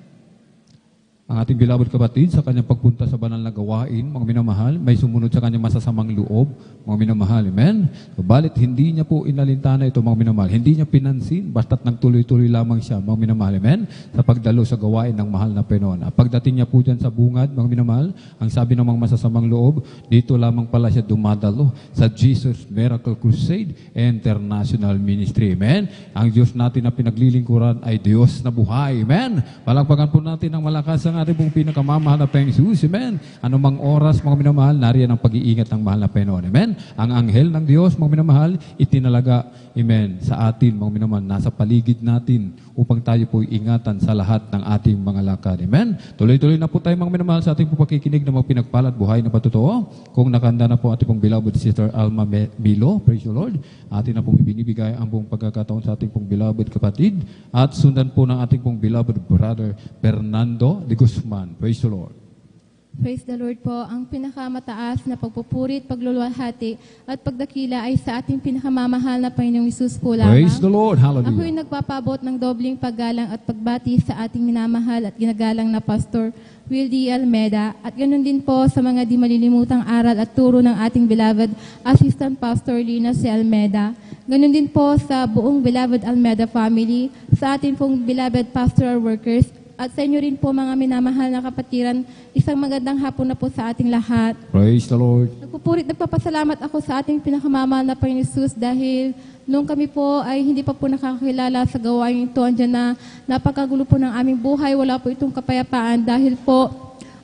Ang ating beloved kapatid sa kanyang pagpunta sa banal na gawain, mga minamahal, may sumunod sa kanyang masasamang loob, mga minamahal. Amen? Balit hindi niya po inalintana ito, mga minamahal. Hindi niya pinansin, basta't nagtuloy-tuloy lamang siya, mga minamahal. Amen? Sa pagdalo sa gawain ng mahal na Panginoon. Pagdating niya po dyan sa bungad, mga minamahal, ang sabi ng mga masasamang loob, dito lamang pala siya dumadalo sa Jesus Miracle Crusade International Ministry. Amen? Ang Diyos natin na pinaglilingkuran ay Diyos na buhay. Amen? Palakpakan po natin ang malakas ang ng ating pong pinakamamahal na Panginoon Jesus. Amen. Anumang oras, mga minamahal, nariyan ang pag-iingat ng mahal na Panginoon. Amen. Ang anghel ng Diyos, mga minamahal, itinalaga, amen, sa atin, mga minamahal, nasa paligid natin upang tayo po ingatan sa lahat ng ating mga lakad. Amen. Tuloy-tuloy na po tayo, mga minamahal, sa ating po pakikinig na mga pinagpala at buhay na patotoo. Kung nakanda na po ating pong beloved Sister Alma Milo, praise the Lord, atin na pong ibinibigay ang buong pagkakataon sa ating pong beloved kapatid at sundan po ng ating pong beloved brother Fernando de Guzman. Praise the Lord. Praise the Lord po. Ang pinakamataas na pagpupurit, pagluluwalhati at pagdakila ay sa ating pinakamamahal na Panginoong Hesus po lamang. Praise the Lord. Hallelujah. Ako'y nagpapabot ng dobling paggalang at pagbati sa ating minamahal at ginagalang na Pastor Will D. Almeda at ganoon din po sa mga di malilimutang aral at turo ng ating beloved Assistant Pastor Lina C. Almeda. Ganoon din po sa buong beloved Almeda family, sa ating pong beloved pastoral workers, at sa inyo rin po mga minamahal na kapatiran, isang magandang hapon na po sa ating lahat. Praise the Lord. Nagpapasalamat ako sa ating pinakamamahal na Panginoon Jesus dahil nung kami po ay hindi pa po nakakilala sa gawain ito, andyan na napakagulo po ng aming buhay, wala po itong kapayapaan dahil po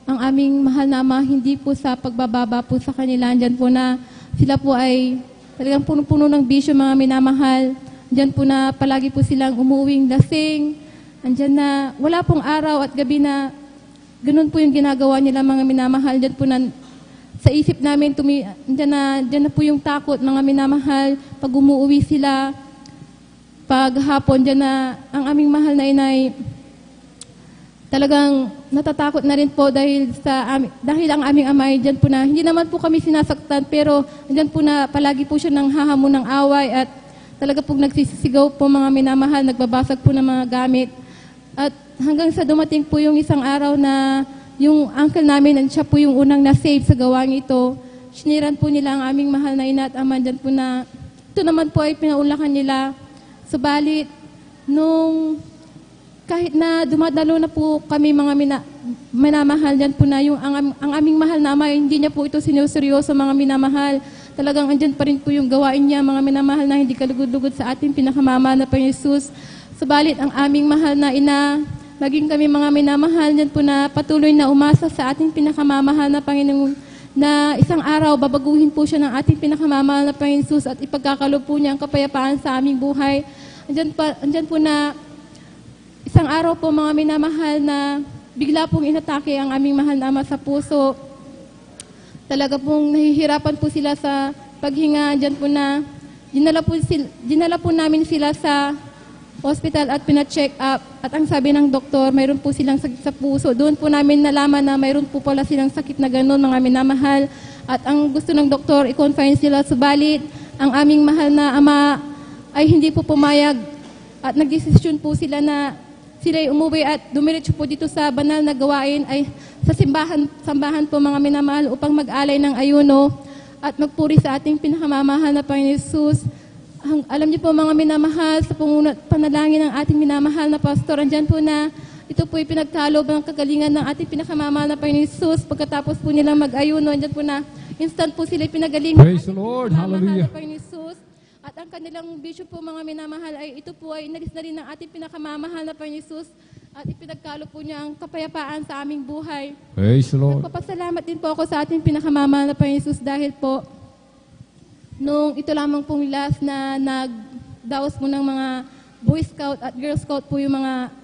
ang aming mahal na Ama, hindi po sa pagbababa po sa kanila, andyan po na sila po ay talagang puno-puno ng bisyo, mga minamahal. Andyan po na palagi po silang umuwing lasing. Andyan na, wala pong araw at gabi na ganun po yung ginagawa nila, mga minamahal. Andyan po na, sa isip namin, andyan na po yung takot, mga minamahal. Pag umuwi sila, pag hapon, andyan na ang aming mahal na inay, talagang natatakot na rin po dahil ang aming ama ay dyan po na, hindi naman po kami sinasaktan, pero andyan po na palagi po siya ng hahamon ng away at talaga po nagsisigaw po, mga minamahal, nagbabasag po ng mga gamit. At hanggang sa dumating po yung isang araw na yung uncle namin, siya po yung unang na-save sa gawang ito. Siniran po nila ang aming mahal na ina at ama, dyan po na, ito naman po ay pinaulakan nila. Subalit, nung kahit na dumadalo na po kami mga minamahal, dyan po na yung ang aming mahal na ama, hindi niya po ito sinuseryoso, mga minamahal. Talagang andyan pa rin po yung gawain niya, mga minamahal, na hindi kalugod-lugod sa ating pinakamama na Panginoon Jesus. Subalit ang aming mahal na ina, maging kami mga minamahal, dyan po na patuloy na umasa sa ating pinakamamahal na Panginoon, na isang araw babaguhin po siya ng ating pinakamamahal na Panginoon Jesus at ipagkakalob po niya ang kapayapaan sa aming buhay. Andyan po na isang araw po, mga minamahal, na bigla pong inatake ang aming mahal na ama sa puso. Talaga pong nahihirapan po sila sa paghinga. Andyan po na dinala po namin sila sa hospital at pina-check up. At ang sabi ng doktor, mayroon po silang sakit sa puso. Doon po namin nalaman na mayroon po pala silang sakit na gano'n, mga minamahal. At ang gusto ng doktor, i-confine sila. Subalit, ang aming mahal na ama ay hindi po pumayag. At nagdesisyon po sila na sila'y umuwi at dumiretso po dito sa banal na gawain ay sa sambahan po, mga minamahal, upang mag-alay ng ayuno at magpuri sa ating pinakamamahal na Panginoon Jesus. Alam niyo po, mga minamahal, sa panalangin ng ating minamahal na pastor, andyan po na ito po ay pinagkalob ng kagalingan ng ating pinakamamahal na Panginoon Jesus. Pagkatapos po nilang mag-ayuno, andyan po na instant po sila pinagaling. Praise the Lord. Hallelujah. Panginoon Jesus. At ang kanilang vision po, mga minamahal, ay ito po ay inalis na rin ng ating pinakamamahal na Panginoon Jesus at ipinagkalob po niya ang kapayapaan sa aming buhay. Praise the Lord. Nagpapasalamat din po ako sa ating pinakamamahal na Panginoon Jesus dahil po nung ito lamang pong last na nagdaos po ng mga Boy Scout at Girl Scout po yung mga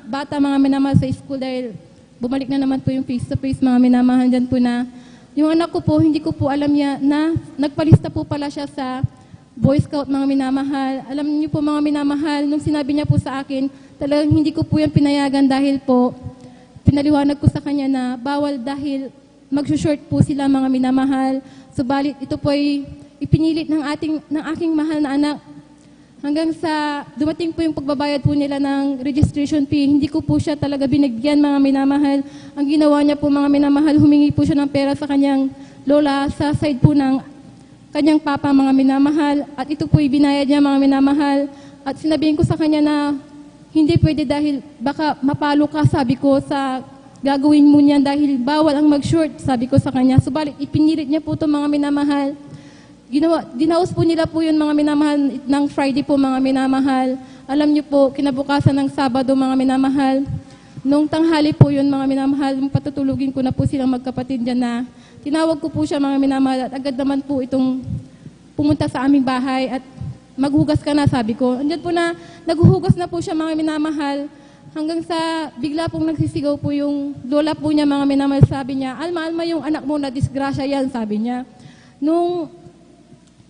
bata, mga minamahal sa school dahil bumalik na naman po yung face-to-face, mga minamahal. Dyan po na yung anak ko po, hindi ko po alam na nagpalista po pala siya sa Boy Scout, mga minamahal. Alam niyo po, mga minamahal, nung sinabi niya po sa akin, talagang hindi ko po yan pinayagan dahil po pinaliwanag ko sa kanya na bawal dahil mag-short po sila, mga minamahal. Subalit ito po ay ipinilit ng aking mahal na anak hanggang sa dumating po yung pagbabayad po nila ng registration fee. Hindi ko po siya talaga binigyan, mga minamahal. Ang ginawa niya po, mga minamahal, humingi po siya ng pera sa kanyang lola sa side po ng kanyang papa, mga minamahal. At ito po ibinayad niya, mga minamahal. At sinabihin ko sa kanya na hindi pwede dahil baka mapalo ka, sabi ko, sa gagawin mo niyan dahil bawal ang mag-short, sabi ko sa kanya. Subalit, ipinilit niya po ito, mga minamahal. Dinaos po nila po yun, mga minamahal, ng Friday po, mga minamahal. Alam niyo po, kinabukasan ng Sabado, mga minamahal. Nung tanghali po yun, mga minamahal, patutulugin ko na po silang magkapatid dyan na tinawag ko po siya, mga minamahal, at agad naman po itong pumunta sa aming bahay at maghugas ka na, sabi ko. Andyan po na, naghuhugas na po siya, mga minamahal, hanggang sa bigla pong nagsisigaw po yung lola po niya, mga minamahal, sabi niya, Alma, yung anak mo na disgrasya yan, sabi niya. Nung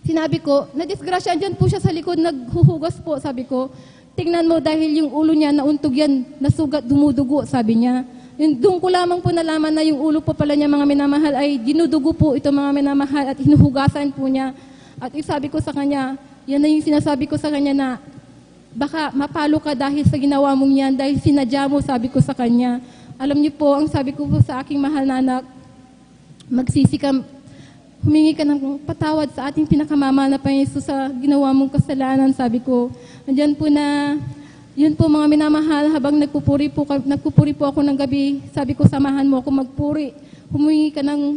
sinabi ko, na disgrasya, andyan po siya sa likod, naghuhugas po, sabi ko. Tingnan mo dahil yung ulo niya nauntog yan, nasugat, dumudugo, sabi niya. Doon ko lamang po nalaman na yung ulo po pala niya, mga minamahal, ay dinudugo po ito, mga minamahal, at hinuhugasan po niya. At sabi ko sa kanya, yan na yung sinasabi ko sa kanya na baka mapalo ka dahil sa ginawa mong yan, dahil sinadya mo, sabi ko sa kanya. Alam niyo po, ang sabi ko po sa aking mahal na anak, magsisi ka, humingi ka ng patawad sa ating pinakamamahal na Panginoon Jesus sa ginawa mong kasalanan, sabi ko. Andyan po na, yun po mga minamahal, habang nagpupuri po ako ng gabi, sabi ko, samahan mo ako magpuri. Humingi ka ng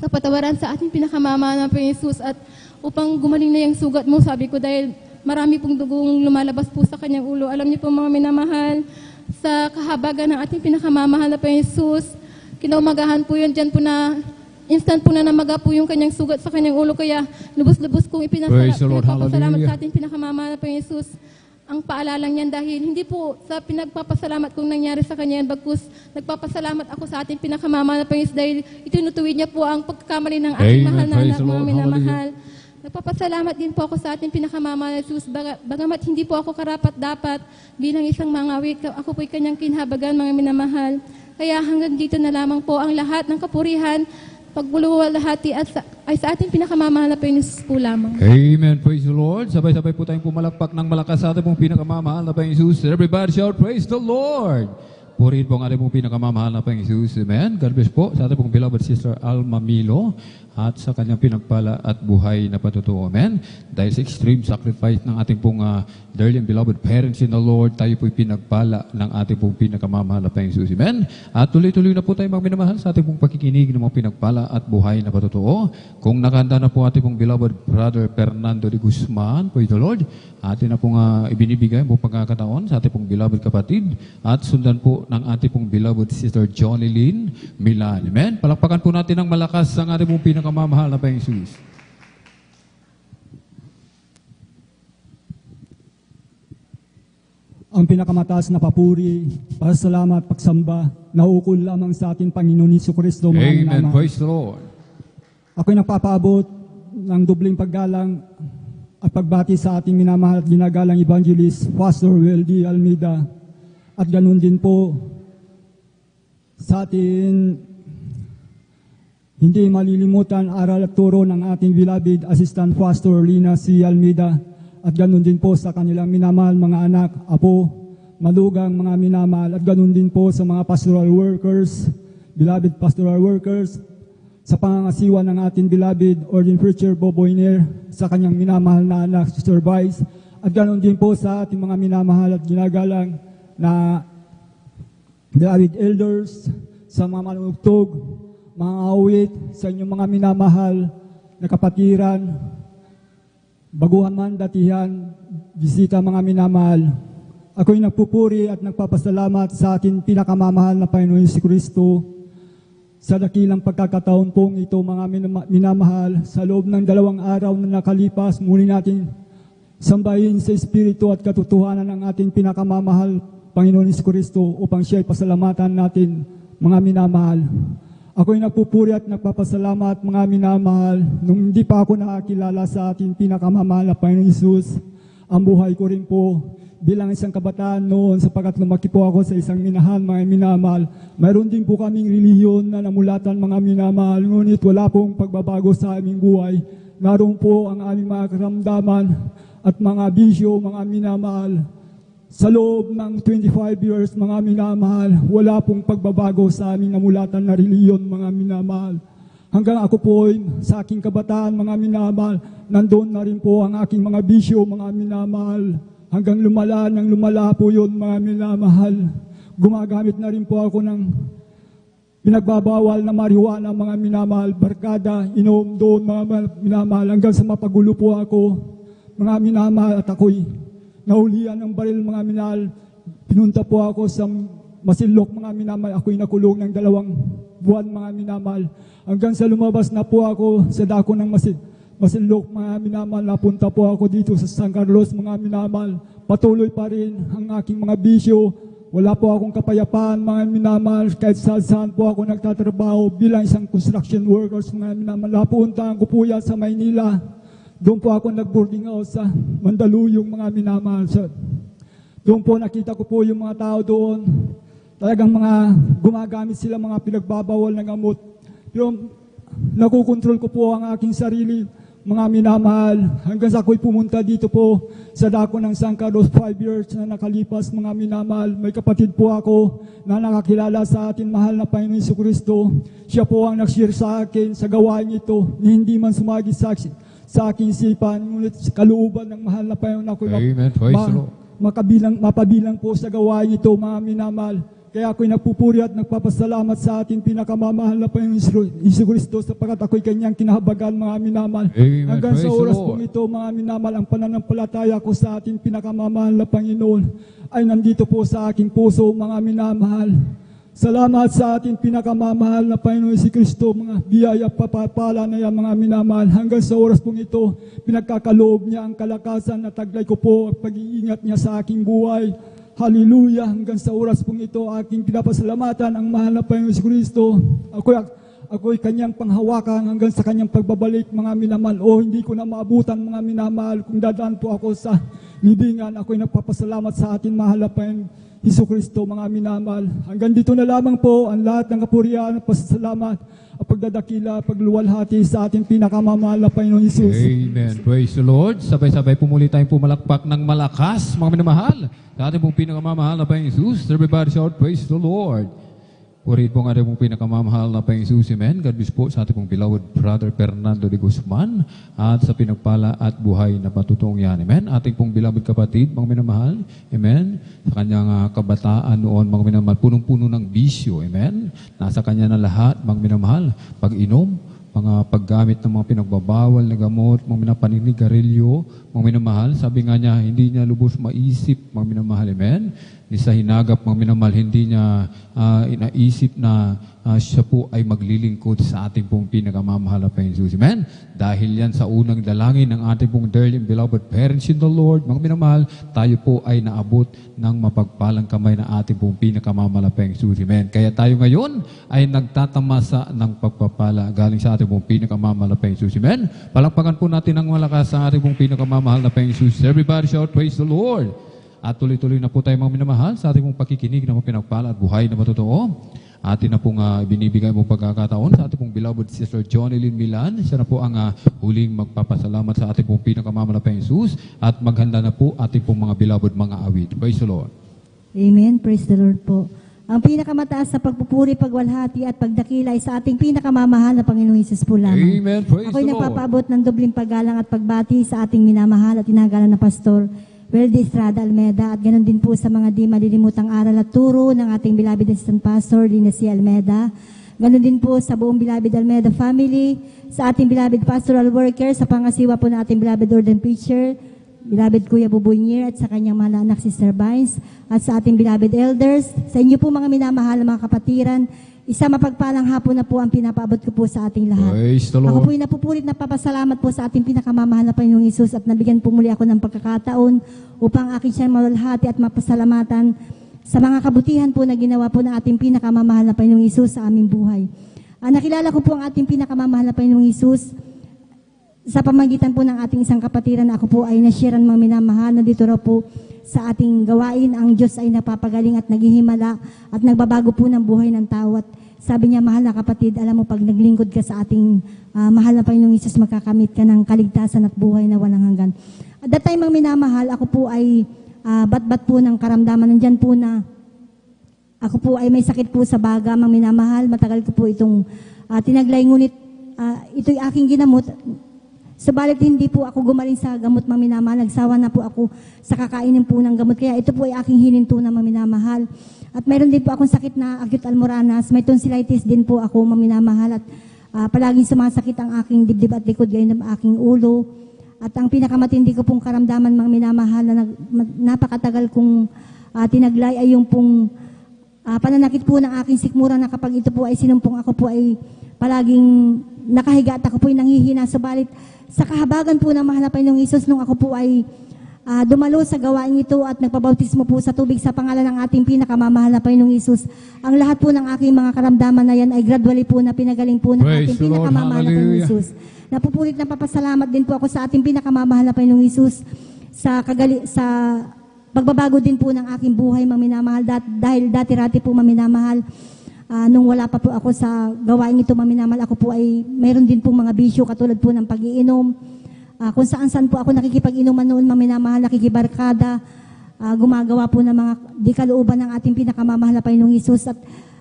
kapatawaran sa ating pinakamamahal na Panginoon Jesus at upang gumaling na yung sugat mo, sabi ko, dahil marami pong dugong lumalabas po sa kanyang ulo. Alam niyo po mga minamahal, sa kahabagan ng ating pinakamamahal na Panginoon Jesus, kinaumagahan po yun, dyan po na instant po na namaga po yung kanyang sugat sa kanyang ulo, kaya lubos-lubos kong Praise the Lord. pinagpapasalamat Hallelujah. sa ating pinakamamahal na Panginoon Jesus. Ang paalala niyan dahil hindi po sa pinagpapasalamat kong nangyari sa kanya, bagkus nagpapasalamat ako sa ating pinakamamahal na Panginoon Jesus dahil itinutuwid niya po ang pagkakamali ng ating Amen. mahal na Praise anak, the mga Lord. minamahal. Nagpapasalamat din po ako sa ating pinakamamahal na Jesus, bagamat hindi po ako karapat-dapat bilang isang mangawit, ako po'y kanyang kinhabagan, mga minamahal. Kaya hanggang dito na lamang po ang lahat ng kapurihan, pagbuluwalhati ay sa ating pinakamamahal na Panginoon Jesus po lamang. Amen. Praise the Lord. Sabay-sabay po tayong pumalakpak ng malakas sa ating pong pinakamamahal na Panginoon Jesus. Everybody shout, praise the Lord. Purihin po ang ating pong pinakamamahal na Panginoon Jesus. Amen. God bless po sa ating pong beloved sister Alma Milo at sa kanyang pinagpala at buhay na patutuo. Amen. Dahil sa extreme sacrifice ng ating pong dearly and beloved parents in the Lord, tayo po'y pinagpala ng ating pong pinakamamahal na Panginoon Jesus. Amen. At tuloy-tuloy na po tayo mga minamahal sa ating pong pakikinig ng mga pinagpala at buhay na patutuo. Kung nakahanda na po ating pong beloved brother Fernando de Guzman, praise the Lord, atin na pong ibinibigay ang pong pagkakataon sa ating pong beloved kapatid at sundan po ng ating pong beloved sister Johnny Lynn Milan. Amen. Palakpakan po natin ng malakas ang ating pong pinakamamahal na Panginoon Jesus. Ang pinakamataas na papuri, pasalamat, pagsamba, naukol lamang sa atin Panginoon Jesucristo, mga Amen. minamahal. Praise the Lord. Ako'y nagpapaabot ng dubling paggalang at pagbati sa ating minamahal at ginagalang evangelist, Pastor Weldy Almeida. At ganun din po sa atin hindi malilimutan aral at turo ng ating beloved Assistant Pastor Lina C. Almeida. At ganun din po sa kanilang minamahal mga anak, apo, malugang mga minamahal. At ganun din po sa mga pastoral workers, beloved pastoral workers, sa pangangasiwa ng ating beloved Ordained Preacher Boboy Nair, sa kanyang minamahal na anak, Sister Vice. At ganun din po sa ating mga minamahal at ginagalang na beloved elders, sa mga manunugtog, mga awit, sa inyong mga minamahal na kapatiran, baguhan man, datihan, bisita mga minamahal. Ako'y nagpupuri at nagpapasalamat sa ating pinakamamahal na Panginoon Jesucristo sa dakilang pagkakataon pong ito mga minamahal. Sa loob ng 2 araw na nakalipas, muli natin sambahin sa Espiritu at katotohanan ng ating pinakamamahal Panginoon Jesucristo upang siya'y pasalamatan natin mga minamahal. Ako'y nagpupuri at nagpapasalamat mga minamahal. Nung hindi pa ako nakakilala sa ating pinakamamahal na Panginoon Jesus, ang buhay ko rin po bilang isang kabataan noon sapagkat lumaki po ako sa isang minahan mga minamahal. Mayroon din po kaming relihiyon na namulatan mga minamahal, ngunit wala pong pagbabago sa aming buhay. Naroon po ang aming mga karamdaman at mga bisyo mga minamahal. Sa loob ng 25 years, mga minamahal, wala pong pagbabago sa aming namulatan na reliyon, mga minamahal. Hanggang ako po sa aking kabataan, mga minamahal, nandoon na rin po ang aking mga bisyo, mga minamahal. Hanggang lumala po yun, mga minamahal. Gumagamit na rin po ako ng pinagbabawal na marijuana, mga minamahal, barkada, inom doon, mga minamahal, hanggang sa mapagulo po ako, mga minamahal, at ako'y nahulihan ng baril mga minahal, Pinunta po ako sa Masinloc, mga minamahal. Ako'y nakulong ng 2 buwan, mga minamahal. Hanggang sa lumabas na po ako sa dako ng Masinloc, mga minamahal. Napunta po ako dito sa San Carlos, mga minamahal. Patuloy pa rin ang aking mga bisyo. Wala po akong kapayapaan, mga minamahal. Kahit saan po ako nagtatrabaho bilang isang construction workers, mga minamahal. Napuntahan ko po yan sa Maynila. Doon po ako nag-boarding house sa Mandaluyong, mga minamahal. Doon po nakita ko po yung mga tao doon. Talagang mga gumagamit sila, mga pinagbabawal ng gamot. Pero nakukontrol ko po ang aking sarili, mga minamahal. Hanggang sa ako'y pumunta dito po sa dako ng San Carlos 5 years na nakalipas, mga minamahal. May kapatid po ako na nakakilala sa atin, mahal na Panginoon Jesucristo. Siya po ang nag-share sa akin sa gawain ito, ni hindi man sumagi sa aking isipan, ngunit sa kalooban ng mahal na Panginoon ako'y Amen. Praise the Lord. mapabilang po sa gawain ito, mga minamahal. Kaya ako'y nagpupuri at nagpapasalamat sa ating pinakamamahal na Panginoon Jesucristo sapagkat ako'y kanyang kinahabagan, mga minamahal. Amen. Hanggang sa Praise the oras Lord. pong ito, mga minamahal, ang pananampalataya ko sa ating pinakamamahal na Panginoon ay nandito po sa aking puso, mga minamahal. Salamat sa ating pinakamamahal na Panginoon Jesucristo, mga biyaya papapala na yan, mga minamahal. Hanggang sa oras pong ito, pinagkakaloob niya ang kalakasan na taglay ko po at pag-iingat niya sa aking buhay. Hallelujah! Hanggang sa oras pong ito, aking pinapasalamatan ang mahal na Panginoon Jesucristo. Ako'y kanyang panghawakan hanggang sa kanyang pagbabalik, mga minamahal. O hindi ko na maabutan, mga minamahal. Kung dadaan po ako sa libingan, ako'y nagpapasalamat sa ating mahal na Panginoon Jesucristo, mga minamahal. Hanggang dito na lamang po ang lahat ng kapurihan, pasasalamat at pagdadakila, pagluwalhati sa ating pinakamamahal na Panginoon Jesus. Amen. Praise the Lord. Sabay-sabay po muli tayong pumalakpak ng malakas, mga minamahal. Sa ating pong pinakamamahal na Panginoon Jesus. Everybody shout, praise the Lord. Purihin po ang ating pong pinakamamahal na Panginoon Jesus. Amen. God bless po sa ating pong beloved Brother Fernando de Guzman at sa pinagpala at buhay na patutong yan. Amen. Ating pong beloved kapatid, mga minamahal. Amen. Sa kanyang kabataan noon, mga minamahal, punong-puno ng bisyo. Amen. Nasa kanya na lahat, mga minamahal. Pag-inom, mga paggamit ng mga pinagbabawal na gamot, mga paninigarilyo, mga minamahal. Sabi nga niya, hindi niya lubos maisip, mga minamahal. Amen. Ni sa hinagap, mga minamahal, hindi niya inaisip na siya po ay maglilingkod sa ating pong pinakamamahal na Panginoon Jesus. Amen. Dahil yan sa unang dalangin ng ating pong dearly and beloved parents in the Lord, mga minamahal, tayo po ay naabot ng mapagpalang kamay na ating pong pinakamamahal na Panginoon Jesus. Amen. Kaya tayo ngayon ay nagtatamasa ng pagpapala galing sa ating pong pinakamamahal na Panginoon Jesus. Amen. Palakpakan po natin ang malakas sa ating pong pinakamamahal na Panginoon Jesus. Everybody shout, praise the Lord. At tuloy-tuloy na po tayo, mga minamahal, sa ating pong pakikinig na pinagpala at buhay na matotoo. Atin na pong binibigay mong pagkakataon sa ating pong beloved Sister Johnny Lynn Milan. Siya na po ang huling magpapasalamat sa ating pong pinakamamahal na Panginoon Jesus at maghanda na po ating pong mga beloved mga awit. Praise the Lord. Amen. Praise the Lord po. Ang pinakamataas sa pagpupuri, pagwalhati at pagdakila ay sa ating pinakamamahal na Panginoong Hesus po lamang. Amen. Praise Ako'y the Lord. nagpapaabot ng dobling paggalang at pagbati sa ating minamahal at tinagalan na Pastor Weldy Estrada Almeda at ganoon din po sa mga di malilimutang aral at turo ng ating beloved assistant pastor, Lina C. Almeda. Ganoon din po sa buong beloved Almeda family, sa ating beloved pastoral worker, sa pangasiwa po ng ating beloved ordained preacher, beloved Kuya Bubuynir at sa kanyang mga anak, Sister Vines, at sa ating beloved elders, sa inyo po mga minamahal na mga kapatiran, isa mapagpalang hapon na po ang pinapaabot ko po sa ating lahat. Praise the Ako Lord. po'y napupulit na papasalamat po sa ating pinakamamahal na Panginoong Hesus at nabigyan po muli ako ng pagkakataon upang aking siyang malalhati at mapasalamatan sa mga kabutihan po na ginawa po ng ating pinakamamahal na Panginoong Hesus sa aming buhay. Nakilala ko po ang ating pinakamamahal na Panginoong Hesus sa pamagitan po ng ating isang kapatiran na ako po ay nasyaran mga minamahal na dito raw po sa ating gawain, ang Diyos ay napapagaling at naghihimala at nagbabago po ng buhay ng tao. At sabi niya, mahal na kapatid, alam mo, pag naglingkod ka sa ating mahal na Panginoong Hesus, makakamit ka ng kaligtasan at buhay na walang hanggan. At that time, mga minamahal, ako po ay bat-bat po ng karamdaman. Nandyan po na ako po ay may sakit po sa baga, mga minamahal. Matagal ko po itong tinaglay, ngunit ito'y aking ginamot. Subalit hindi po ako gumaling sa gamot, mga minamahal. Nagsawa na po ako sa kakainin po ng gamot. Kaya ito po ay aking hininto na, mga minamahal. At mayroon din po akong sakit na acute almoranas. May tonsillitis din po ako, mga minamahal. At palaging sumasakit ang aking dibdib at likod, gayon ng aking ulo. At ang pinakamatindi ko pong karamdaman, mga minamahal, na napakatagal kong tinaglay ay yung pong pananakit po ng aking sikmura na kapag ito po ay sinumpong ako po ay palaging nakahiga at ako po ay nanghihina. Subalit sa kahabagan po ng mahal na Panginoong Hesus nung ako po ay dumalo sa gawain ito at nagpabautismo po sa tubig sa pangalan ng ating pinakamamahal na Panginoong Hesus. Ang lahat po ng aking mga karamdaman na yan ay gradually po na pinagaling po ng Praise ating the Lord. pinakamamahal na Panginoong Hallelujah. Hesus. Napupulit na papasalamat din po ako sa ating pinakamamahal na Panginoong Hesus sa pagbabago din po ng aking buhay, maminamahal, dahil dati-rati po maminamahal. Nung wala pa po ako sa gawain ito, maminamahal, ako po ay mayroon din pong mga bisyo katulad po ng pag-iinom. Kung saan-saan po ako nakikipag-inuman noon, maminamahal, nakikibarkada, gumagawa po ng mga di kalooban ng ating pinakamamahal na Panginoong Hesus. At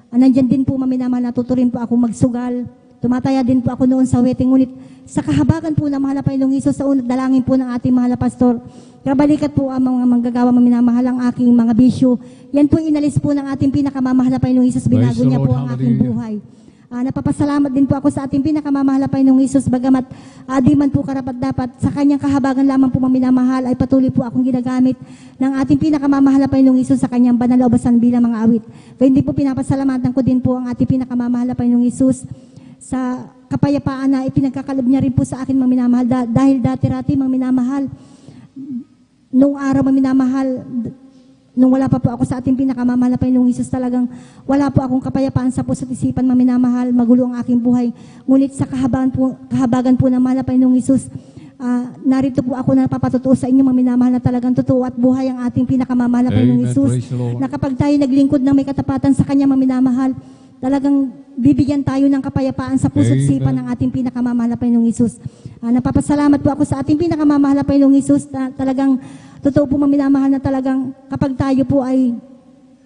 nandyan din po, maminamahal, natuturin po ako magsugal. Tumataya din po ako noon sa wedding. Ngunit sa kahabagan po ng mahal na Panginoong Hesus, sa unat dalangin po ng ating mahal na pastor, kabalikat po ang mga manggagawa, maminamahal, ang aking mga bisyo. Yan po inalis po ng ating pinakamamahal na Panginoong Hesus. Binago Praise the niya po Lord. ang aking Hallelujah. buhay. Napapasalamat din po ako sa ating pinakamamahal na Panginoong Hesus, bagamat di man po karapat-dapat sa kanyang kahabagan lamang po maminamahal ay patuloy po akong ginagamit ng ating pinakamamahal na Panginoong Hesus sa kanyang banal na ubasan bilang mga awit. Kaya hindi po pinapasalamatan ko din po ang ating pinakamamahal na Panginoong Hesus sa kapayapaan na ipinagkakalob niya rin po sa akin, maminamahal, dahil dati-rati maminamahal, nung araw maminamahal, nung wala pa po ako sa ating pinakamamahal na Panginoong Hesus, talagang wala po akong kapayapaan sa puso't isipan, maminamahal, magulo ang aking buhay. Ngunit sa kahabagan po ng mahal na Panginoong Hesus, narito po ako na napapatotoo sa inyo, maminamahal, na talagang totoo at buhay ang ating pinakamamahal na Panginoong Amen. Hesus, Praise the Lord. na kapag tayo naglingkod ng may katapatan sa kanya, maminamahal, talagang bibigyan tayo ng kapayapaan sa puso't Amen. isipan ng ating pinakamamahal na Panginoong Hesus. Napapasalamat po ako sa ating pinakamamahal na Panginoong Hesus, na talagang totoo po, maminamahal, na talagang kapag tayo po ay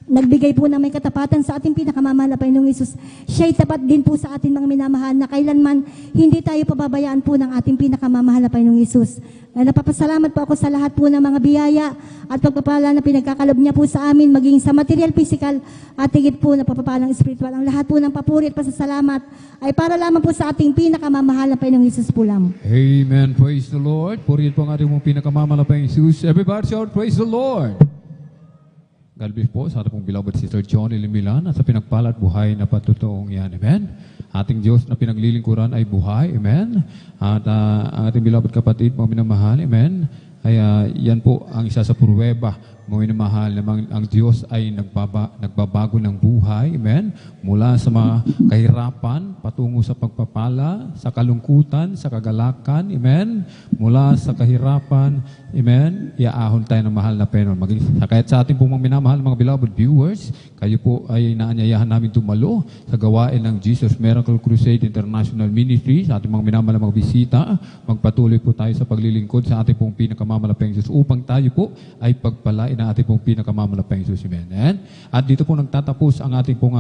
nagbigay po ng may katapatan sa ating pinakamamahal na Panginoong Hesus, siya'y tapat din po sa ating mga minamahal, na kailanman hindi tayo pababayaan po ng ating pinakamamahal na Panginoong Hesus. Napapasalamat po ako sa lahat po ng mga biyaya at pagpapala na pinagkakalob niya po sa amin, maging sa material, physical at higit po na papapalang spiritual. Ang lahat po ng papuri at pasasalamat ay para lamang po sa ating pinakamamahal na Panginoong Hesus po lamang. Amen. Praise the Lord. Purihin po ang ating mong pinakamamahal na Panginoong Hesus. Everybody shout, praise the Lord. God bless po sa ating pong beloved Sister Johnny Limilan at sa pinagpala at buhay na patutuong yan. Amen. Ating Diyos na pinaglilingkuran ay buhay. Amen. At ang ating beloved kapatid, mga minamahal. Amen. Ay yan po ang isa sa pruweba, mga minamahal, na ang Diyos ay nagbabago ng buhay. Amen. Mula sa mga kahirapan, patungo sa pagpapala, sa kalungkutan, sa kagalakan. Amen. Mula sa kahirapan, amen, iaahon tayo ng mahal na Panginoon. Kahit sa ating pong mga minamahal, mga beloved viewers, kayo po ay naanyayahan namin tumalo sa gawain ng Jesus Miracle Crusade International Ministry, sa ating mga minamahal na mga bisita. Magpatuloy po tayo sa paglilingkod sa ating pong pinakamamalapang Jesus upang tayo po ay pagpalain na ating pong pinakamamalapang Jesus. Amen. At dito po nagtatapos ang ating pong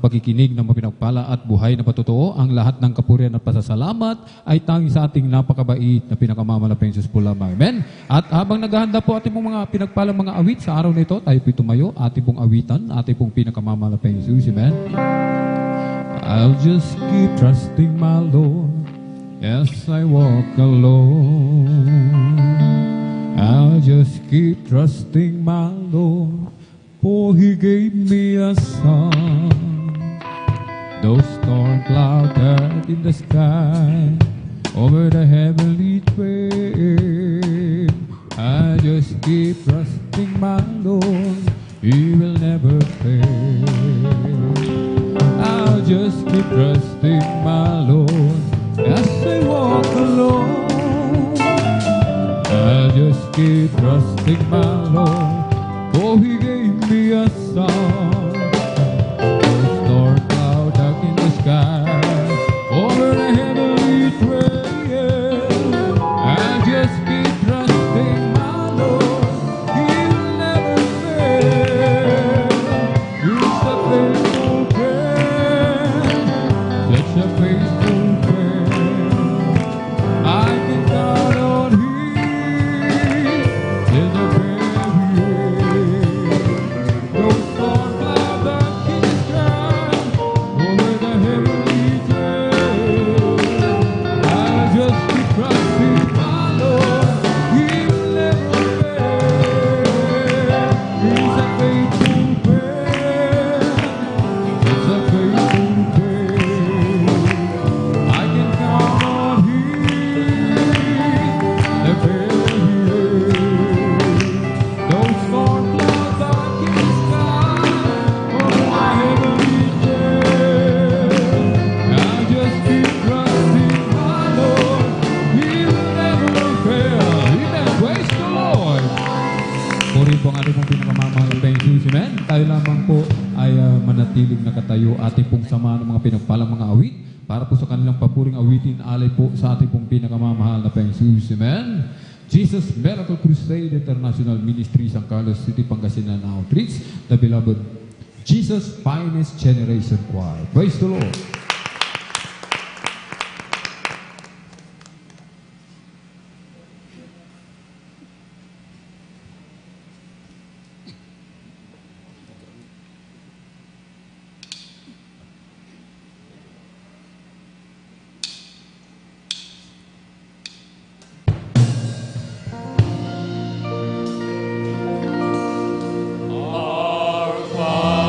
pakikinig ng mapinagpala at buhay na patotoo. Ang lahat ng kapurihan at pasasalamat ay tanging sa ating napakabait na pinakamamalapang Jesus po lamang. Amen. At habang naghahanda po ating pong mga pinagpalang mga awit sa araw na ito, tayo po tumayo, ating pong awitan, ating pong pinakamamalapang Jesus. Amen. I'll just keep trusting my Lord as I walk alone. I'll just keep trusting my Lord, for He gave me a song. Those storm clouds out in the sky, over the heavenly train, I just keep trusting my Lord, He will never fail. I'll just keep trusting my Lord as I walk alone. I'll just keep trusting my Lord, for He gave me a song. The storm cloud dark in the sky, over the heavenly trail, I'll just keep trusting my Lord, He will never fail. He's a faithful friend, such a faithful friend. I can count on Him till the very end. Those storm clouds dark in the sky, over the heavenly trail, I'll just keep trusting my Lord, He will never fail. He's a manatiling nakatayo. Ating pong samahan ng mga pinagpalang mga awit para po sa kanilang papuring awitin alay po sa ating pong pinakamamahal na Panginoong Jesus. Amen. Jesus Miracle Crusade International Ministry, San Carlos City, Pangasinan Outreach, the beloved Jesus Finest Generation Choir. Praise the Lord. Our Father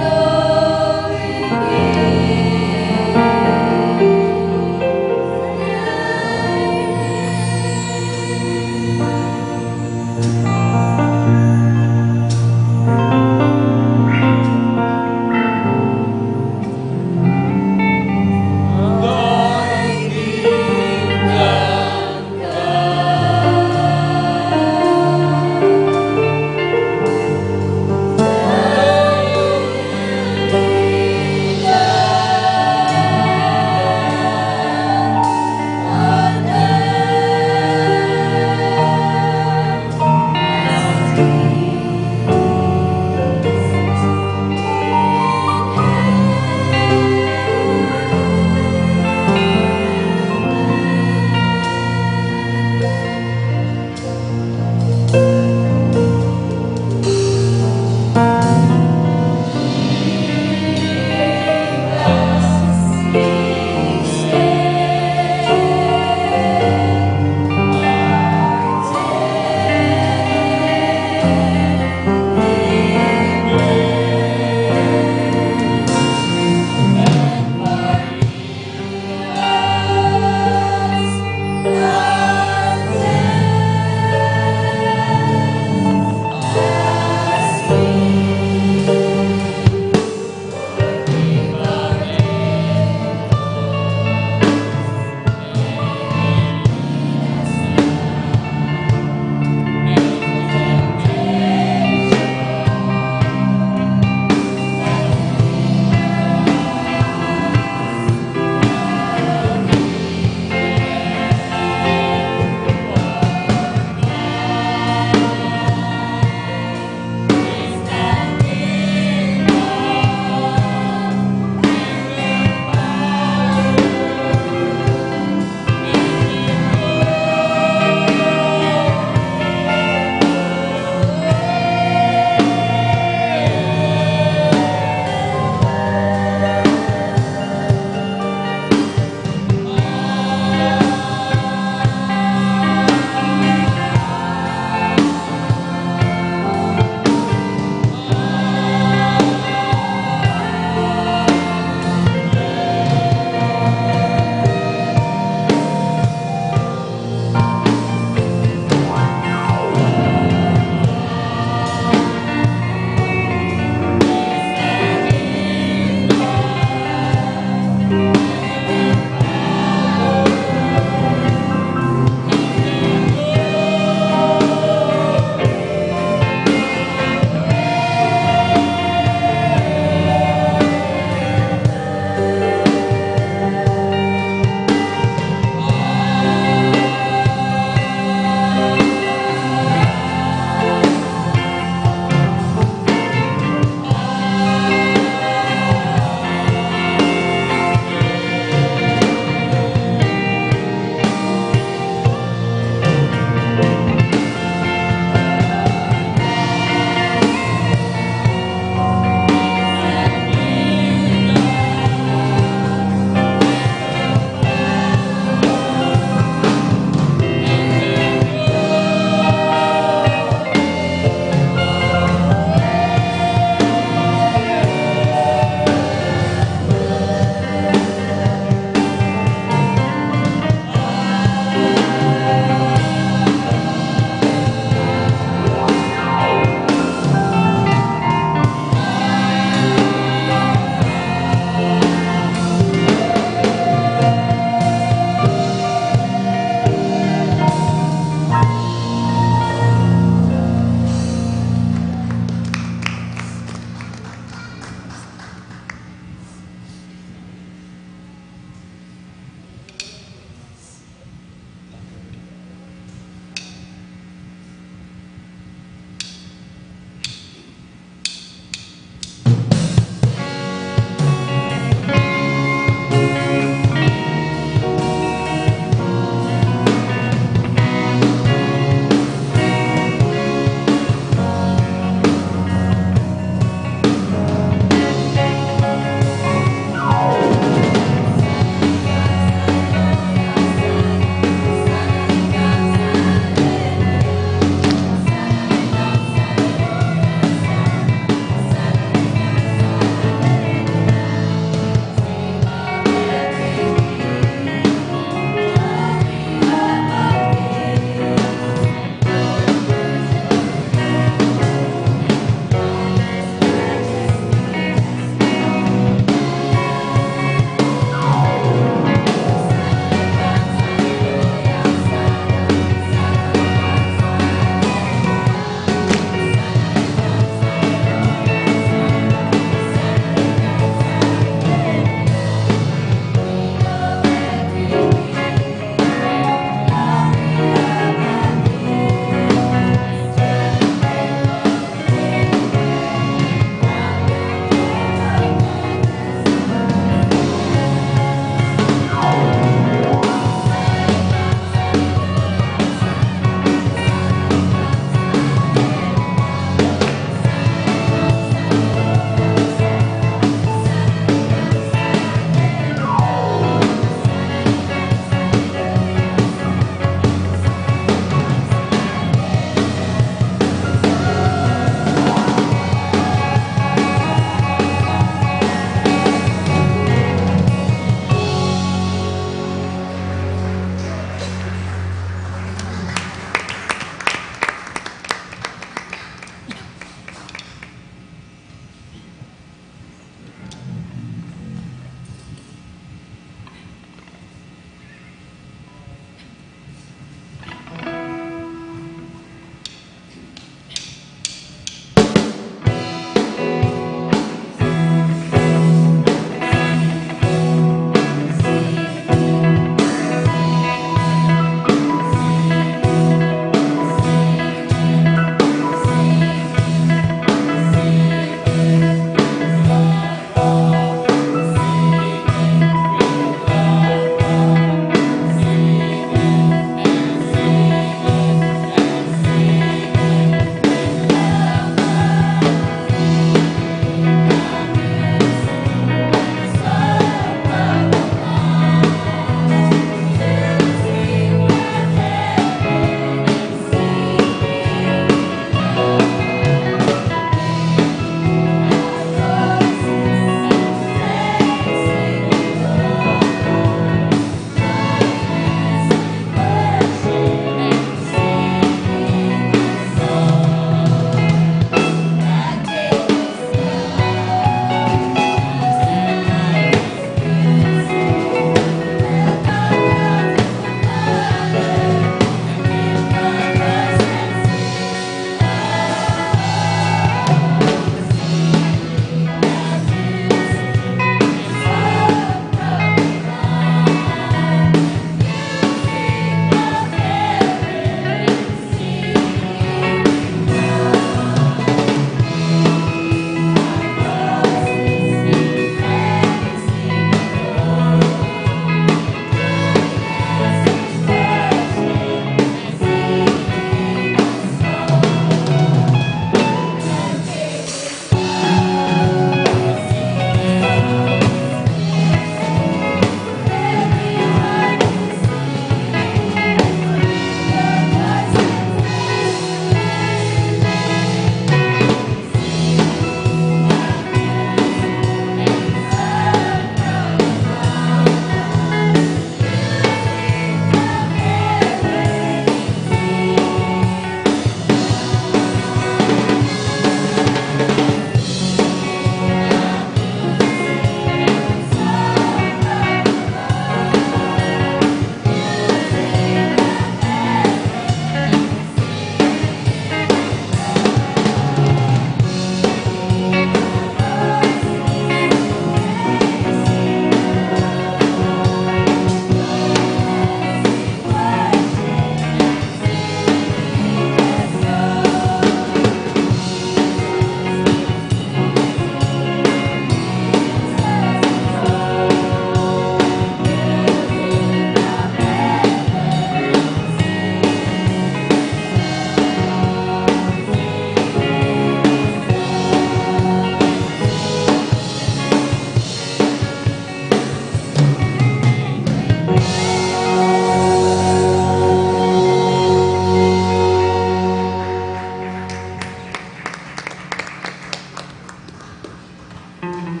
Thank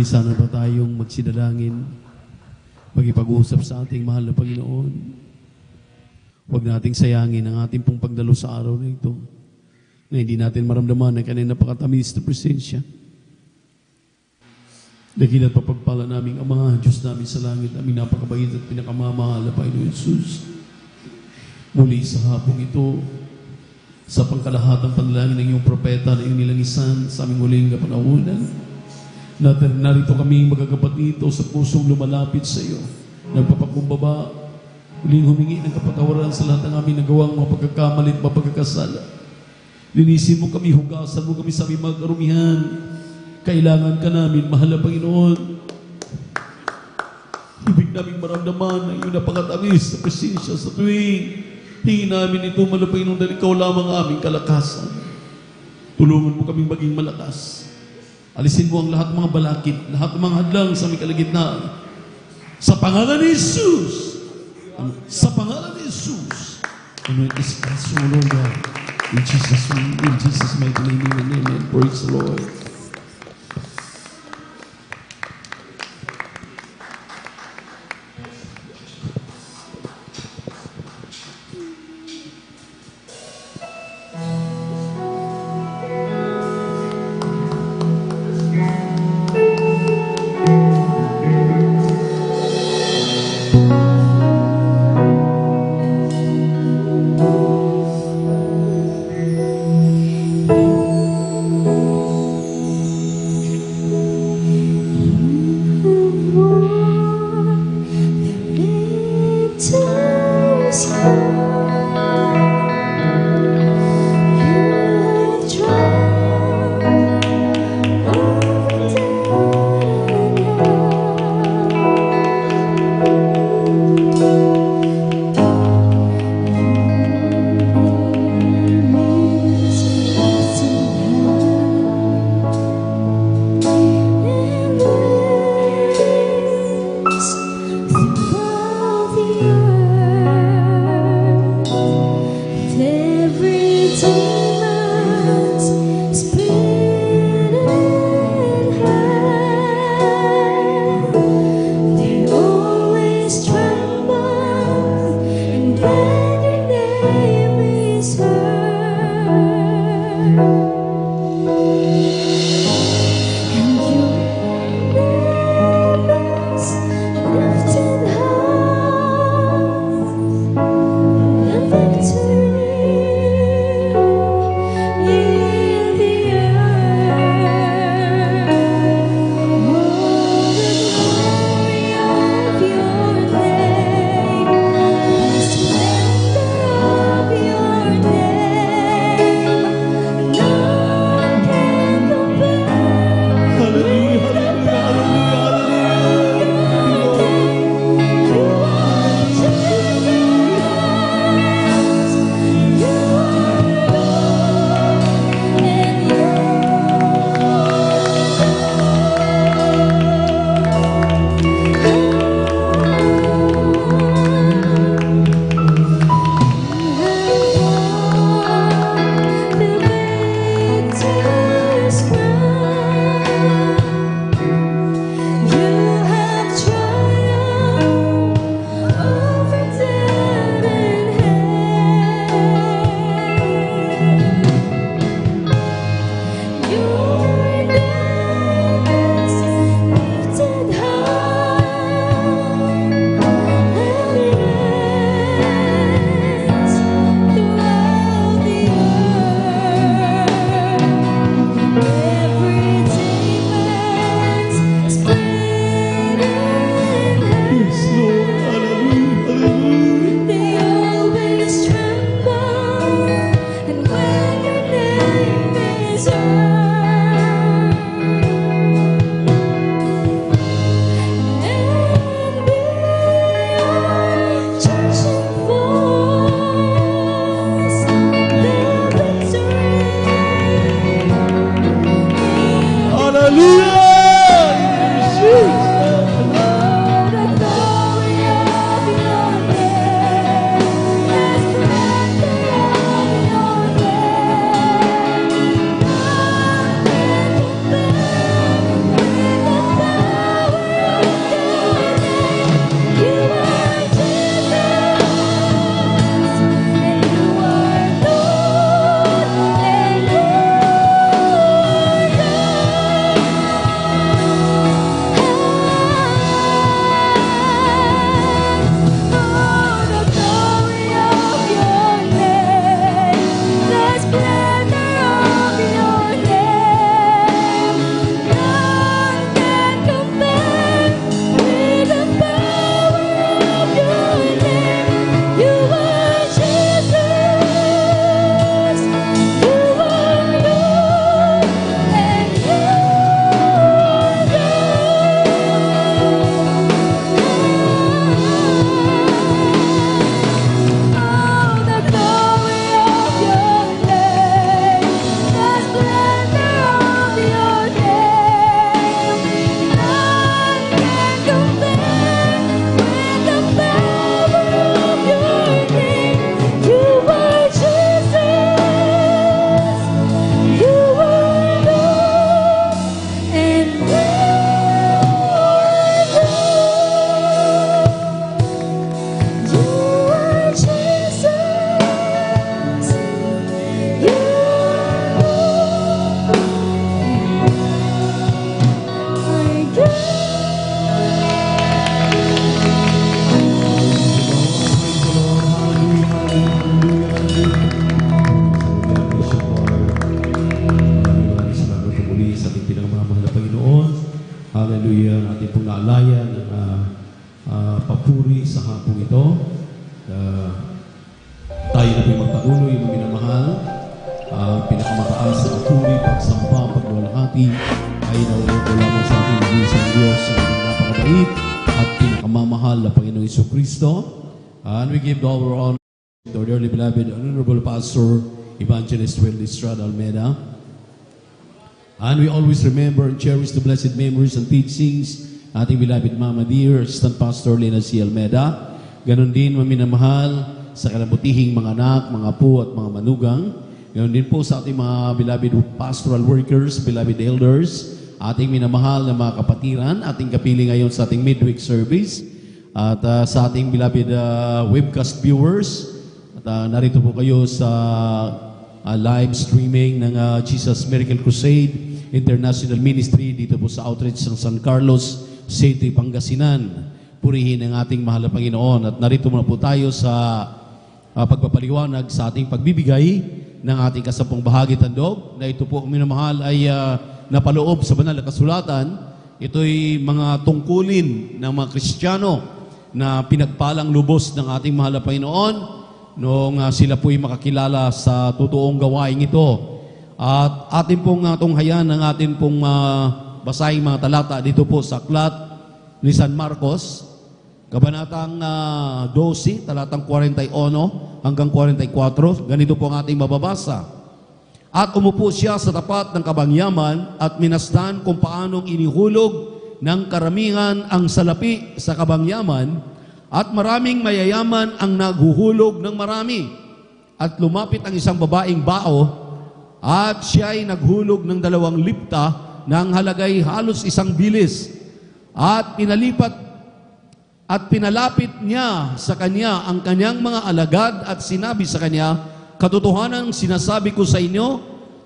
sana ba tayong magsidalangin, magipag-usap sa ating mahal na Panginoon. Huwag nating sayangin ang ating pong pagdalo sa araw na ito, na hindi natin maramdaman ang kanyang napakatamis na presensya. Dakilat papagpala naming Ama, Diyos namin sa langit, aming napakabait at pinakamamahal na Panginoon Jesus. Muli sa hapong ito, sa pangkalahatang panalangin ng iyong propeta na iyong nilangisan sa aming huling kapanahunan, narito kami magkakapatid sa pusong lumalapit sa iyo, nagpapakumbaba, huling humingi ng kapatawaran sa lahat ng aming nagawang mga pagkakamali at mapagkakasala. Linisin mo kami, hugasan mo kami sa aming mga karumihan. Kailangan ka namin, mahal na Panginoon. Ibig namin maramdaman ang iyong napakatamis na presensya sa tuwing hingin namin ito, mahal na Panginoon, dahil ikaw lamang aming kalakasan. Tulungan mo kaming maging malakas. Alisin mo ang lahat ng mga balakid, lahat ng mga hadlang sa aming kalagitnaan. Sa pangalan ni Jesus! Sa pangalan ni Jesus! Anoint this place, O Lord God. In Jesus' mighty name, amen. Praise the Lord. pagbibigaya ng papuri sa hapong ito. Tayo na po'y magpatuloy ng minamahal. Pinakamataas sa papuri, pagsamba, pagluwalhati ay nauupo lamang sa ating isang Diyos na napakabait at pinakamamahal na Panginoong Jesucristo. And we give all our honor to our dearly beloved Honorable Pastor Evangelist Will Estrada Almeida. And we always remember and cherish the blessed memories and teachings ating beloved Mama Dear, Assistant Pastor Lena C. Almeida. Ganon din maminamahal sa kalabutihing mga anak, mga apo at mga manugang. Ganon din po sa ating mga beloved pastoral workers, beloved elders, ating minamahal na mga kapatiran, ating kapili ngayon sa ating midweek service, at sa ating beloved webcast viewers. At narito po kayo sa live streaming ng Jesus Miracle Crusade International Ministry dito po sa outreach ng San Carlos City, Pangasinan. Purihin ang ating mahal na Panginoon. At narito muna po tayo sa pagpapaliwanag sa ating pagbibigay ng ating kasampung bahagi tandog, na ito po minamahal ay napaloob sa banal na kasulatan. Ito'y mga tungkulin ng mga Kristiyano na pinagpalang lubos ng ating mahal na Panginoon noong sila po'y makakilala sa totoong gawain ito. At atin pong tunghayan ng atin pong basahin mga talata dito po sa aklat ni San Marcos, kabanatang 12, talatang 41 hanggang 44. Ganito po ang ating mababasa. At umupo siya sa tapat ng kabangyaman at minasdan kung paanong inihulog ng karamihan ang salapi sa kabangyaman, at maraming mayayaman ang naghuhulog ng marami. At lumapit ang isang babaeng bao, at siya ay naghulog ng 2 lipta ng halagay halos 1 bilis. At pinalapit niya sa kanya ang kanyang mga alagad at sinabi sa kanya, katotohanan sinasabi ko sa inyo,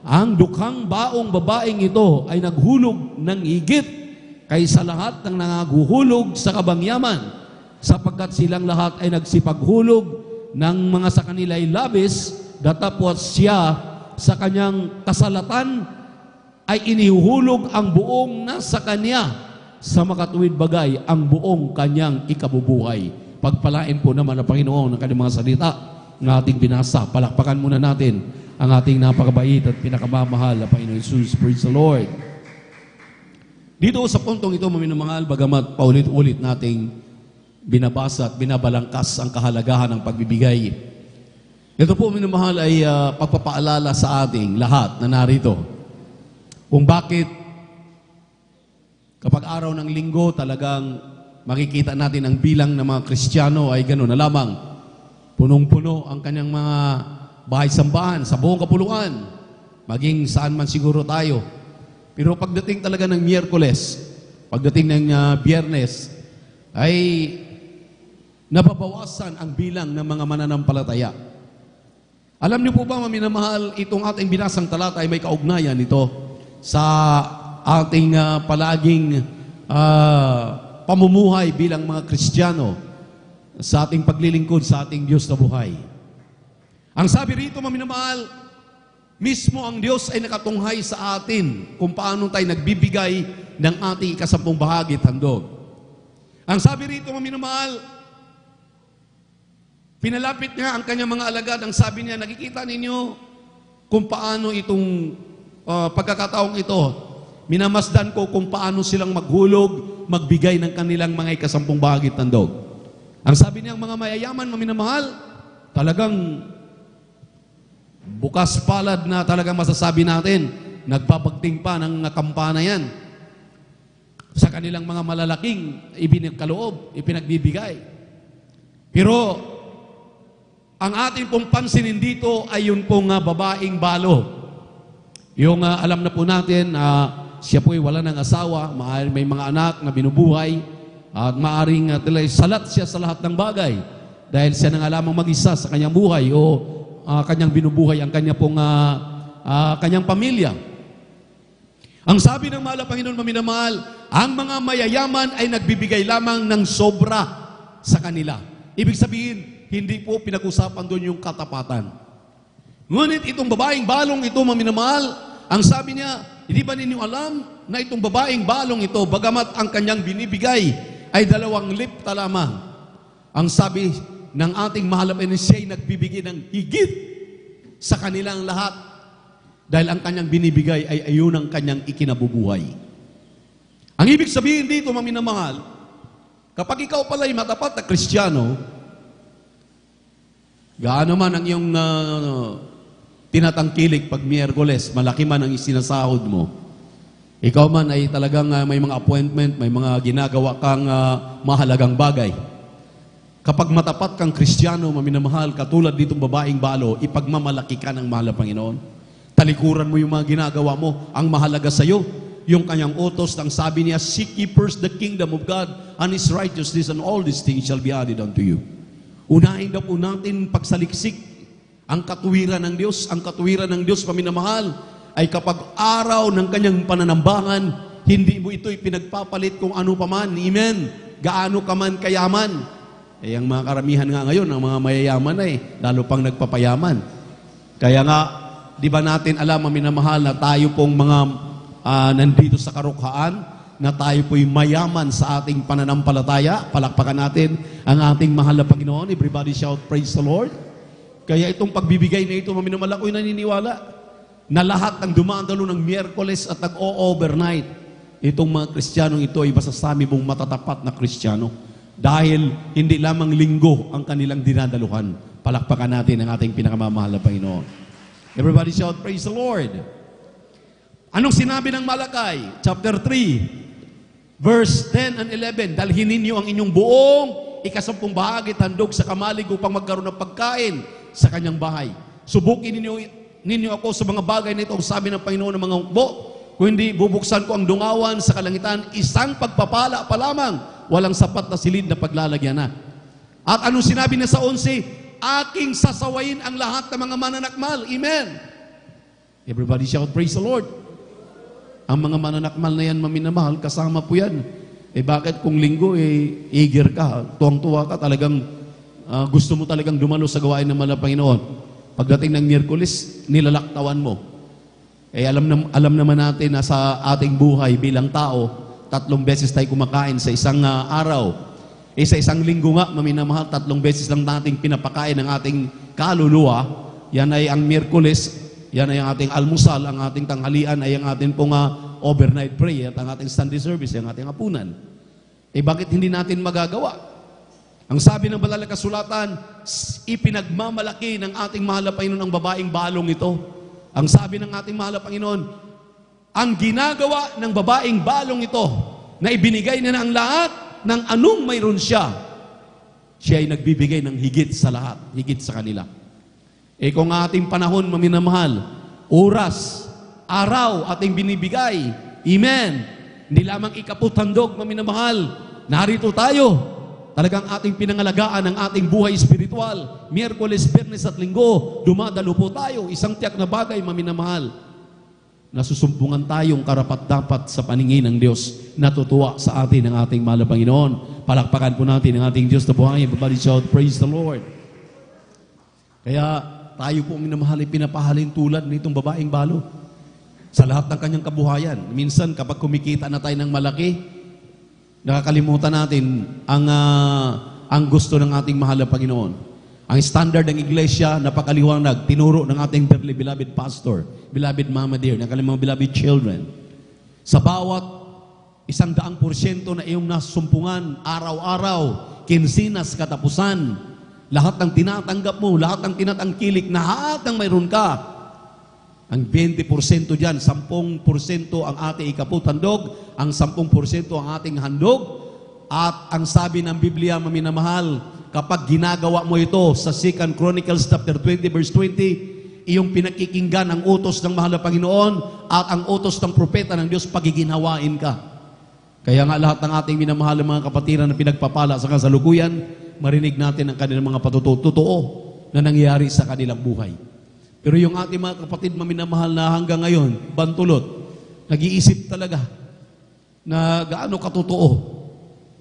ang dukhang baong babaeng ito ay naghulog ng higit kaysa lahat ng nangaguhulog sa kabangyaman, sapagkat silang lahat ay nagsipaghulog ng mga sa kanila ay labis, datapot siya sa kanyang kasalatan ay inihuhulog ang buong nasa kanya, sa makatuwid bagay ang buong kanyang ikabubuhay. Pagpalain po naman ang Panginoon ng kanyang mga salita na ating binasa. Palakpakan muna natin ang ating napakabait at pinakamamahal na Panginoon Jesus. Praise the Lord. Dito sa puntong ito, maminamahal, bagamat paulit-ulit nating binabasa at binabalangkas ang kahalagahan ng pagbibigay. Ito po, minamahal, ay pagpapaalala sa ating lahat na narito kung bakit kapag araw ng linggo talagang makikita natin ang bilang ng mga Kristiyano ay gano'n na lamang. Punong-puno ang kanyang mga bahay-sambahan sa buong kapuluan, maging saan man siguro tayo. Pero pagdating talaga ng Miyerkules, pagdating ng Biyernes, ay nababawasan ang bilang ng mga mananampalataya. Alam niyo po ba, maminamahal, itong ating binasang talata ay may kaugnayan ito sa ating palaging pamumuhay bilang mga Kristiyano, sa ating paglilingkod sa ating Diyos na buhay. Ang sabi rito, maminamahal, mismo ang Diyos ay nakatunghay sa atin kung paano tayo nagbibigay ng ating ikasampung bahagi handog. Ang sabi rito, maminamahal, pinalapit niya ang kanyang mga alagad. Ang sabi niya, nakikita ninyo kung paano itong pagkakataong ito, minamasdan ko kung paano silang maghulog, magbigay ng kanilang mga ikasampung bahagi handog. Ang sabi niya, ang mga mayayaman, maminamahal, talagang bukas palad na talagang masasabi natin, nagpapagting pa ng kampana yan sa kanilang mga malalaking ipinagkaloob, ipinagbibigay. Pero ang ating pong pansinin dito ay yun pong babaeng balo. Yung alam na po natin, siya po'y wala ng asawa, may mga anak na binubuhay, at maaring salat siya sa lahat ng bagay dahil siya nang alamang mag-isa sa kanyang buhay o kanyang binubuhay ang kanya pong kanyang pamilya. Ang sabi ng mahal na Panginoon, maminamahal, ang mga mayayaman ay nagbibigay lamang ng sobra sa kanila. Ibig sabihin, hindi po pinag-usapan doon yung katapatan. Ngunit itong babaeng balong ito, maminamahal, ang sabi niya, hindi ba ninyo alam na itong babaeng balong ito, bagamat ang kanyang binibigay ay 2 lipta lamang. Ang sabi ng ating mahal na Panginoon, siya'y nagbibigay ng higit sa kanilang lahat dahil ang kanyang binibigay ay ayun ang kanyang ikinabubuhay. Ang ibig sabihin dito, mga minamahal, kapag ikaw pala'y matapat na Kristiyano, gaano man ang iyong tinatangkilik pag Miyerkules, malaki man ang isinasahod mo, ikaw man ay talagang may mga appointment, may mga ginagawa kang mahalagang bagay. Kapag matapat kang Kristiyano, maminamahal, katulad ditong babaeng balo, ipagmamalaki ka ng mahal na Panginoon. Talikuran mo yung mga ginagawa mo. Ang mahalaga sa iyo, yung kanyang utos, ang sabi niya, seek ye first the kingdom of God and His righteousness, and all these things shall be added unto you. Unahin daw po natin pagsaliksik ang katuwiran ng Diyos. Ang katuwiran ng Diyos, paminamahal, ay kapag araw ng kanyang pananambangan, hindi mo ito'y pinagpapalit kung ano pa man. Amen. Gaano ka man kayaman. Eh, ang mga karamihan nga ngayon, ang mga mayayaman na lalo pang nagpapayaman. Kaya nga, di ba natin alam, minamahal, na tayo pong mga nandito sa karukhaan, na tayo po'y mayaman sa ating pananampalataya. Palakpakan natin ang ating mahal na Panginoon. Everybody shout, praise the Lord. Kaya itong pagbibigay na ito, maminamahal, ako'y naniniwala na lahat ng dumadalo ng Miyerkules at nag-o-overnight, itong mga Kristiyanong ito ay masasabi mong matatapat na Kristiyano. Dahil hindi lamang linggo ang kanilang dinadaluhan. Palakpakan natin ang ating pinakamamahal na Panginoon. Everybody shout, praise the Lord. Anong sinabi ng Malakay? Chapter 3, verse 10 and 11. Dalhin ninyo ang inyong buong ikasampung bahagi handog sa kamalig upang magkaroon ng pagkain sa kanyang bahay. Subukin ninyo ako sa mga bagay na ito, sabi ng Panginoon ng mga hukbo. Kung hindi, bubuksan ko ang dungawan sa kalangitan, isang pagpapala pa lamang, walang sapat na silid na paglalagyan na. At anong sinabi niya sa 11? Aking sasawayin ang lahat ng mga mananakmal. Amen. Everybody shout, praise the Lord. Ang mga mananakmal na yan, maminamahal, kasama po yan. Eh bakit kung linggo, eager ka, tuwang-tuwa ka, talagang gusto mo talagang dumalo sa gawain ng mga Panginoon. Pagdating ng Miyerkules, nilalaktawan mo. Eh alam naman natin na sa ating buhay bilang tao, 3 beses tayo kumakain sa isang araw. Eh sa isang linggo nga, maminamahal, 3 beses lang nating pinapakain ng ating kaluluwa. Yan ay ang Miyerkules, yan ay ang ating almusal, ang ating tanghalian ay ang ating pong overnight prayer at ang ating Sunday service, ang ating hapunan. Eh bakit hindi natin magagawa? Ang sabi ng banal na kasulatan, ipinagmamalaki ng ating mahal na Panginoon ang babaeng balong ito. Ang sabi ng ating mahal na Panginoon, ang ginagawa ng babaeng balong ito, na ibinigay niya na ang lahat ng anong mayroon siya, siya ay nagbibigay ng higit sa lahat, higit sa kanila. Eh kung ating panahon, maminamahal, oras, araw ating binibigay, amen, hindi lamang ikaputandog, maminamahal, narito tayo, talagang ating pinangalagaan ang ating buhay espiritual. Miyerkules, Biyernes at Linggo, dumadalo po tayo. Isang tiyak na bagay, maminamahal. Nasusumpungan tayong karapat-dapat sa paningin ng Diyos. Natutuwa sa atin ang ating mahal na Panginoon. Palakpakan po natin ang ating Diyos na buhay. Everybody shout, praise the Lord. Kaya tayo po ang minamahal ay pinapahalin tulad nitong babaeng balo. Sa lahat ng kanyang kabuhayan. Minsan kapag kumikita na tayo ng malaki, nakakalimutan natin ang gusto ng ating mahal na Panginoon. Ang standard ng iglesia, napakaliwanag, tinuro ng ating dearly beloved pastor, beloved mama dear, ng kanilang mga beloved children. Sa bawat 100% na iyong nasumpungan, araw-araw, kinsinas, katapusan, lahat ng tinatanggap mo, lahat ng tinatangkilik, lahat ng mayroon ka, ang 20% dyan, 10% ang ating ikaputandog, ang 10% ang ating handog, at ang sabi ng Biblia, maminamahal, kapag ginagawa mo ito sa 2 Chronicles chapter 20 verse 20, iyong pinakikinggan ang utos ng mahal na Panginoon at ang utos ng propeta ng Diyos, pagiginawain ka. Kaya nga lahat ng ating minamahal ng mga kapatiran na pinagpapala sa kasalukuyan, marinig natin ang kanilang mga totoo na nangyayari sa kanilang buhay. Pero yung ating mga kapatid maminamahal na hanggang ngayon, bantulot, nag-iisip talaga na gaano katotoo.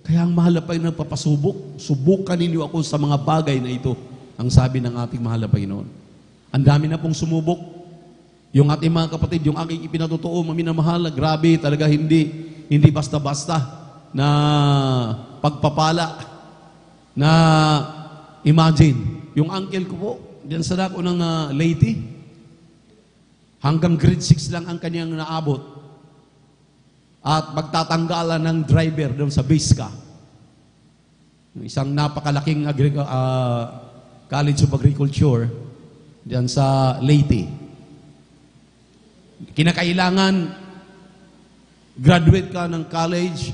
Kaya ang mahal na Panginoon papasubok, subukan ninyo ako sa mga bagay na ito, ang sabi ng ating mahal na Panginoon. Ang dami na pong sumubok. Yung ating mga kapatid, yung aking ipinatotoo, maminamahal na grabe, talaga hindi basta-basta na pagpapala na imagine, yung uncle ko po, diyan sa dako ng Leyte, hanggang grade 6 lang ang kanyang naabot. At magtatanggalan ng driver doon sa Bisca. Isang napakalaking College of Agriculture diyan sa Leyte. Kinakailangan graduate ka ng college,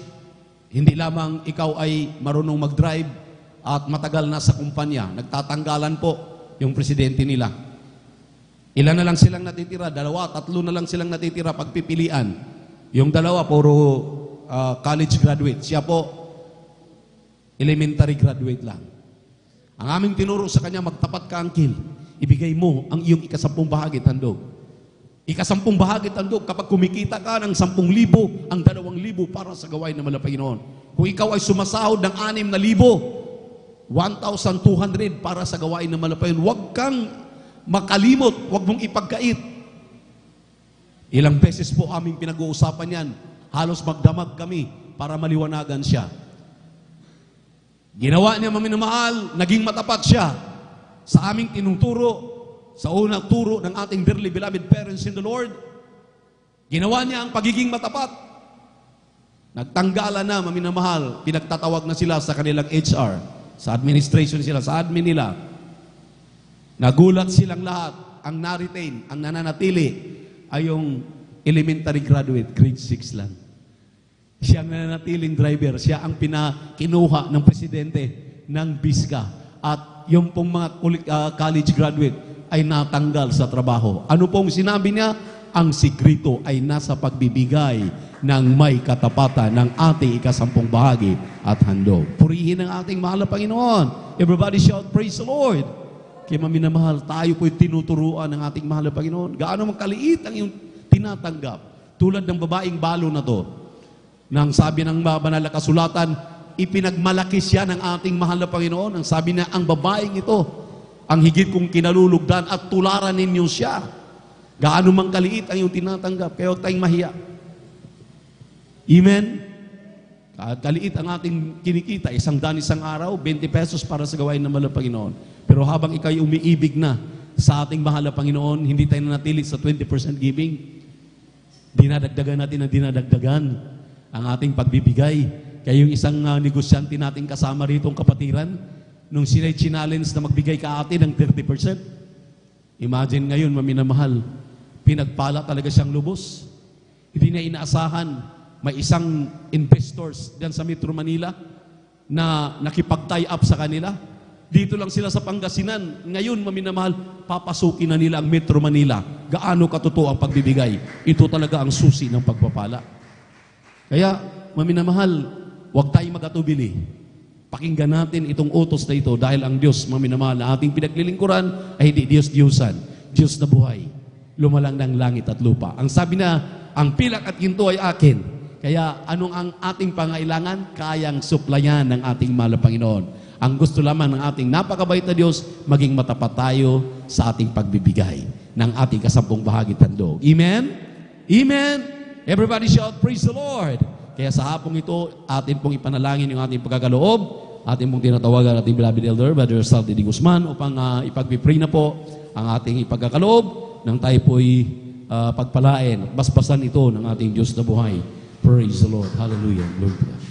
hindi lamang ikaw ay marunong mag-drive at matagal na sa kumpanya. Nagtatanggalan po yung presidente nila. Ilan na lang silang natitira? 2, 3 na lang silang natitira pagpipilian. Yung 2, puro college graduate. Siya po, elementary graduate lang. Ang aming tinuro sa kanya, magtapat ka, uncle. Ibigay mo ang iyong ika-10 bahagi tandog. Ika-10 bahagi tandog, kapag kumikita ka ng 10,000, ang 2,000 para sa gawain ng Panginoon. Kung ikaw ay sumasahod ng 6,000, 1,200 para sa gawain ng Panginoon. Huwag kang makalimot, huwag mong ipagkait. Ilang beses po aming pinag-uusapan yan. Halos magdamag kami para maliwanagan siya. Ginawa niya maminamahal, naging matapat siya sa aming tinuturo, sa unang turo ng ating dearly beloved parents in the Lord. Ginawa niya ang pagiging matapat. Nagtanggalan na maminamahal, pinagtatawag na sila sa kanilang HR, sa administration sila, sa admin nila. Nagulat silang lahat, ang na-retain, ang nananatili, ay yung elementary graduate, grade 6 lang. Siya ang nananatiling driver, siya ang kinuha ng presidente ng Bisca. At yung pong mga college graduate ay natanggal sa trabaho. Ano pong sinabi niya? Ang sikrito ay nasa pagbibigay ng may katapatan ng ating ika-10 bahagi at handog. Purihin ang ating mahal na Panginoon. Everybody shout, praise the Lord. Kaya maminamahal, tayo po'y tinuturuan ng ating mahal na Panginoon. Gaano magkaliit ang iyong tinatanggap. Tulad ng babaeng balo na to. Nang sabi ng banal na kasulatan, ipinagmalaki siya ng ating mahal na Panginoon. Ang sabi na, ang babaeng ito, ang higit kong kinalulugdan at tularan ninyo siya. Gaano mang kaliit ang iyong tinatanggap. Kaya huwag tayong mahiya. Amen? Kaliit ang ating kinikita, 100 isang araw, 20 pesos para sa gawain ng mahal na Panginoon. Pero habang ikaw ay umiibig na sa ating mahal na Panginoon, hindi tayo nanatili sa 20% giving. Dinadagdagan natin ang dinadagdagan ang ating pagbibigay. Kaya yung isang negosyante nating kasama rito, ang kapatiran, nung sila challenge na magbigay ka atin ng 30%. Imagine ngayon, maminamahal, pinagpala talaga siyang lubos. Hindi niya inaasahan. May isang investors diyan sa Metro Manila na nakipag-tie up sa kanila. Dito lang sila sa Pangasinan. Ngayon, maminamahal, papasukin na nila ang Metro Manila. Gaano katotoo ang pagbibigay. Ito talaga ang susi ng pagpapala. Kaya, maminamahal, huwag tayong magatubili. Pakinggan natin itong utos na ito dahil ang Diyos, maminamahal, na ating pinaglilingkuran ay hindi Diyos-Diyosan. Diyos na buhay. Lumalang ng langit at lupa. Ang sabi na, ang pilak at ginto ay akin. Kaya anong ang ating pangailangan? Kayang suplayan ng ating mahal na Panginoon. Ang gusto lamang ng ating napakabait na Diyos, maging matapat tayo sa ating pagbibigay ng ating 10 bahagi tandog. Amen? Amen? Everybody shout, praise the Lord! Kaya sa hapong ito, atin pong ipanalangin yung ating pagkakaloob, atin pong tinatawagan ating beloved elder, Brother Saldi D. Guzman, upang ipag-pray na po ang ating ipagkakaloob nang tayo po'y pagpalain at basbasan ito ng ating Diyos na buhay. Praise the Lord. Hallelujah. Glory to God.